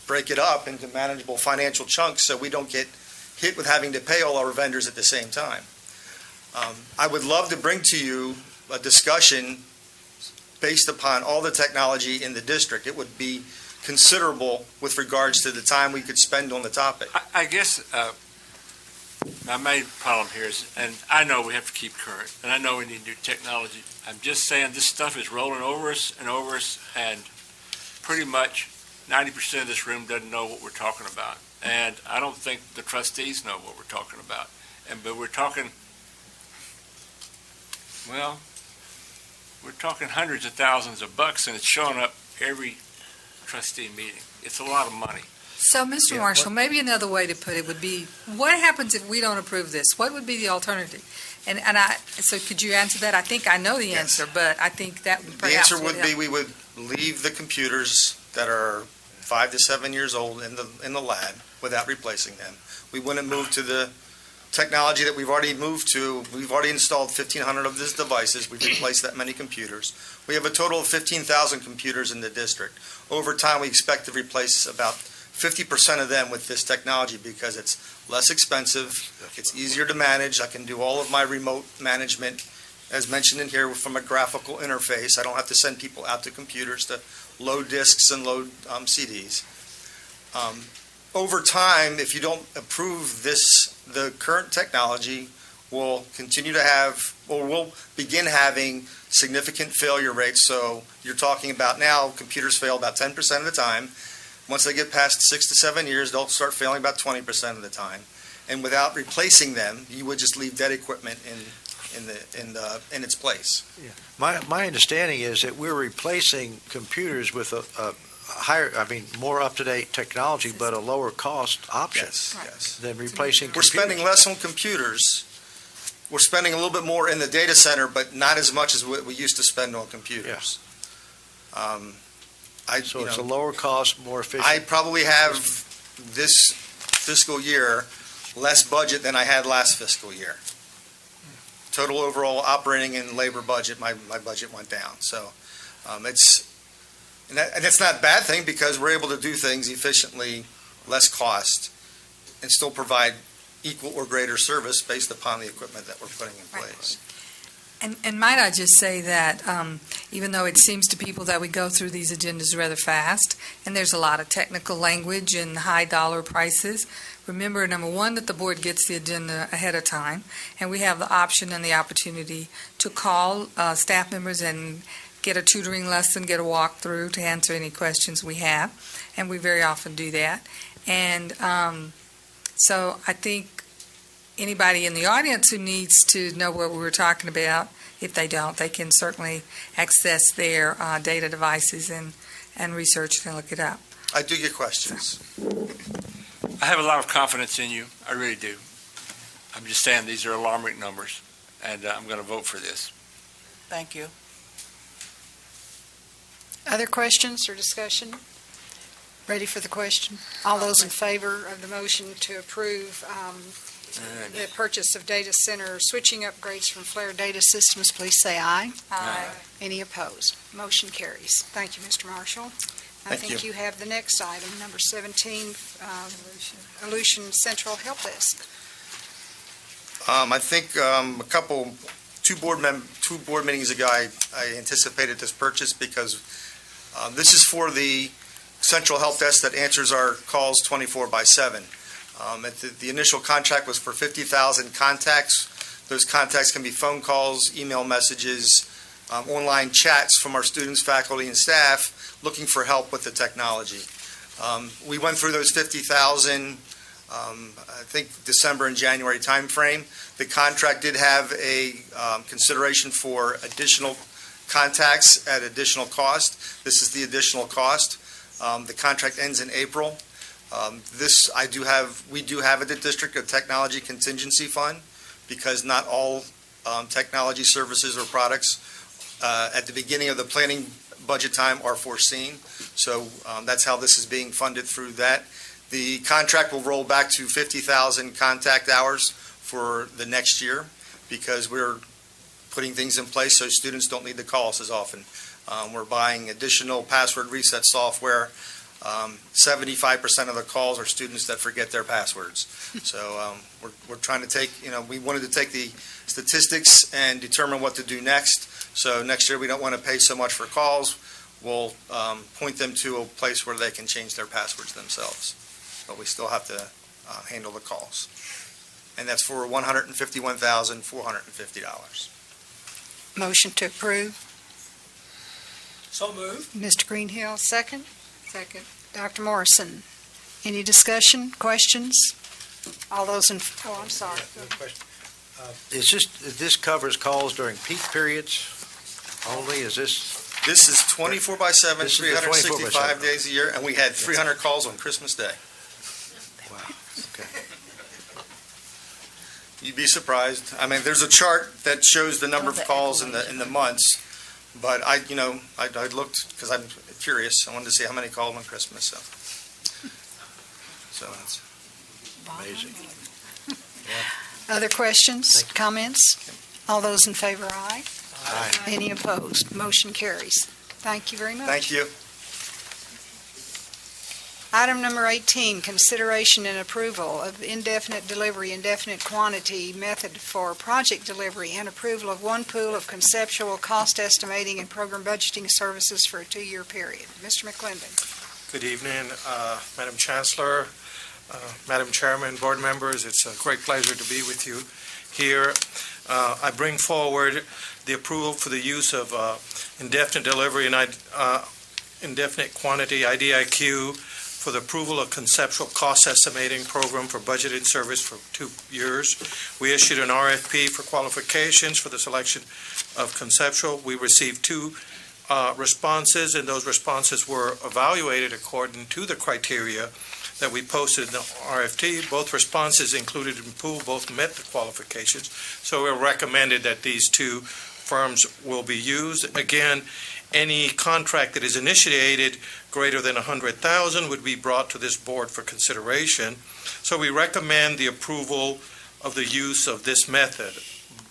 break it up into manageable financial chunks so we don't get hit with having to pay all our vendors at the same time. I would love to bring to you a discussion based upon all the technology in the district. It would be considerable with regards to the time we could spend on the topic. I guess my main problem here is, and I know we have to keep current, and I know we need new technology. I'm just saying this stuff is rolling over us, and pretty much 90% of this room doesn't know what we're talking about. And I don't think the trustees know what we're talking about. But we're talking, well, we're talking hundreds of thousands of bucks, and it's showing up every trustee meeting. It's a lot of money. So, Mr. Marshall, maybe another way to put it would be, what happens if we don't approve this? What would be the alternative? So could you answer that? I think I know the answer, but I think that perhaps The answer would be we would leave the computers that are 5 to 7 years old in the lab without replacing them. We wouldn't move to the technology that we've already moved to. We've already installed 1,500 of these devices. We've replaced that many computers. We have a total of 15,000 computers in the district. Over time, we expect to replace about 50% of them with this technology because it's less expensive, it's easier to manage. I can do all of my remote management, as mentioned in here, from a graphical interface. I don't have to send people out to computers to load disks and load CDs. Over time, if you don't approve this, the current technology will continue to have, or will begin having significant failure rates. So you're talking about now, computers fail about 10% of the time. Once they get past 6 to 7 years, they'll start failing about 20% of the time. And without replacing them, you would just leave dead equipment in its place. Yeah. My understanding is that we're replacing computers with a higher, more up-to-date technology, but a lower cost option than replacing We're computers. spending less on computers. We're spending a little bit more in the data center, but not as much as what we used to spend on computers. So it's a lower cost, more efficient. I probably have this fiscal year less budget than I had last fiscal year. Total overall operating and labor budget, my budget went down. So it's not a bad thing because we're able to do things efficiently, less cost, and still provide equal or greater service based upon the equipment that we're putting in place. And might I just say that even though it seems to people that we go through these agendas rather fast, and there's a lot of technical language and high dollar prices, remember, number one, that the board gets the agenda ahead of time, and we have the option and the opportunity to call staff members and get a tutoring lesson, get a walkthrough to answer any questions we have, and we very often do that. And so I think anybody in the audience who needs to know what we were talking about, if they don't, they can certainly access their data devices and research and look it up. I do get questions. I have a lot of confidence in you. I really do. I'm just saying these are alarming numbers, and I'm going to vote for this. Thank you. Other questions or discussion? Ready for the question? All those in favor of the motion to approve the purchase of data center switching upgrades from Flair data systems, please say aye. Aye. Any opposed? Motion carries. Thank you, Mr. Marshall. I think you have the next item, number 17, Ellucian Central Help Desk. I think two board meetings ago, I anticipated this purchase because this is for the central help desk that answers our calls 24/7. The initial contract was for 50,000 contacts. Those contacts can be phone calls, email messages, online chats from our students, faculty, and staff looking for help with the technology. We went through those 50,000, I think December and January timeframe. The contract did have a consideration for additional contacts at additional cost. This is the additional cost. The contract ends in April. We do have at the district a technology contingency fund because not all technology services or products at the beginning of the planning budget time are foreseen. So that's how this is being funded through that. The contract will roll back to 50,000 contact hours for the next year because we're putting things in place so students don't need to call us as often. We're buying additional password reset software. 75% of the calls are students that forget their passwords. So we're trying to take, we wanted to take the statistics and determine what to do next. So next year we don't want to pay so much for calls. We'll point them to a place where they can change their passwords themselves. But we still have to handle the calls. And that's for $151,450. Motion to approve. So moved. Mr. Greenhill, second. Second. Dr. Morrison, any discussion, questions? All those in, I'm sorry. This covers calls during peak periods only? Is this? This is 24/7, This is the 365 24/7. days a year, and we had 300 calls on Christmas Day. Wow, okay. You'd be surprised. I mean, there's a chart that shows the number of calls in the months, but I looked because I'm curious. I wanted to see how many called on Christmas. So that's amazing. Other questions, comments? All those in favor, aye. Aye. Any opposed? Motion carries. Thank you very much. Thank you. Item number 18, consideration and approval of indefinite delivery, indefinite quantity method for project delivery and approval of one pool of conceptual cost estimating and program budgeting services for a 2-year period. Mr. McClendon. Good evening, Madam Chancellor, Madam Chairman, board members. It's a great pleasure to be with you here. I bring forward the approval for the use of indefinite delivery and indefinite quantity, IDIQ, for the approval of conceptual cost estimating program for budgeted service for 2 years. We issued an RFP for qualifications for the selection of conceptual. We received 2 responses, and those responses were evaluated according to the criteria that we posted in the RFP. Both responses included in pool both met the qualifications, so it recommended that these 2 firms will be used. Again, any contract that is initiated greater than $100,000 would be brought to this board for consideration. So we recommend the approval of the use of this method.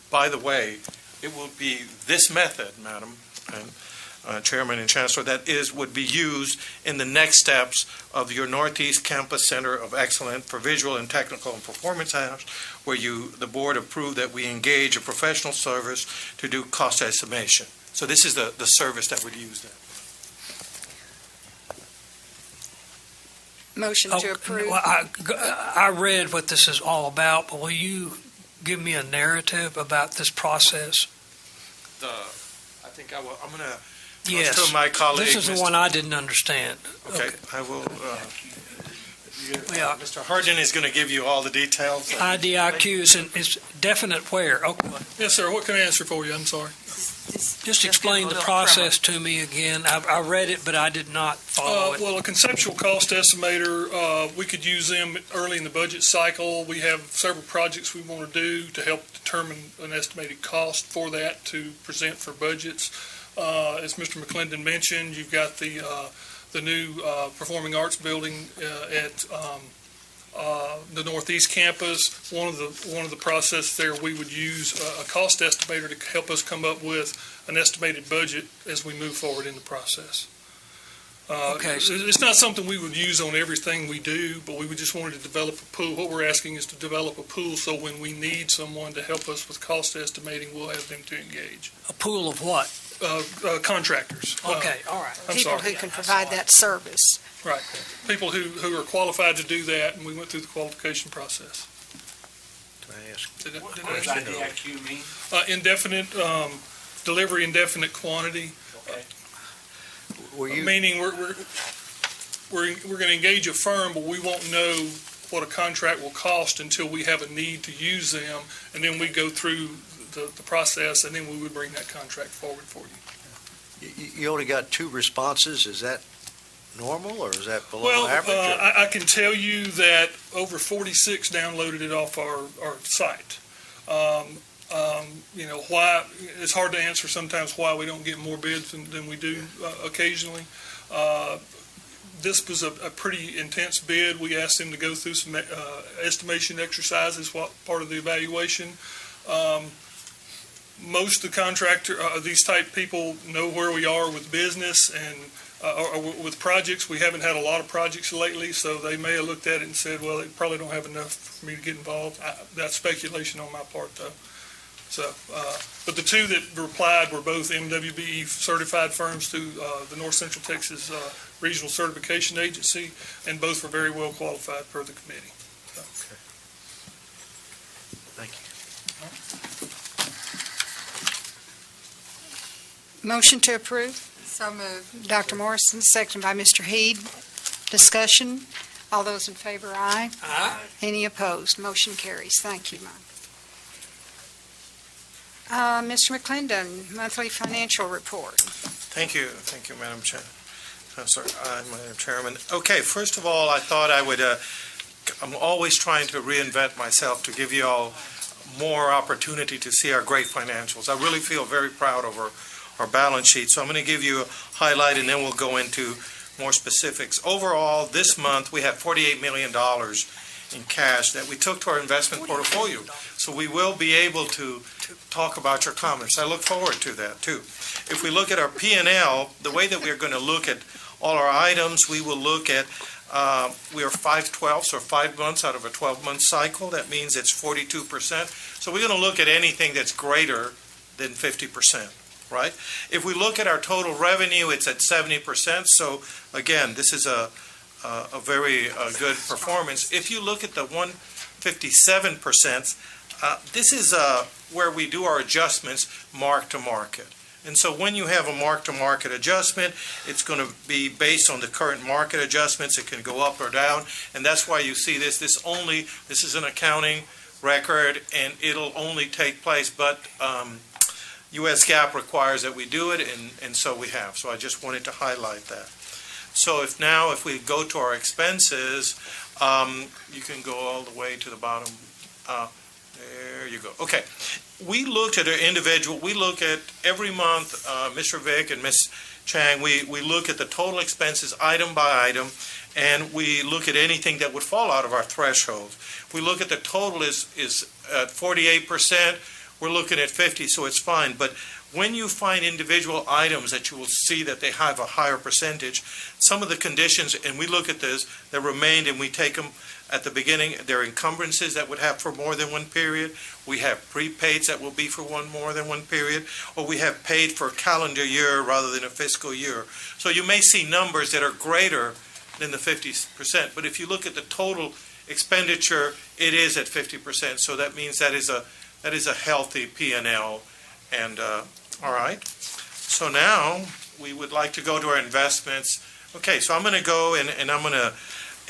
By the way, it will be this method, Madam and Chairman and Chancellor, that would be used in the next steps of your Northeast Campus Center of Excellence for Visual and Technical and Performance House, where the board approved that we engage a professional service to do cost estimation. So this is the service that would use that. Motion to approve. Well, I read what this is all about, but will you give me a narrative about this process? I think I'm going to Yes. to my colleague. This is the one I didn't understand. Okay. I will. Mr. Hardin is going to give you all the details. IDIQ is definite where? Okay. Yes, sir. What can I answer for you? I'm sorry. Just explain the process to me again. I read it, but I did not follow it. Well, a conceptual cost estimator, we could use them early in the budget cycle. We have several projects we want to do to help determine an estimated cost for that to present for budgets. As Mr. McClendon mentioned, you've got the new performing arts building at the Northeast campus. One of the process there, we would use a cost estimator to help us come up with an estimated budget as we move forward in the process. Okay. It's not something we would use on everything we do, but we would just wanted to develop a pool. What we're asking is to develop a pool so when we need someone to help us with cost estimating, we'll have them to engage. A pool of what? Contractors. Okay, all right. People who can provide that service. Right. People who are qualified to do that, and we went through the qualification process. Can I ask? What does IDIQ mean? Indefinite delivery, indefinite quantity. Okay. Meaning we're going to engage a firm, but we won't know what a contract will cost until we have a need to use them, and then we go through the process, and then we would bring that contract forward for you. You only got 2 responses. Is that normal, or is that below average? I can tell you that over 46 downloaded it off our site. Why, it's hard to answer sometimes why we don't get more bids than we do occasionally. This was a pretty intense bid. We asked them to go through some estimation exercises, part of the evaluation. Most of the contractor, these type people know where we are with business and or with projects. We haven't had a lot of projects lately, so they may have looked at it and said, well, they probably don't have enough for me to get involved. That's speculation on my part, though. So, but the two that replied were both MWBE certified firms through the North Central Texas Regional Certification Agency, and both were very well qualified per the committee. So. Okay. Thank you. Motion to approve. So moved. Dr. Morrison, seconded by Mr. Heed. Discussion. All those in favor, aye. Aye. Any opposed? Motion carries. Thank you, Mike. Mr. McClendon, monthly financial report. Thank you, Madam Chair. Madam Chairman. Okay, first of all, I thought I would, I'm always trying to reinvent myself to give you all more opportunity to see our great financials. I really feel very proud of our balance sheet, so I'm going to give you a highlight and then we'll go into more specifics. Overall, this month we have $48 million in cash that we took to our investment portfolio, so we will be able to talk about your comments. I look forward to that, too. If we look at our P&L, the way that we're going to look at all our items, we will look at, we are 5/12, or 5 months out of a 12-month cycle. That means it's 42%. So we're going to look at anything that's greater than 50%, right? If we look at our total revenue, it's at 70%. So, again, this is a very good performance. If you look at the 157%, this is where we do our adjustments mark to market. And so when you have a mark-to-market adjustment, it's going to be based on the current market adjustments. It can go up or down, and that's why you see this. This is an accounting record, and it'll only take place, but U.S. GAAP requires that we do it, and so we have. So I just wanted to highlight that. So if we go to our expenses, you can go all the way to the bottom. There you go. Okay. We looked at we look at every month, Mr. Vick and Ms. Chang, we look at the total expenses item by item, and we look at anything that would fall out of our threshold. We look at the total is at 48%, we're looking at 50, so it's fine. But when you find individual items that you will see that they have a higher percentage, some of the conditions, and we look at this, that remained, and we take them at the beginning. There are encumbrances that would have for more than one period. We have prepaids that will be for more than one period, or we have paid for a calendar year rather than a fiscal year. So you may see numbers that are greater than the 50%, but if you look at the total expenditure, it is at 50%. So that means that is a healthy P&L. And all right. So now we would like to go to our investments. Okay, so I'm going to go and I'm going to.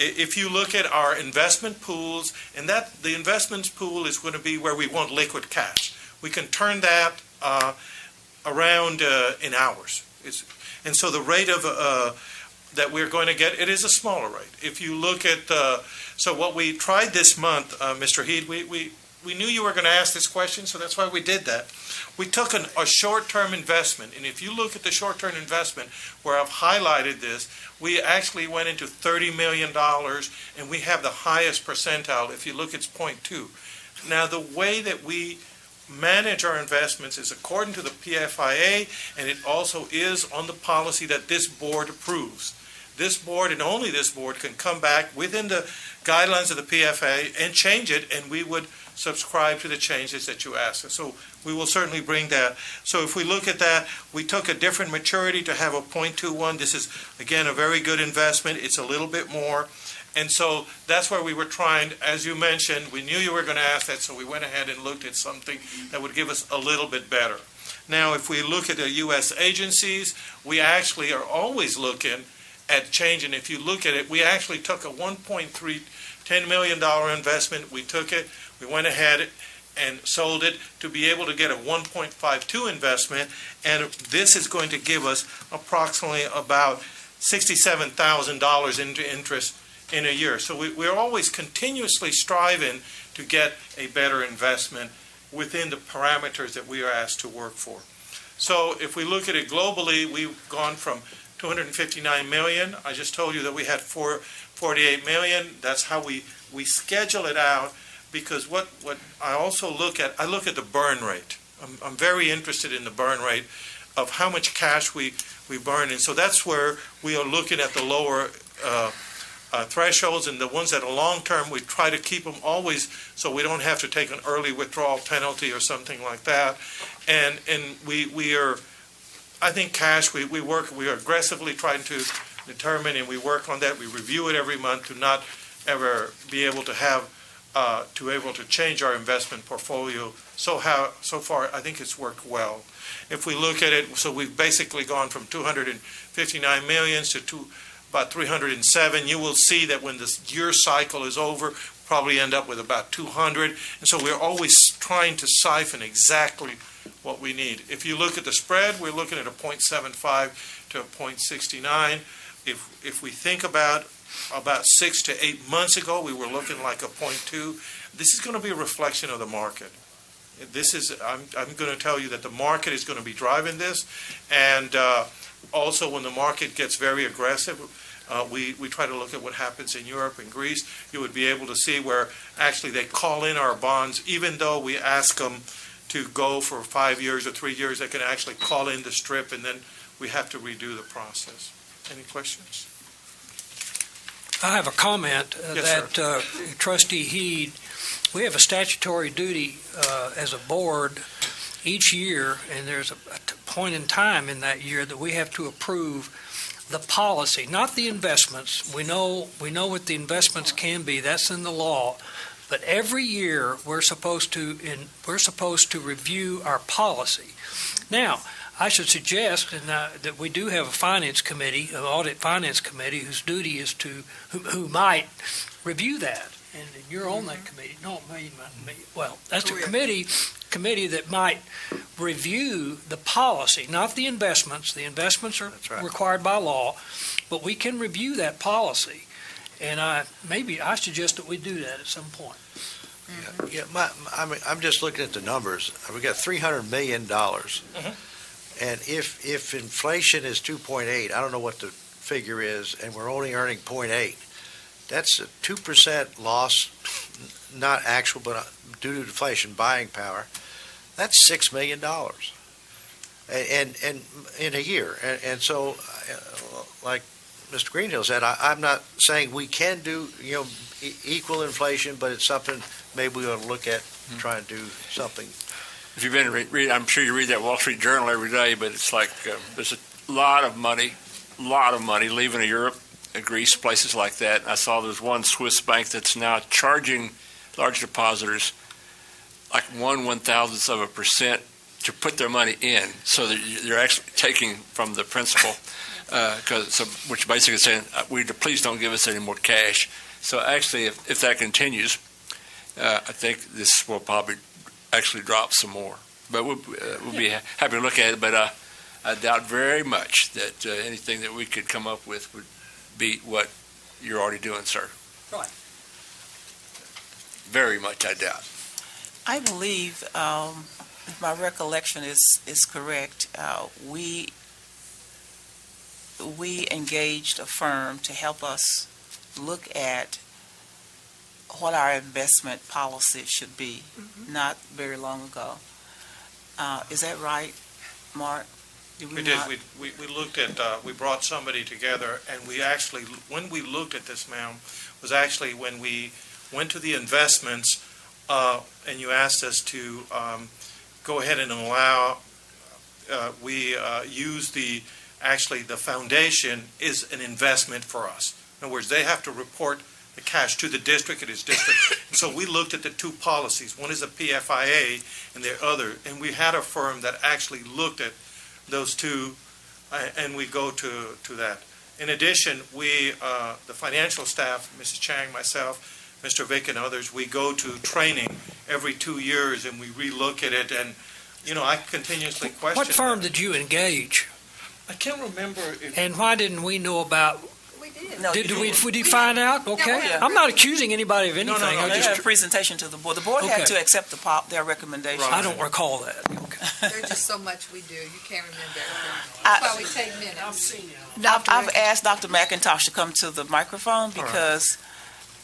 If you look at our investment pools, and the investments pool is going to be where we want liquid cash. We can turn that around in hours. And so the rate of that we're going to get, it is a smaller rate. If you look at, so what we tried this month, Mr. Heed, we knew you were going to ask this question, so that's why we did that. We took a short-term investment, and if you look at the short-term investment, where I've highlighted this, we actually went into $30 million, and we have the highest percentile. If you look, it's 0.2. Now, the way that we manage our investments is according to the PFIA, and it also is on the policy that this board approves. This board, and only this board, can come back within the guidelines of the PFA and change it, and we would subscribe to the changes that you asked us. So we will certainly bring that. So if we look at that, we took a different maturity to have a 0.21. This is, again, a very good investment. It's a little bit more. And so that's where we were trying, as you mentioned, we knew you were going to ask that, so we went ahead and looked at something that would give us a little bit better. Now, if we look at the U.S. agencies, we actually are always looking at changing. If you look at it, we actually took a $10 million investment. We took it, we went ahead and sold it to be able to get a 1.52 investment, and this is going to give us approximately about $67,000 into interest in a year. So we're always continuously striving to get a better investment within the parameters that we are asked to work for. So if we look at it globally, we've gone from 259 million. I just told you that we had 48 million. That's how we schedule it out, because what I also look at the burn rate. I'm very interested in the burn rate of how much cash we burn. And so that's where we are looking at the lower thresholds, and the ones that are long-term, we try to keep them always so we don't have to take an early withdrawal penalty or something like that. And we are, I think cash, we are aggressively trying to determine, and we work on that. We review it every month to not ever be able to have, to change our investment portfolio. So far, I think it's worked well. If we look at it, so we've basically gone from 259 million to about 307. You will see that when this year cycle is over, probably end up with about 200. And so we're always trying to siphon exactly what we need. If you look at the spread, we're looking at a 0.75 to a 0.69. If we think about 6 to 8 months ago, we were looking like a 0.2. This is going to be a reflection of the market. I'm going to tell you that the market is going to be driving this, and also when the market gets very aggressive, we try to look at what happens in Europe and Greece. You would be able to see where actually they call in our bonds, even though we ask them to go for 5 years or 3 years, they can actually call in the strip, and then we have to redo the process. Any questions? I have a comment Yes, that Trustee Heed, we have a statutory duty as a board each year, and there's a point in time in that year that we have to approve the policy, not the investments. We know what the investments can be. That's in the law. But every year we're supposed to review our policy. Now, I should suggest that we do have a finance committee, an audit finance committee, whose duty is who might review that. And you're on that committee. No, me. Well, that's a committee that might review the policy, not the investments. The investments are required by law, but we can review that policy. And I suggest that we do that at some point. Yeah, I'm just looking at the numbers. We got $300 million. And if inflation is 2.8, I don't know what the figure is, and we're only earning 0.8, that's a 2% loss, not actual, but due to inflation, buying power. That's $6 million, and in a year. And so, like Mr. Greenhill said, I'm not saying we can do equal inflation, but it's something maybe we ought to look at, try and do something. If you've been reading, I'm sure you read that Wall Street Journal every day, but it's like there's a lot of money leaving Europe, Greece, places like that. I saw there's one Swiss bank that's now charging large depositors like 1/1000% to put their money in, so that they're actually taking from the principal, which basically is saying, please don't give us any more cash. So actually, if that continues, I think this will probably actually drop some more. But we'll be happy to look at it, but I doubt very much that anything that we could come up with would beat what you're already doing, sir. Right. Very much, I doubt. I believe, if my recollection is correct, we engaged a firm to help us look at what our investment policy should be, not very long ago. Is that right, Mark? We did. We looked at, we brought somebody together, and we actually, when we looked at this, ma'am, was actually when we went to the investments, and you asked us to go ahead and allow, we use the foundation is an investment for us. In other words, they have to report the cash to the district. It is district. And so we looked at the two policies. One is a PFIA and the other. And we had a firm that actually looked at those two, and we go to that. In addition, we, the financial staff, Mrs. Chang, myself, Mr. Vick, and others, we go to training every 2 years, and we relook at it. And, I continuously question. What firm did you engage? I can't remember. And why didn't we know about No, Did we find out? Okay. Yeah. I'm not accusing anybody of anything. I They just, had a presentation to the board. The board had Okay. to accept their recommendation. I don't recall that. There's just so much we do, you can't remember everything. I- That's why we take minutes. I've asked Dr. McIntosh to come to the microphone because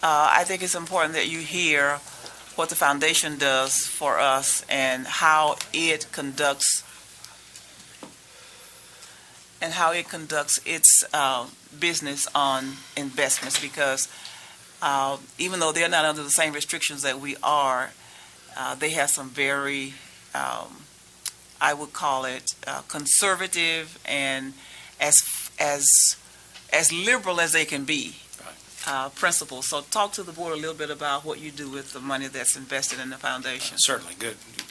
I think it's important that you hear what the foundation does for us and how it conducts its business on investments, because even though they're not under the same restrictions that we are, they have some very, I would call it, conservative and as liberal as they can be principles. So talk to the board a little bit about what you do with the money that's invested in the foundation. Certainly.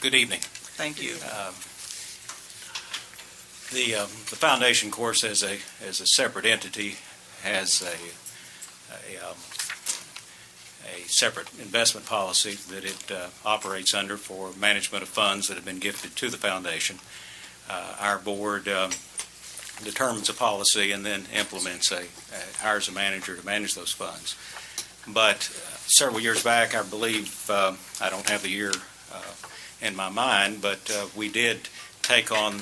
Good evening. Thank you. The foundation, of course, as a separate entity, has a separate investment policy that it operates under for management of funds that have been gifted to the foundation. Our board determines a policy and then implements hires a manager to manage those funds. But several years back, I believe, I don't have the year in my mind, but we did take on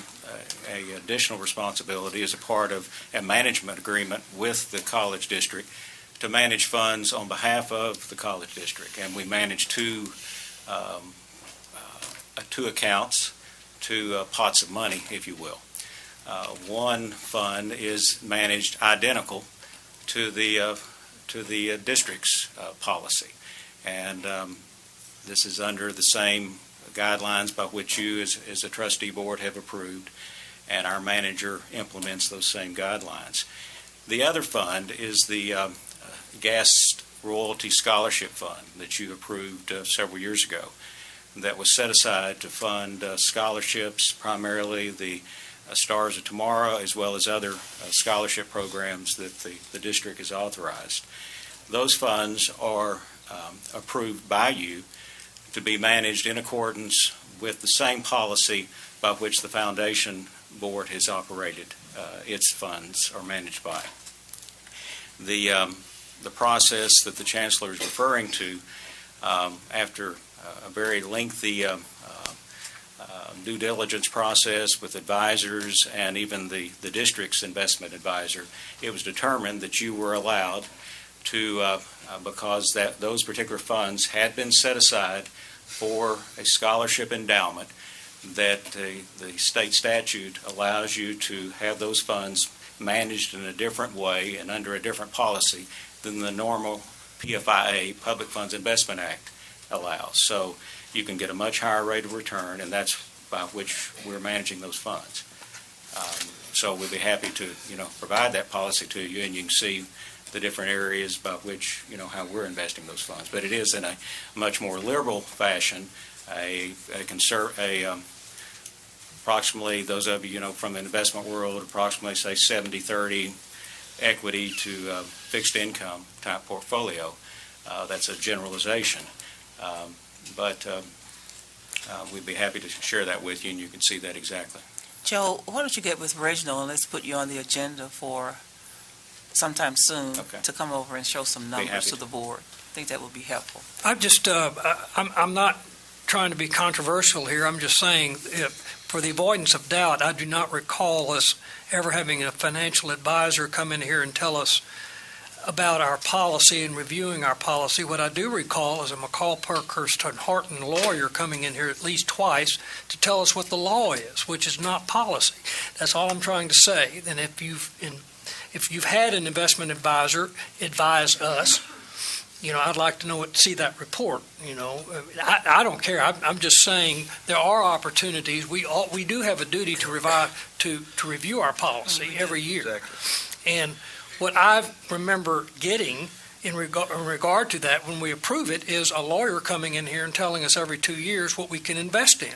a additional responsibility as a part of a management agreement with the college district to manage funds on behalf of the college district. And we manage two accounts, two pots of money, if you will. One fund is managed identical to the district's policy, and this is under the same guidelines by which you as a trustee board have approved, and our manager implements those same guidelines. The other fund is the Gas Royalty Scholarship Fund that you approved several years ago, that was set aside to fund scholarships, primarily the Stars of Tomorrow, as well as other scholarship programs that the district has authorized. Those funds are approved by you to be managed in accordance with the same policy by which the foundation board has operated its funds are managed by. The process that the Chancellor is referring to, after a very lengthy due diligence process with advisors and even the district's investment advisor, it was determined that you were allowed to, because those particular funds had been set aside for a scholarship endowment, that the state statute allows you to have those funds managed in a different way and under a different policy than the normal PFIA, Public Funds Investment Act, allows. So you can get a much higher rate of return, and that's by which we're managing those funds. So we'd be happy to, provide that policy to you, and you can see the different areas by which, how we're investing those funds. But it is in a much more liberal fashion, approximately, those of you, from the investment world, approximately, say, 70-30 equity to fixed income type portfolio. That's a generalization. But we'd be happy to share that with you, and you can see that exactly. Joe, why don't you get with Reginald and let's put you on the agenda for sometime soon to come over and show some numbers to the board. I think that would be helpful. I'm not trying to be controversial here. I'm just saying, for the avoidance of doubt, I do not recall us ever having a financial advisor come in here and tell us about our policy and reviewing our policy. What I do recall is a McCall, Parkhurst, and Horton lawyer coming in here at least twice to tell us what the law is, which is not policy. That's all I'm trying to say. And if you've had an investment advisor advise us, I'd like to see that report. I don't care. I'm just saying there are opportunities. We do have a duty to review our policy every year. Exactly. And what I remember getting in regard to that when we approve it is a lawyer coming in here and telling us every 2 years what we can invest in.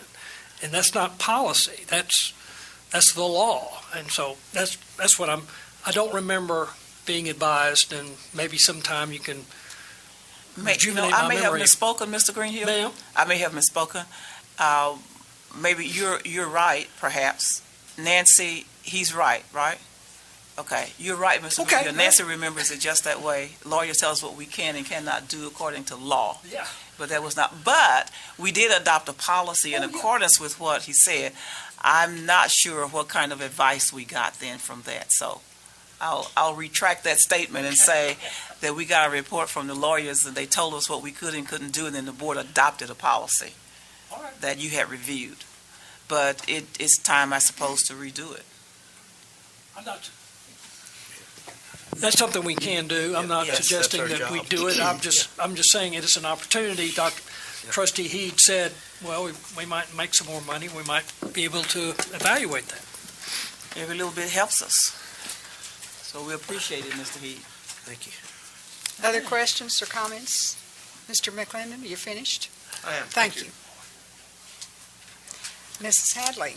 And that's not policy. That's the law. And so that's what I don't remember being advised, and maybe sometime you can rejuvenate my memory. I may have misspoken, Mr. Greenhill. Ma'am? I may have misspoken. Maybe you're right, perhaps. Nancy, he's right? Okay, you're right, Mr. Okay. Rubio. Nancy remembers it just that way. Lawyers tell us what we can and cannot do according to law. Yeah. But that was not, but we did adopt a policy in accordance with what he said. I'm not sure what kind of advice we got then from that, so I'll retract that statement and say that we got a report from the lawyers and they told us what we could and couldn't do, and then the board adopted a policy All right. that you had reviewed. But it's time, I suppose, to redo it. I'm not. That's something we can do. I'm not Yes, suggesting that's our that we job. do it. I'm just saying it is an opportunity. Trustee Heed said, well, we might make some more money. We might be able to evaluate that. Every little bit helps us. So we appreciate it, Mr. Heed. Thank you. Other questions or comments? Mr. McClendon, you finished? I am. Thank you. Mrs. Hadley,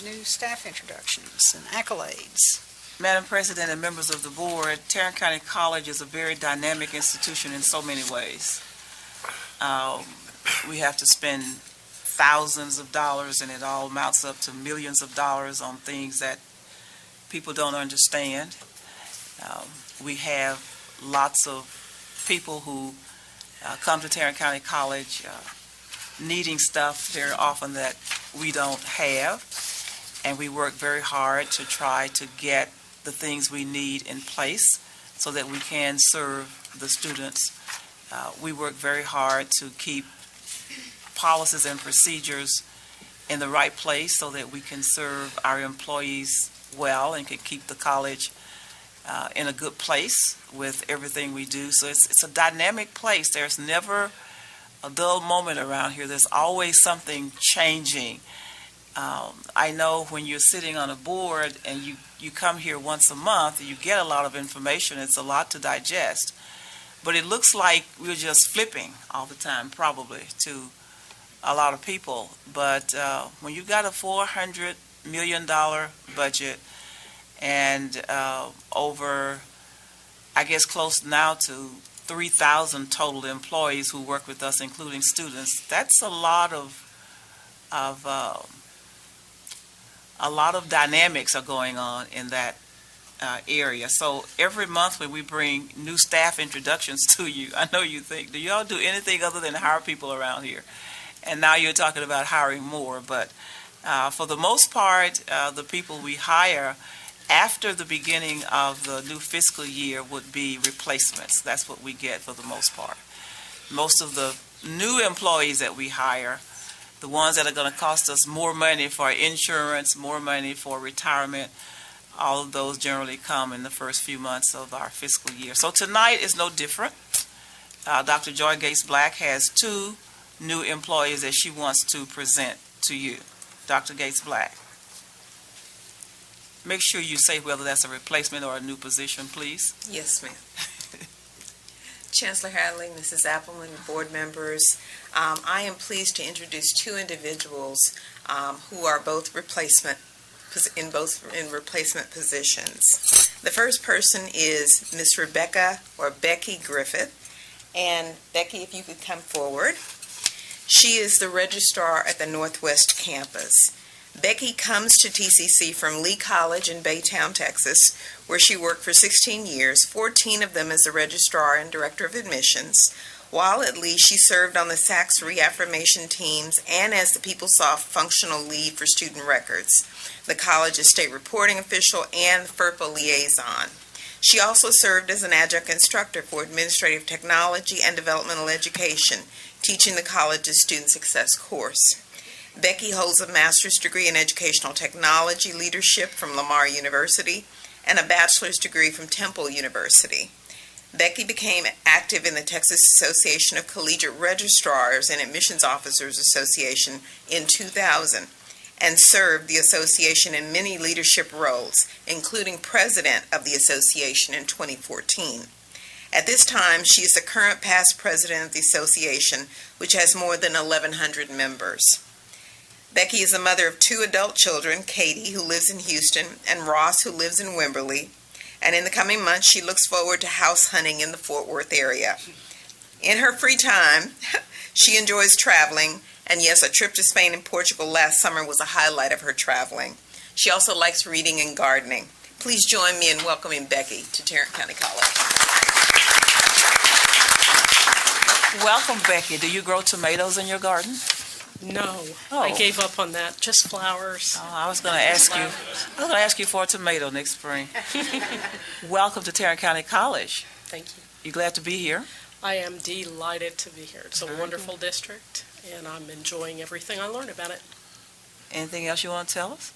new staff introductions and accolades. Madam President and members of the board, Tarrant County College is a very dynamic institution in so many ways. We have to spend thousands of dollars, and it all amounts up to millions of dollars on things that people don't understand. We have lots of people who come to Tarrant County College needing stuff very often that we don't have, and we work very hard to try to get the things we need in place so that we can serve the students. We work very hard to keep policies and procedures in the right place so that we can serve our employees well and can keep the college in a good place with everything we do. So it's a dynamic place. There's never a dull moment around here. There's always something changing. I know when you're sitting on a board and you come here once a month, you get a lot of information. It's a lot to digest. But it looks like we're just flipping all the time, probably, to a lot of people. But when you've got a $400 million budget and over, I guess, close now to 3,000 total employees who work with us, including students, that's a lot of dynamics are going on in that area. So every month when we bring new staff introductions to you, I know you think, do y'all do anything other than hire people around here? And now you're talking about hiring more. But for the most part, the people we hire after the beginning of the new fiscal year would be replacements. That's what we get for the most part. Most of the new employees that we hire, the ones that are going to cost us more money for insurance, more money for retirement, all of those generally come in the first few months of our fiscal year. So tonight is no different. Dr. Joy Gates Black has 2 new employees that she wants to present to you. Dr. Gates Black. Make sure you say whether that's a replacement or a new position, please. Yes, ma'am. Chancellor Hadley, Mrs. Appleman, board members, I am pleased to introduce 2 individuals who are both replacement positions. The first person is Miss Rebecca or Becky Griffith, and Becky, if you could come forward. She is the registrar at the Northwest campus. Becky comes to TCC from Lee College in Baytown, Texas, where she worked for 16 years, 14 of them as the registrar and director of admissions. While at Lee, she served on the SACS reaffirmation teams and as the PeopleSoft functional lead for student records, the college's state reporting official, and FERPA liaison. She also served as an adjunct instructor for administrative technology and developmental education, teaching the college's student success course. Becky holds a master's degree in educational technology leadership from Lamar University and a bachelor's degree from Temple University. Becky became active in the Texas Association of Collegiate Registrars and Admissions Officers Association in 2000 and served the association in many leadership roles, including president of the association in 2014. At this time, she is the current past president of the association, which has more than 1,100 members. Becky is the mother of 2 adult children, Katie, who lives in Houston, and Ross, who lives in Wimberley. And in the coming months, she looks forward to house hunting in the Fort Worth area. In her free time, she enjoys traveling, and yes, a trip to Spain and Portugal last summer was a highlight of her traveling. She also likes reading and gardening. Please join me in welcoming Becky to Tarrant County College. Welcome, Becky. Do you grow tomatoes in your garden? No, Oh. I gave up on that. Just flowers. Oh, I was going to ask you for a tomato next spring. Welcome to Tarrant County College. Thank you. You glad to be here? I am delighted to be here. It's a wonderful district, and I'm enjoying everything I learn about it. Anything else you want to tell us?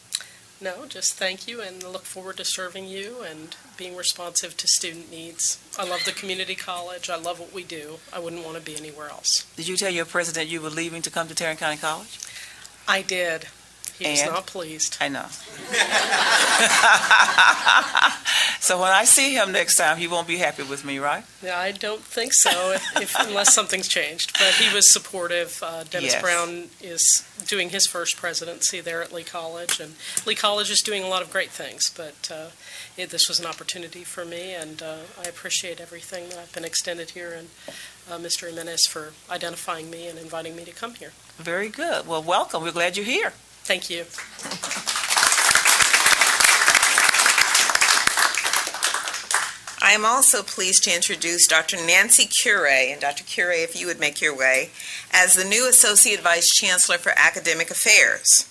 No, just thank you, and look forward to serving you and being responsive to student needs. I love the community college. I love what we do. I wouldn't want to be anywhere else. Did you tell your president you were leaving to come to Tarrant County College? I did. He was And? not pleased. I know. So when I see him next time, he won't be happy with me, right? Yeah, I don't think so, unless something's changed. But he was supportive. Dennis Yes. Brown is doing his first presidency there at Lee College, and Lee College is doing a lot of great things. But this was an opportunity for me, and I appreciate everything that I've been extended here, and Mr. Jimenez for identifying me and inviting me to come here. Very good. Well, welcome. We're glad you're here. Thank you. I am also pleased to introduce Dr. Nancy Curay, and Dr. Curay, if you would make your way, as the new Associate Vice Chancellor for Academic Affairs.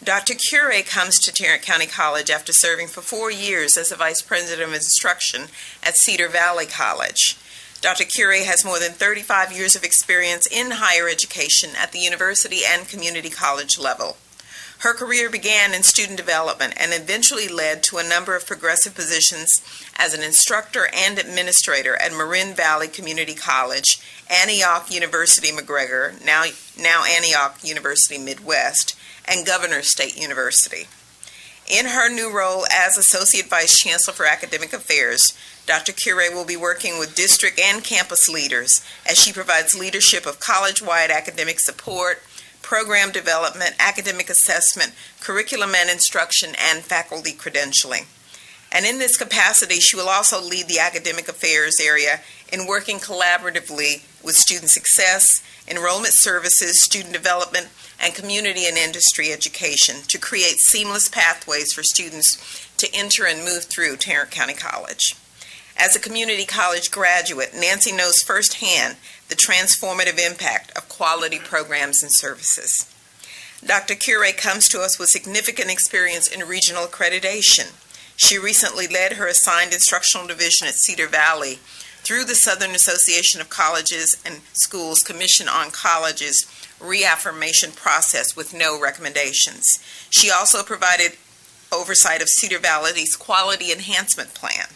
Dr. Curay comes to Tarrant County College after serving for 4 years as the Vice President of Instruction at Cedar Valley College. Dr. Curay has more than 35 years of experience in higher education at the university and community college level. Her career began in student development and eventually led to a number of progressive positions as an instructor and administrator at Marin Valley Community College, Antioch University McGregor, now Antioch University Midwest, and Governor State University. In her new role as Associate Vice Chancellor for Academic Affairs, Dr. Curay will be working with district and campus leaders as she provides leadership of college-wide academic support, program development, academic assessment, curriculum and instruction, and faculty credentialing. And in this capacity, she will also lead the academic affairs area in working collaboratively with student success, enrollment services, student development, and community and industry education to create seamless pathways for students to enter and move through Tarrant County College. As a community college graduate, Nancy knows firsthand the transformative impact of quality programs and services. Dr. Curay comes to us with significant experience in regional accreditation. She recently led her assigned instructional division at Cedar Valley through the Southern Association of Colleges and Schools Commission on Colleges reaffirmation process with no recommendations. She also provided oversight of Cedar Valley's Quality Enhancement Plan.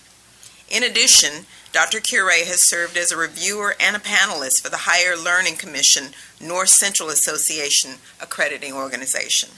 In addition, Dr. Curay has served as a reviewer and a panelist for the Higher Learning Commission North Central Association accrediting organization.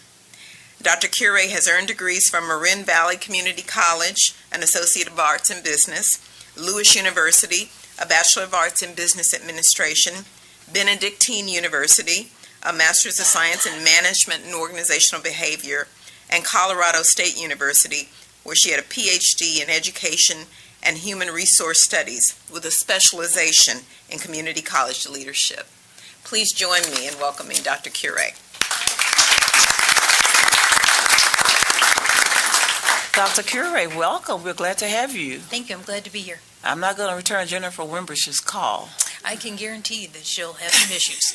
Dr. Curay has earned degrees from Marin Valley Community College, an Associate of Arts in Business, Lewis University, a Bachelor of Arts in Business Administration, Benedictine University, a Master's of Science in Management and Organizational Behavior, and Colorado State University, where she had a PhD in Education and Human Resource Studies with a specialization in community college leadership. Please join me in welcoming Dr. Curay. Dr. Curay, welcome. We're glad to have you. Thank you. I'm glad to be here. I'm not going to return Jennifer Wimbrich's call. I can guarantee that she'll have some issues.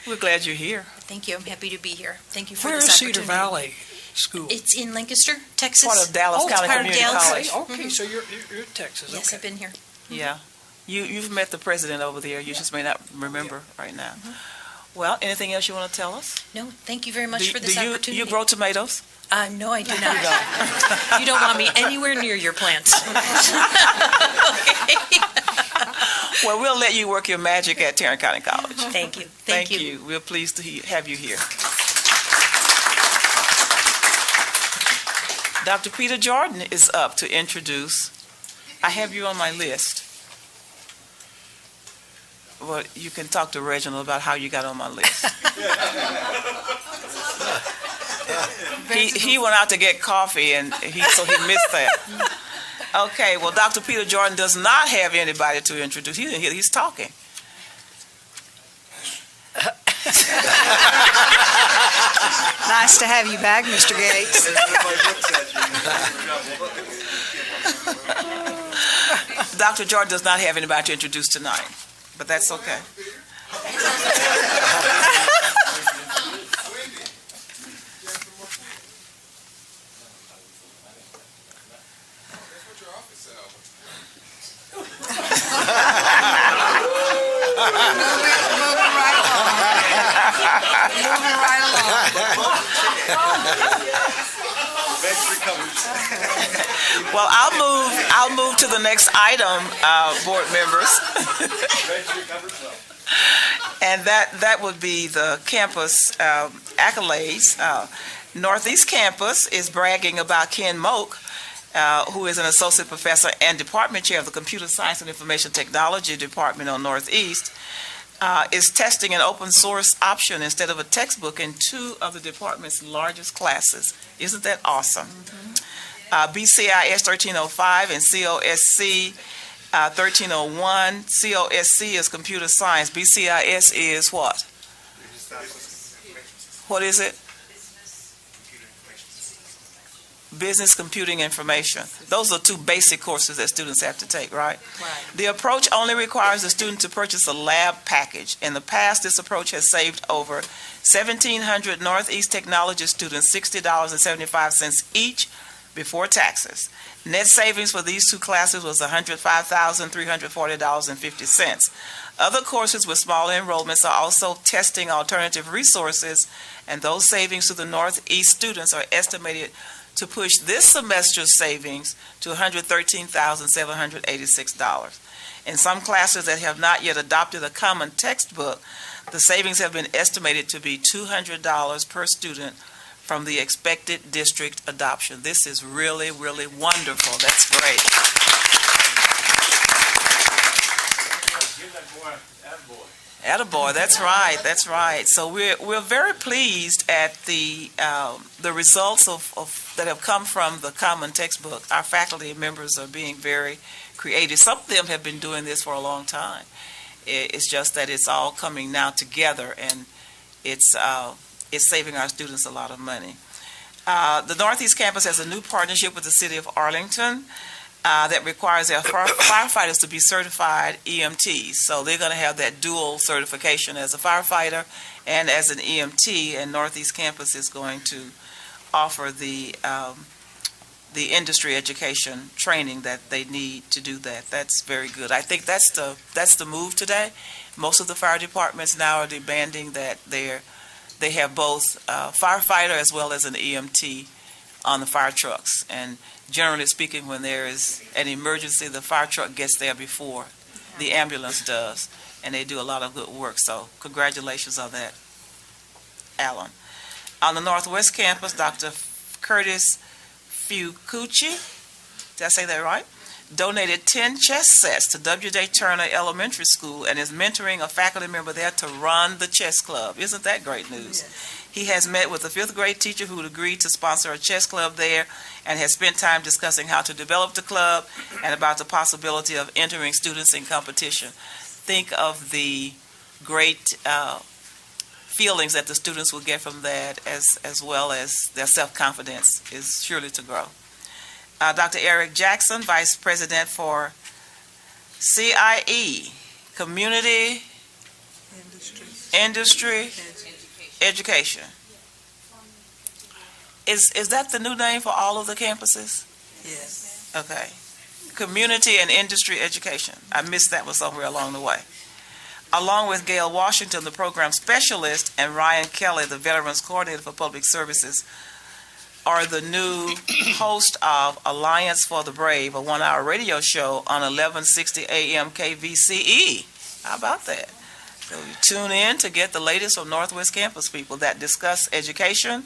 We're glad you're here. Thank you. I'm happy to be here. Thank you for Where this is opportunity. Cedar Valley School? It's in Lancaster, Texas. Part of Dallas County part of Community Dallas. College. Okay, so you're in Texas. Yes, Okay. I've been here. Yeah. You've met the president over there. You just may not remember right now. Well, anything else you want to tell us? No, thank you very much for this opportunity. Do you grow tomatoes? No, I do not. You don't want me anywhere near your plants. Well, we'll let you work your magic at Tarrant County College. Thank you. Thank you. We're pleased to have you here. Dr. Peter Jordan is up to introduce. I have you on my list. Well, you can talk to Reginald about how you got on my list. He went out to get coffee, and so he missed that. Okay, well, Dr. Peter Jordan does not have anybody to introduce. He's talking. Nice to have you back, Mr. Gates. Dr. Jordan does not have anybody to introduce tonight, but that's okay. Moving right along. Well, I'll move to the next item, board members. And that would be the campus accolades. Northeast Campus is bragging about Ken Moak, who is an associate professor and department chair of the Computer Science and Information Technology Department on Northeast, is testing an open source option instead of a textbook in 2 of the department's largest classes. Isn't that awesome? BCIS 1305 and COSC 1301. COSC is computer science. BCIS is what? What is it? Business Computing Information. Those are 2 basic courses that students have to take, right? Right. The approach only requires the student to purchase a lab package. In the past, this approach has saved over 1,700 Northeast Technology students $60.75 each before taxes. Net savings for these 2 classes was $105,340.50. Other courses with smaller enrollments are also testing alternative resources, and those savings to the Northeast students are estimated to push this semester's savings to $113,786. In some classes that have not yet adopted a common textbook, the savings have been estimated to be $200 per student from the expected district adoption. This is really, really wonderful. That's great. Attaboy, that's right, that's right. So we're very pleased at the results of that have come from the common textbook. Our faculty members are being very creative. Some of them have been doing this for a long time. It's just that it's all coming now together, and it's saving our students a lot of money. The Northeast Campus has a new partnership with the City of Arlington that requires their firefighters to be certified EMTs. So they're going to have that dual certification as a firefighter and as an EMT, and Northeast Campus is going to offer the industry education training that they need to do that. That's very good. I think that's the move today. Most of the fire departments now are demanding that they have both a firefighter as well as an EMT on the fire trucks. And generally speaking, when there is an emergency, the fire truck gets there before the ambulance does, and they do a lot of good work. So congratulations on that, Alan. On the Northwest Campus, Dr. Curtis Fukuchi, did I say that right? Donated 10 chess sets to W.J. Turner Elementary School and is mentoring a faculty member there to run the chess club. Isn't that great news? Yes. He has met with a 5th grade teacher who agreed to sponsor a chess club there and has spent time discussing how to develop the club and about the possibility of entering students in competition. Think of the great feelings that the students will get from that, as well as their self-confidence is surely to grow. Dr. Eric Jackson, Vice President for CIE, Community Industry Education. Is that the new name for all of the campuses? Yes. Okay. Community and Industry Education. I missed that one somewhere along the way. Along with Gail Washington, the program specialist, and Ryan Kelly, the Veterans Coordinator for Public Services, are the new host of Alliance for the Brave, a 1-hour radio show on 1160 AM KVCE. How about that? So you tune in to get the latest from Northwest Campus people that discuss education,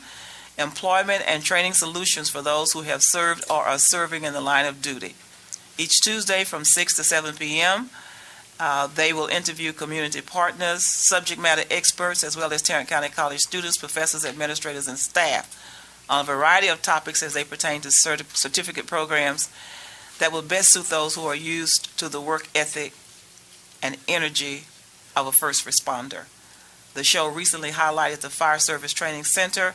employment, and training solutions for those who have served or are serving in the line of duty. Each Tuesday from 6 to 7 p.m., they will interview community partners, subject matter experts, as well as Tarrant County College students, professors, administrators, and staff on a variety of topics as they pertain to certificate programs that will best suit those who are used to the work ethic and energy of a first responder. The show recently highlighted the Fire Service Training Center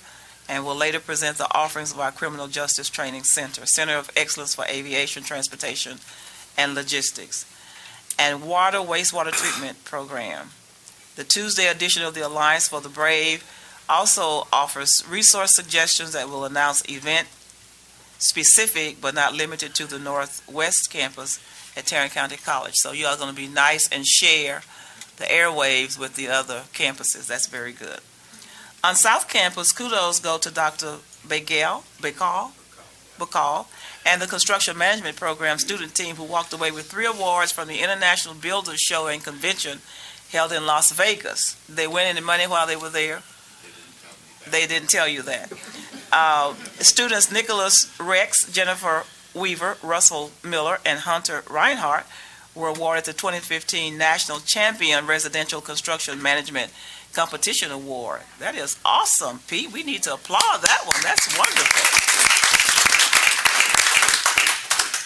and will later present the offerings of our Criminal Justice Training Center, Center of Excellence for Aviation, Transportation, and Logistics, and Water Wastewater Treatment Program. The Tuesday edition of the Alliance for the Brave also offers resource suggestions that will announce event specific but not limited to the Northwest campus at Tarrant County College. So you are going to be nice and share the airwaves with the other campuses. That's very good. On South Campus, kudos go to Dr. Bacall and the Construction Management Program student team who walked away with 3 awards from the International Builders Show and Convention held in Las Vegas. They win any money while they were there? They didn't tell you that. Students Nicholas Rex, Jennifer Weaver, Russell Miller, and Hunter Reinhardt were awarded the 2015 National Champion Residential Construction Management Competition Award. That is awesome, Pete. We need to applaud that one. That's wonderful.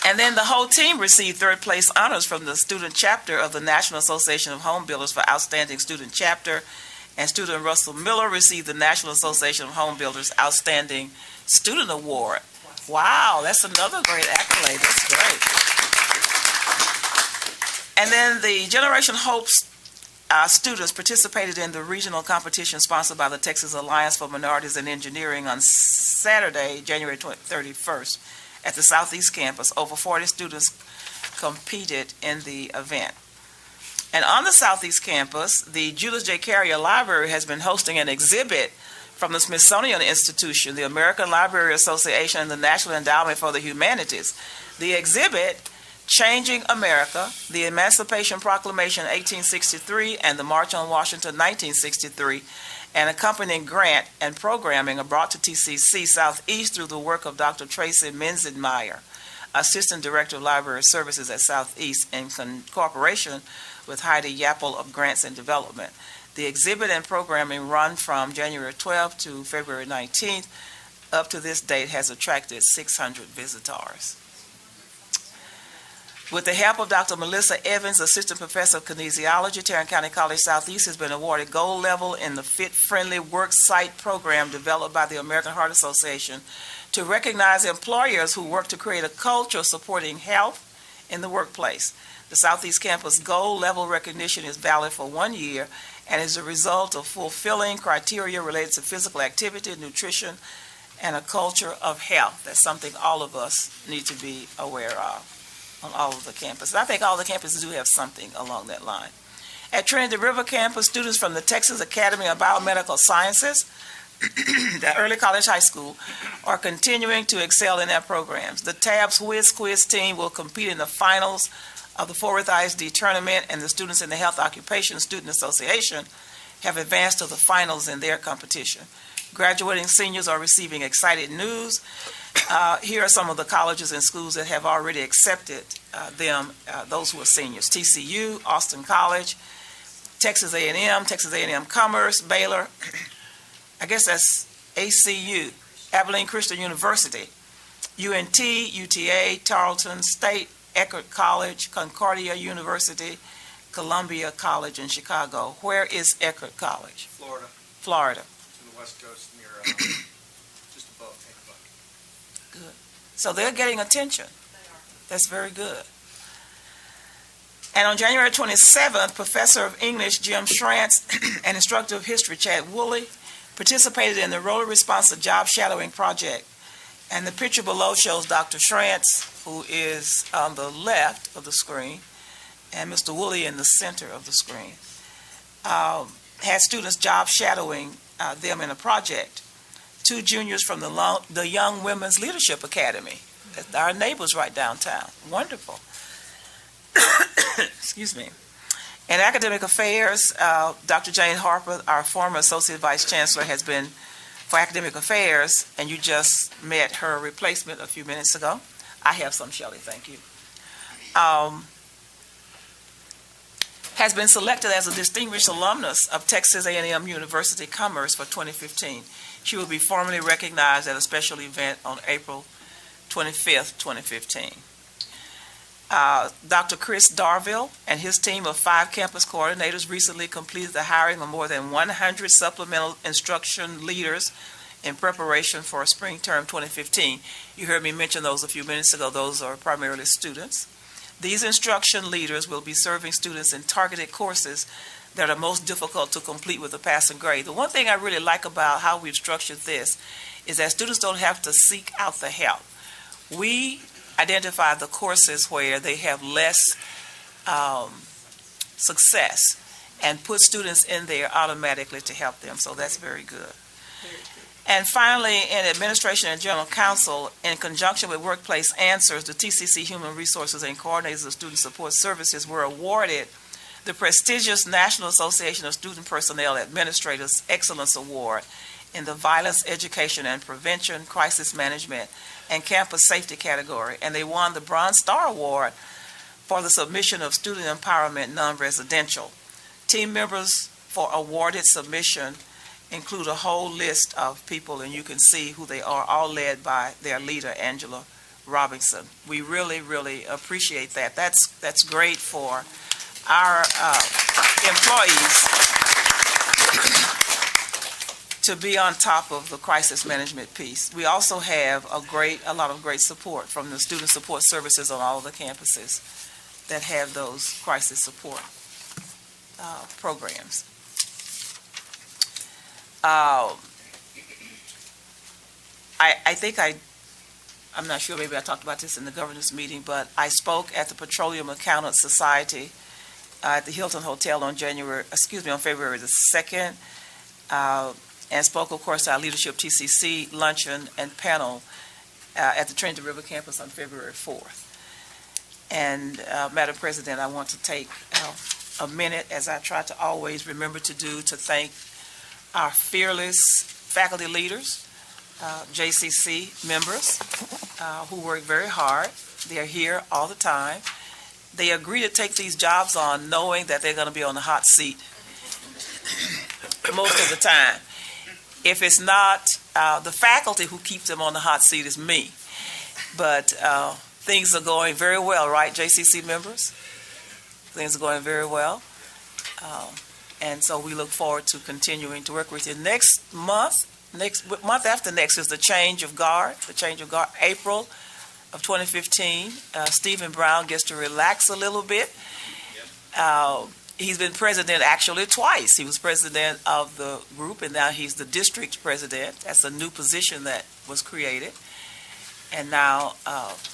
And then the whole team received 3rd place honors from the student chapter of the National Association of Home Builders for Outstanding Student Chapter, and student Russell Miller received the National Association of Home Builders Outstanding Student Award. Wow, that's another great accolade. That's great. And then the Generation Hopes students participated in the regional competition sponsored by the Texas Alliance for Minorities in Engineering on Saturday, January 31st. At the Southeast Campus. Over 40 students competed in the event. And on the Southeast Campus, the Julius J. Carrier Library has been hosting an exhibit from the Smithsonian Institution, the American Library Association, and the National Endowment for the Humanities. The exhibit, Changing America, the Emancipation Proclamation 1863 and the March on Washington 1963, and accompanying grant and programming are brought to TCC Southeast through the work of Dr. Tracy Menzenmeyer, Assistant Director of Library Services at Southeast, in cooperation with Heidi Yapple of Grants and Development. The exhibit and programming run from January 12th to February 19th. Up to this date has attracted 600 visitors. With the help of Dr. Melissa Evans, Assistant Professor of Kinesiology, Tarrant County College Southeast has been awarded gold level in the Fit Friendly Work Site program developed by the American Heart Association to recognize employers who work to create a culture supporting health in the workplace. The Southeast Campus gold level recognition is valid for 1 year and is a result of fulfilling criteria related to physical activity, nutrition, and a culture of health. That's something all of us need to be aware of on all of the campuses. I think all the campuses do have something along that line. At Trinity River Campus, students from the Texas Academy of Biomedical Sciences, the Early College High School, are continuing to excel in their programs. The TABS Whiz Quiz team will compete in the finals of the Fort Worth ISD tournament, and the students in the Health Occupation Student Association have advanced to the finals in their competition. Graduating seniors are receiving exciting news. Here are some of the colleges and schools that have already accepted them, those who are seniors. TCU, Austin College, Texas A&M Commerce, Baylor, I guess that's ACU, Abilene Christian University, UNT, UTA, Tarleton State, Eckerd College, Concordia University, Columbia College in Chicago. Where is Eckerd College? Florida. Florida. It's in the West Coast near just above Tampa. Good. So they're getting attention. That's very good. And on January 27th, Professor of English Jim Schrantz and Instructor of History Chad Woolley participated in the Rotary-Sponsored Job Shadowing Project. And the picture below shows Dr. Schrantz, who is on the left of the screen, and Mr. Woolley in the center of the screen. Had students job shadowing them in a project. 2 juniors from the Young Women's Leadership Academy, our neighbors right downtown. Wonderful. Excuse me. In academic affairs, Dr. Jane Harper, our former Associate Vice Chancellor, has been for academic affairs, and you just met her replacement a few minutes ago. I have some, Shelley, thank you. Has been selected as a distinguished alumnus of Texas A&M University Commerce for 2015. She will be formally recognized at a special event on April 25th, 2015. Dr. Chris Darville and his team of 5 campus coordinators recently completed the hiring of more than 100 supplemental instruction leaders in preparation for spring term 2015. You heard me mention those a few minutes ago. Those are primarily students. These instruction leaders will be serving students in targeted courses that are most difficult to complete with a passing grade. The one thing I really like about how we've structured this is that students don't have to seek out the help. We identify the courses where they have less success and put students in there automatically to help them. So that's very good. And finally, in Administration and General Counsel, in conjunction with Workplace Answers, the TCC Human Resources and Coordinators of Student Support Services were awarded the prestigious National Association of Student Personnel Administrators Excellence Award in the Violence Education and Prevention, Crisis Management, and Campus Safety category. And they won the Bronze Star Award for the submission of student empowerment non-residential. Team members for awarded submission include a whole list of people, and you can see who they are, all led by their leader, Angela Robinson. We really, really appreciate that. That's great for our employees to be on top of the crisis management piece. We also have a lot of great support from the student support services on all of the campuses that have those crisis support programs. I'm not sure, maybe I talked about this in the governance meeting, but I spoke at the Petroleum Accountants Society at the Hilton Hotel on February the 2nd, and spoke, of course, at our Leadership TCC luncheon and panel at the Trinity River campus on February 4th. And Madam President, I want to take a minute, as I try to always remember to do, to thank our fearless faculty leaders, JCC members, who work very hard. They're here all the time. They agree to take these jobs on knowing that they're going to be on the hot seat most of the time. If it's not the faculty who keeps them on the hot seat, is me. But things are going very well, right, JCC members? Things are going very well. And so we look forward to continuing to work with you. Next month after next is the change of guard, April of 2015. Stephen Brown gets to relax a little bit. He's been president actually twice. He was president of the group, and now he's the district president. That's a new position that was created. And now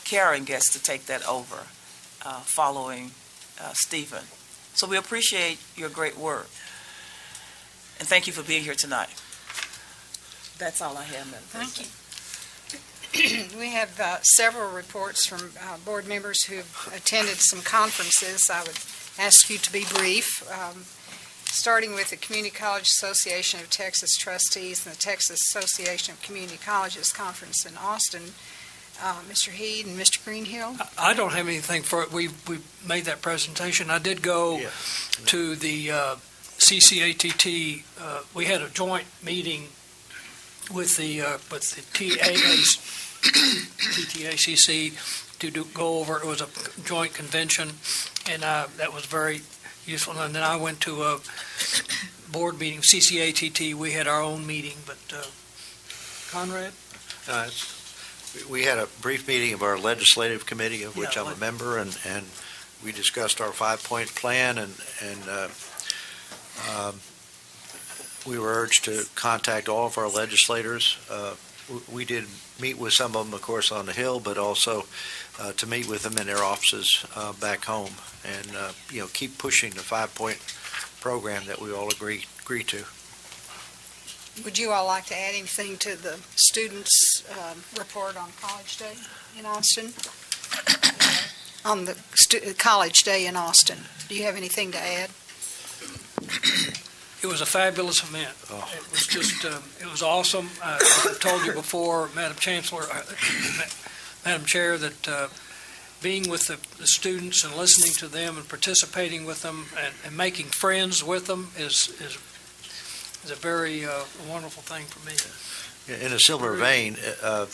Karen gets to take that over following Stephen. So we appreciate your great work. And thank you for being here tonight. That's all I have, Madam President. Thank you. We have several reports from board members who have attended some conferences. I would ask you to be brief. Starting with the Community College Association of Texas Trustees and the Texas Association of Community Colleges Conference in Austin. Mr. Heed and Mr. Greenhill? I don't have anything for it. We made that presentation. I did go to the CCATT. We had a joint meeting with the TTACC to go over. It was a joint convention, and that was very useful. And then I went to a board meeting, CCATT. We had our own meeting, but Conrad? We had a brief meeting of our legislative committee, of which I'm a member, and we discussed our 5-point plan, and we were urged to contact all of our legislators. We did meet with some of them, of course, on the Hill, but also to meet with them in their offices back home, and keep pushing the 5-point program that we all agree to. Would you all like to add anything to the students' report on College Day in Austin? On the College Day in Austin. Do you have anything to add? It was a fabulous event. It was just, it was awesome. I've told you before, Madam Chancellor, Madam Chair, that being with the students and listening to them and participating with them and making friends with them is a very wonderful thing for me. In a similar vein, I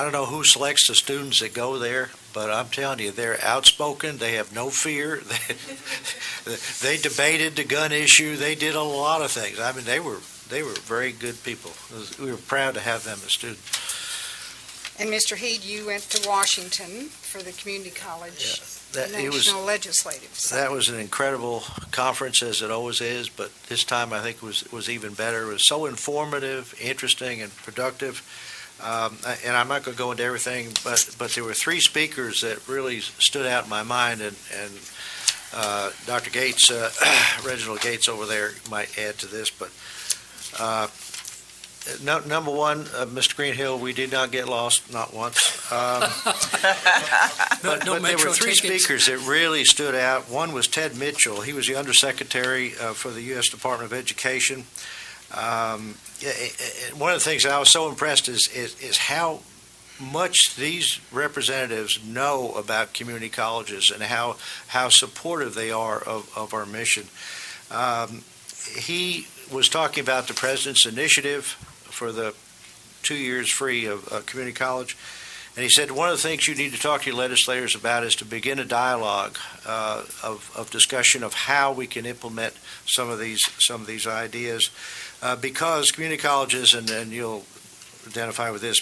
don't know who selects the students that go there, but I'm telling you, they're outspoken. They have no fear. They debated the gun issue. They did a lot of things. I mean, they were they were very good people. We were proud to have them as students. And Mr. Heed, you went to Washington for the Community College National Legislative Summit. That was an incredible conference, as it always is, but this time I think was even better. It was so informative, interesting, and productive. And I'm not going to go into everything, but there were three speakers that really stood out in my mind, and Dr. Gates, Reginald Gates over there might add to this, but number one, Mr. Greenhill, we did not get lost, not once. But there were three speakers that really stood out. One was Ted Mitchell. He was the Undersecretary for the U.S. Department of Education. One of the things that I was so impressed is how much these representatives know about community colleges and how supportive they are of our mission. He was talking about the President's initiative for the 2 years free of community college, and he said one of the things you need to talk to your legislators about is to begin a dialogue of discussion of how we can implement some of these ideas, because community colleges, and you'll identify with this,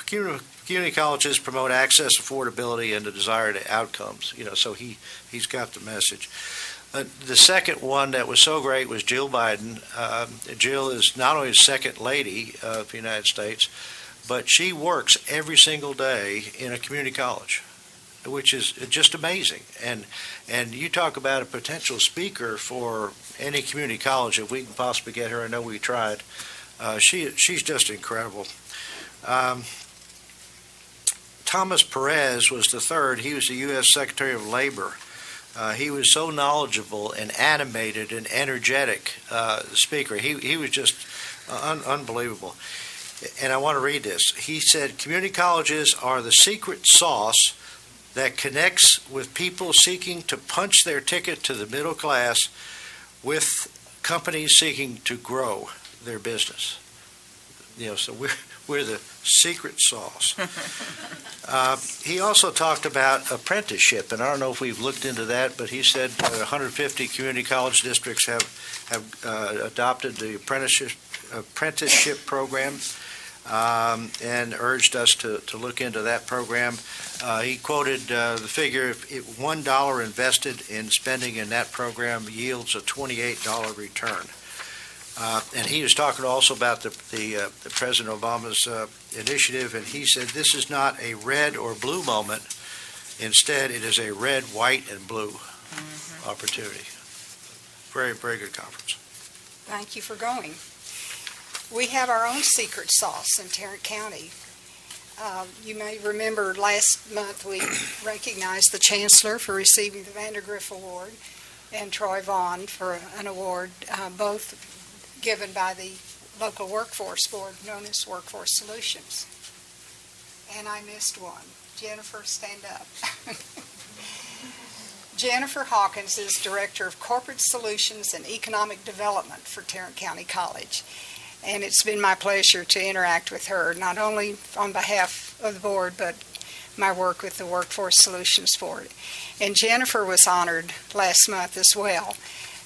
community colleges promote access, affordability, and the desired outcomes. So he's got the message. The second one that was so great was Jill Biden. Jill is not only the second lady of the United States, but she works every single day in a community college, which is just amazing. And you talk about a potential speaker for any community college, if we can possibly get her. I know we tried. She's just incredible. Thomas Perez was the third. He was the U.S. Secretary of Labor. He was so knowledgeable and animated and energetic speaker. He was just unbelievable. And I want to read this. He said, "Community colleges are the secret sauce that connects with people seeking to punch their ticket to the middle class with companies seeking to grow their business." So we're the secret sauce. He also talked about apprenticeship, and I don't know if we've looked into that, but he said 150 community college districts have adopted the apprenticeship program, and urged us to look into that program. He quoted the figure, if $1 invested in spending in that program yields a $28 return. And he was talking also about the President Obama's initiative, and he said this is not a red or blue moment. Instead, it is a red, white, and blue opportunity. Very, very good conference. Thank you for going. We have our own secret sauce in Tarrant County. You may remember last month we recognized the Chancellor for receiving the Vandergriff Award and Troy Vaughn for an award, both given by the local workforce board known as Workforce Solutions. And I missed one. Jennifer, stand up. Jennifer Hawkins is Director of Corporate Solutions and Economic Development for Tarrant County College. And it's been my pleasure to interact with her, not only on behalf of the board, but my work with the Workforce Solutions Board. And Jennifer was honored last month as well,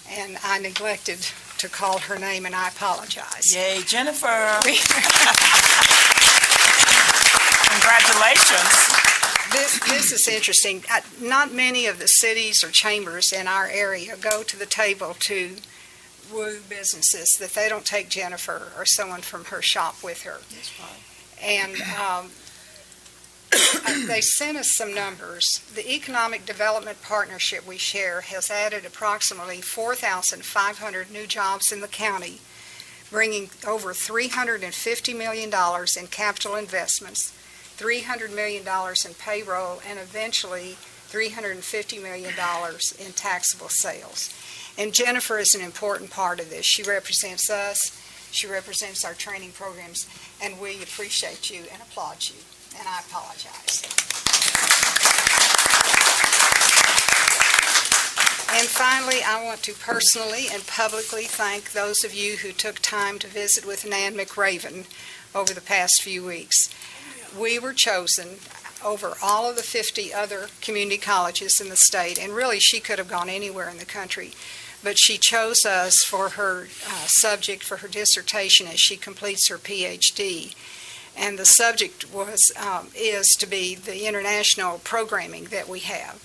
and I neglected to call her name, and I apologize. Yay, Jennifer. Congratulations. This is interesting. Not many of the cities or chambers in our area go to the table to woo businesses that they don't take Jennifer or someone from her shop with her. That's right. And they sent us some numbers. The Economic Development Partnership we share has added approximately 4,500 new jobs in the county, bringing over $350 million in capital investments, $300 million in payroll, and eventually $350 million in taxable sales. And Jennifer is an important part of this. She represents us, she represents our training programs, and we appreciate you and applaud you. And I apologize. And finally, I want to personally and publicly thank those of you who took time to visit with Nan McRaven over the past few weeks. We were chosen over all of the 50 other community colleges in the state, and really she could have gone anywhere in the country. but she chose us for her subject for her dissertation as she completes her PhD. And the subject is to be the international programming that we have.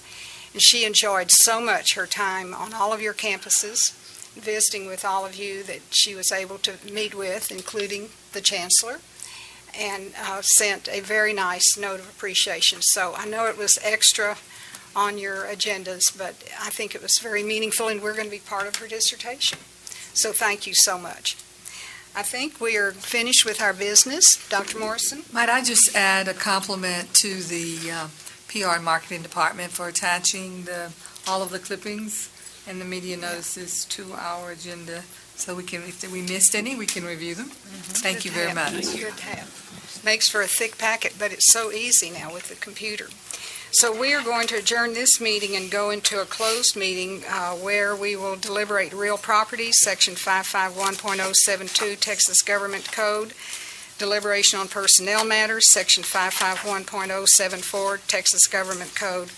And she enjoyed so much her time on all of your campuses, visiting with all of you that she was able to meet with, including the Chancellor, and sent a very nice note of appreciation. So I know it was extra on your agendas, but I think it was very meaningful, and we're going to be part of her dissertation. So thank you so much. I think we are finished with our business. Dr. Morrison? Might I just add a compliment to the PR and Marketing Department for attaching all of the clippings and the media notices to our agenda, so we can, if we missed any, we can review them. Thank you very much. Good to have. Makes for a thick packet, but it's so easy now with the computer. So we are going to adjourn this meeting and go into a closed meeting where we will deliberate real property, Section 551.072 Texas Government Code, deliberation on personnel matters, Section 551.074 Texas Government Code,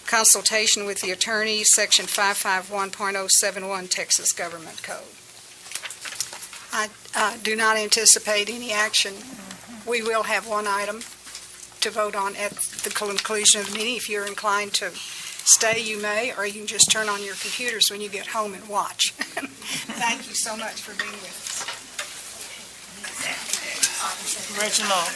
consultation with the attorney, Section 551.071 Texas Government Code. I do not anticipate any action. We will have one item to vote on at the conclusion of the meeting. If you're inclined to stay, you may, or you can just turn on your computers when you get home and watch. Thank you so much for being with us. Reginald.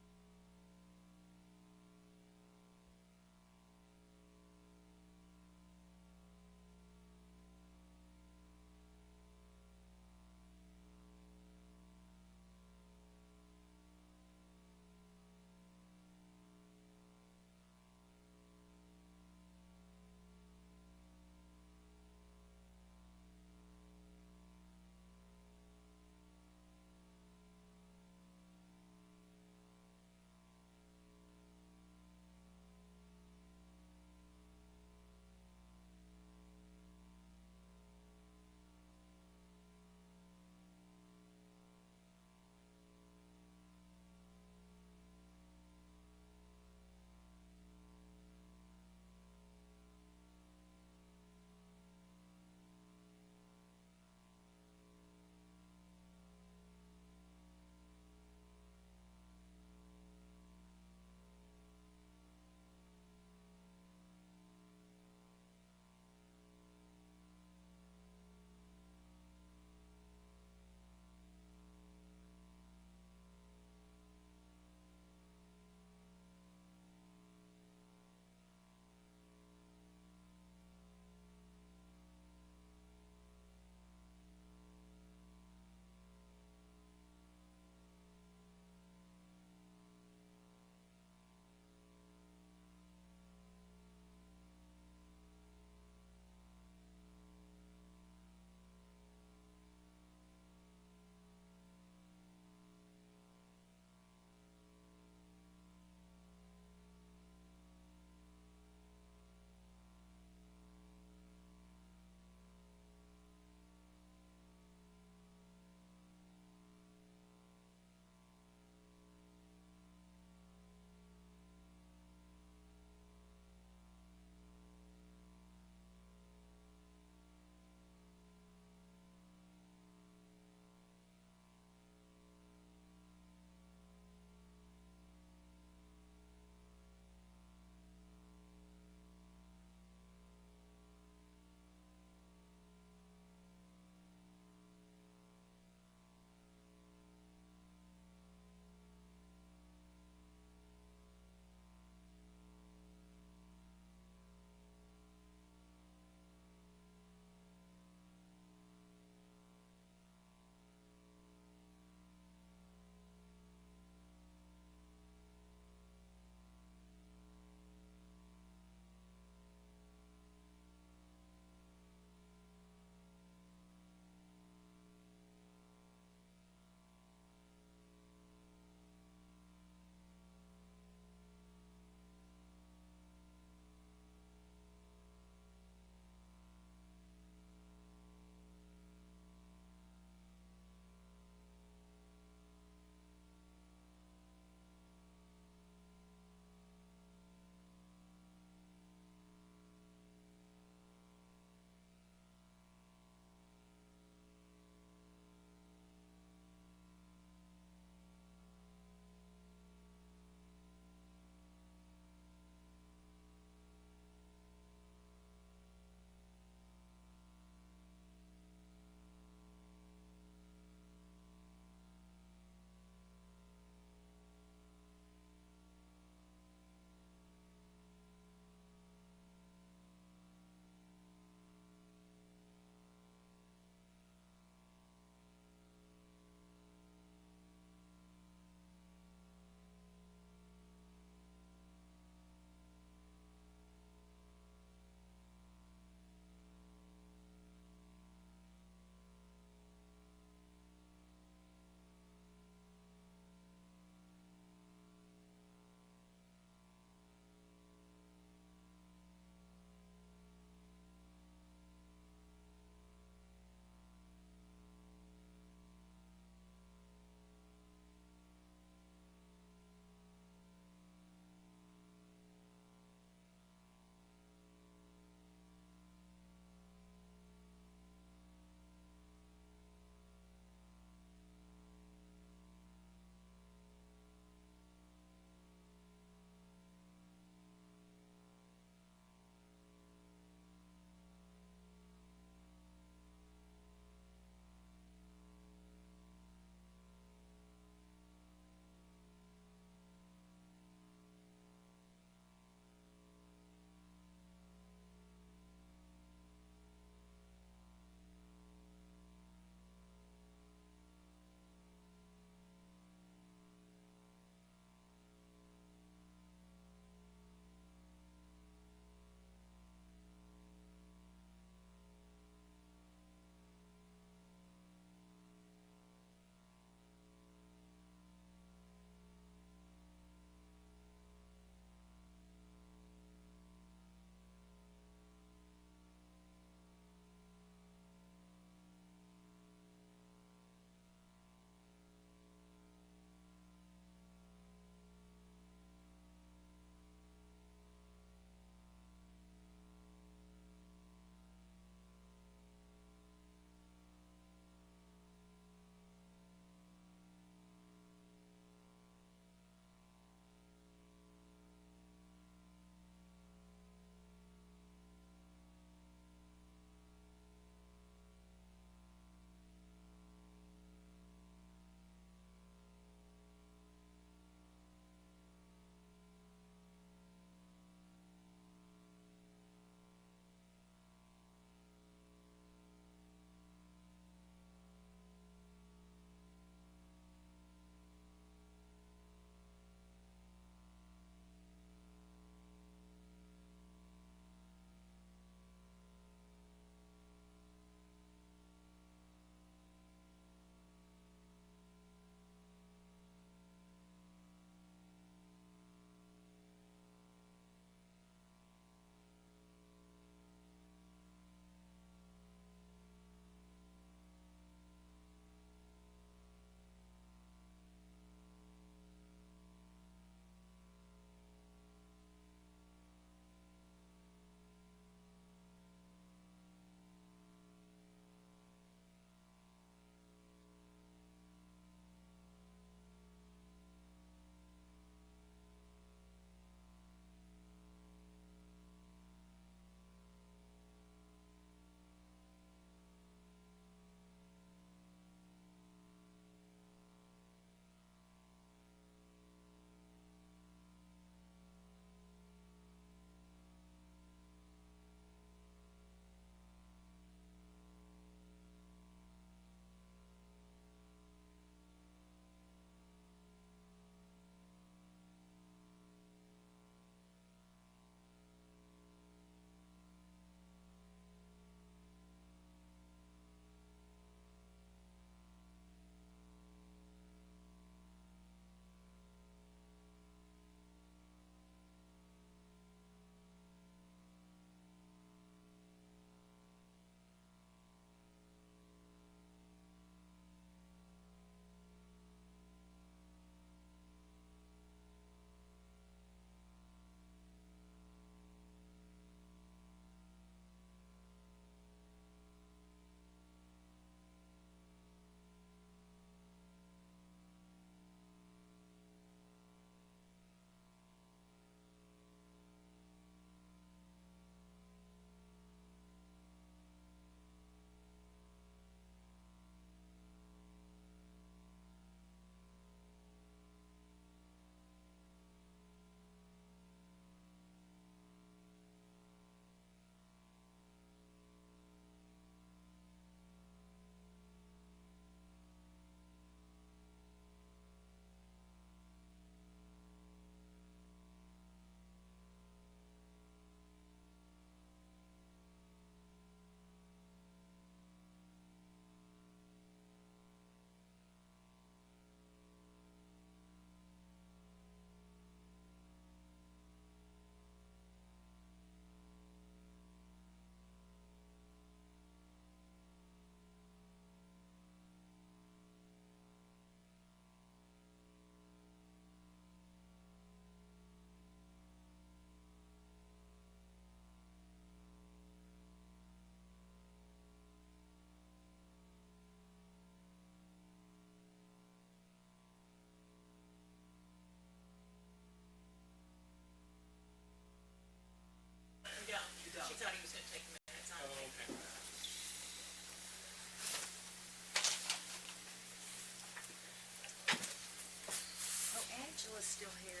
Angela's still here.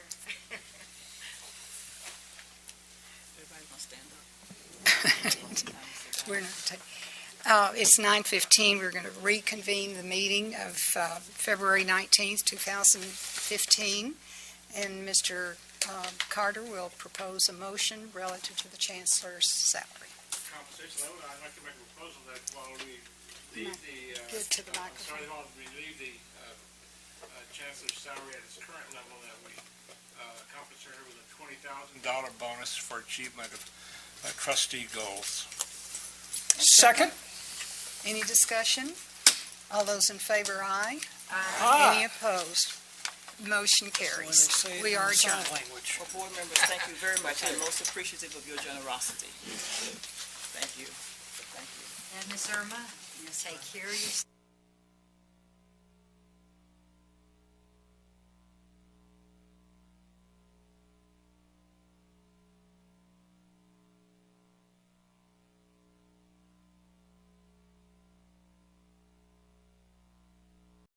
Everybody's going to stand up. We're not it's 9:15. We're going to reconvene the meeting of February 19th, 2015. And Mr. Carter will propose a motion relative to the Chancellor's salary. Compensation level, I'd like to make a proposal that while we leave the, Get to the microphone. while we leave the Chancellor's salary at its current level, that we compensate her with a $20,000 bonus for achievement of trustee goals. Second? Any discussion? All those in favor, aye. Aye. Any opposed? Motion carries. We are adjourned. Well, board members, thank you very much. I'm most appreciative of your generosity. Thank you. Thank you. And Ms. Irma, you take care of yourself.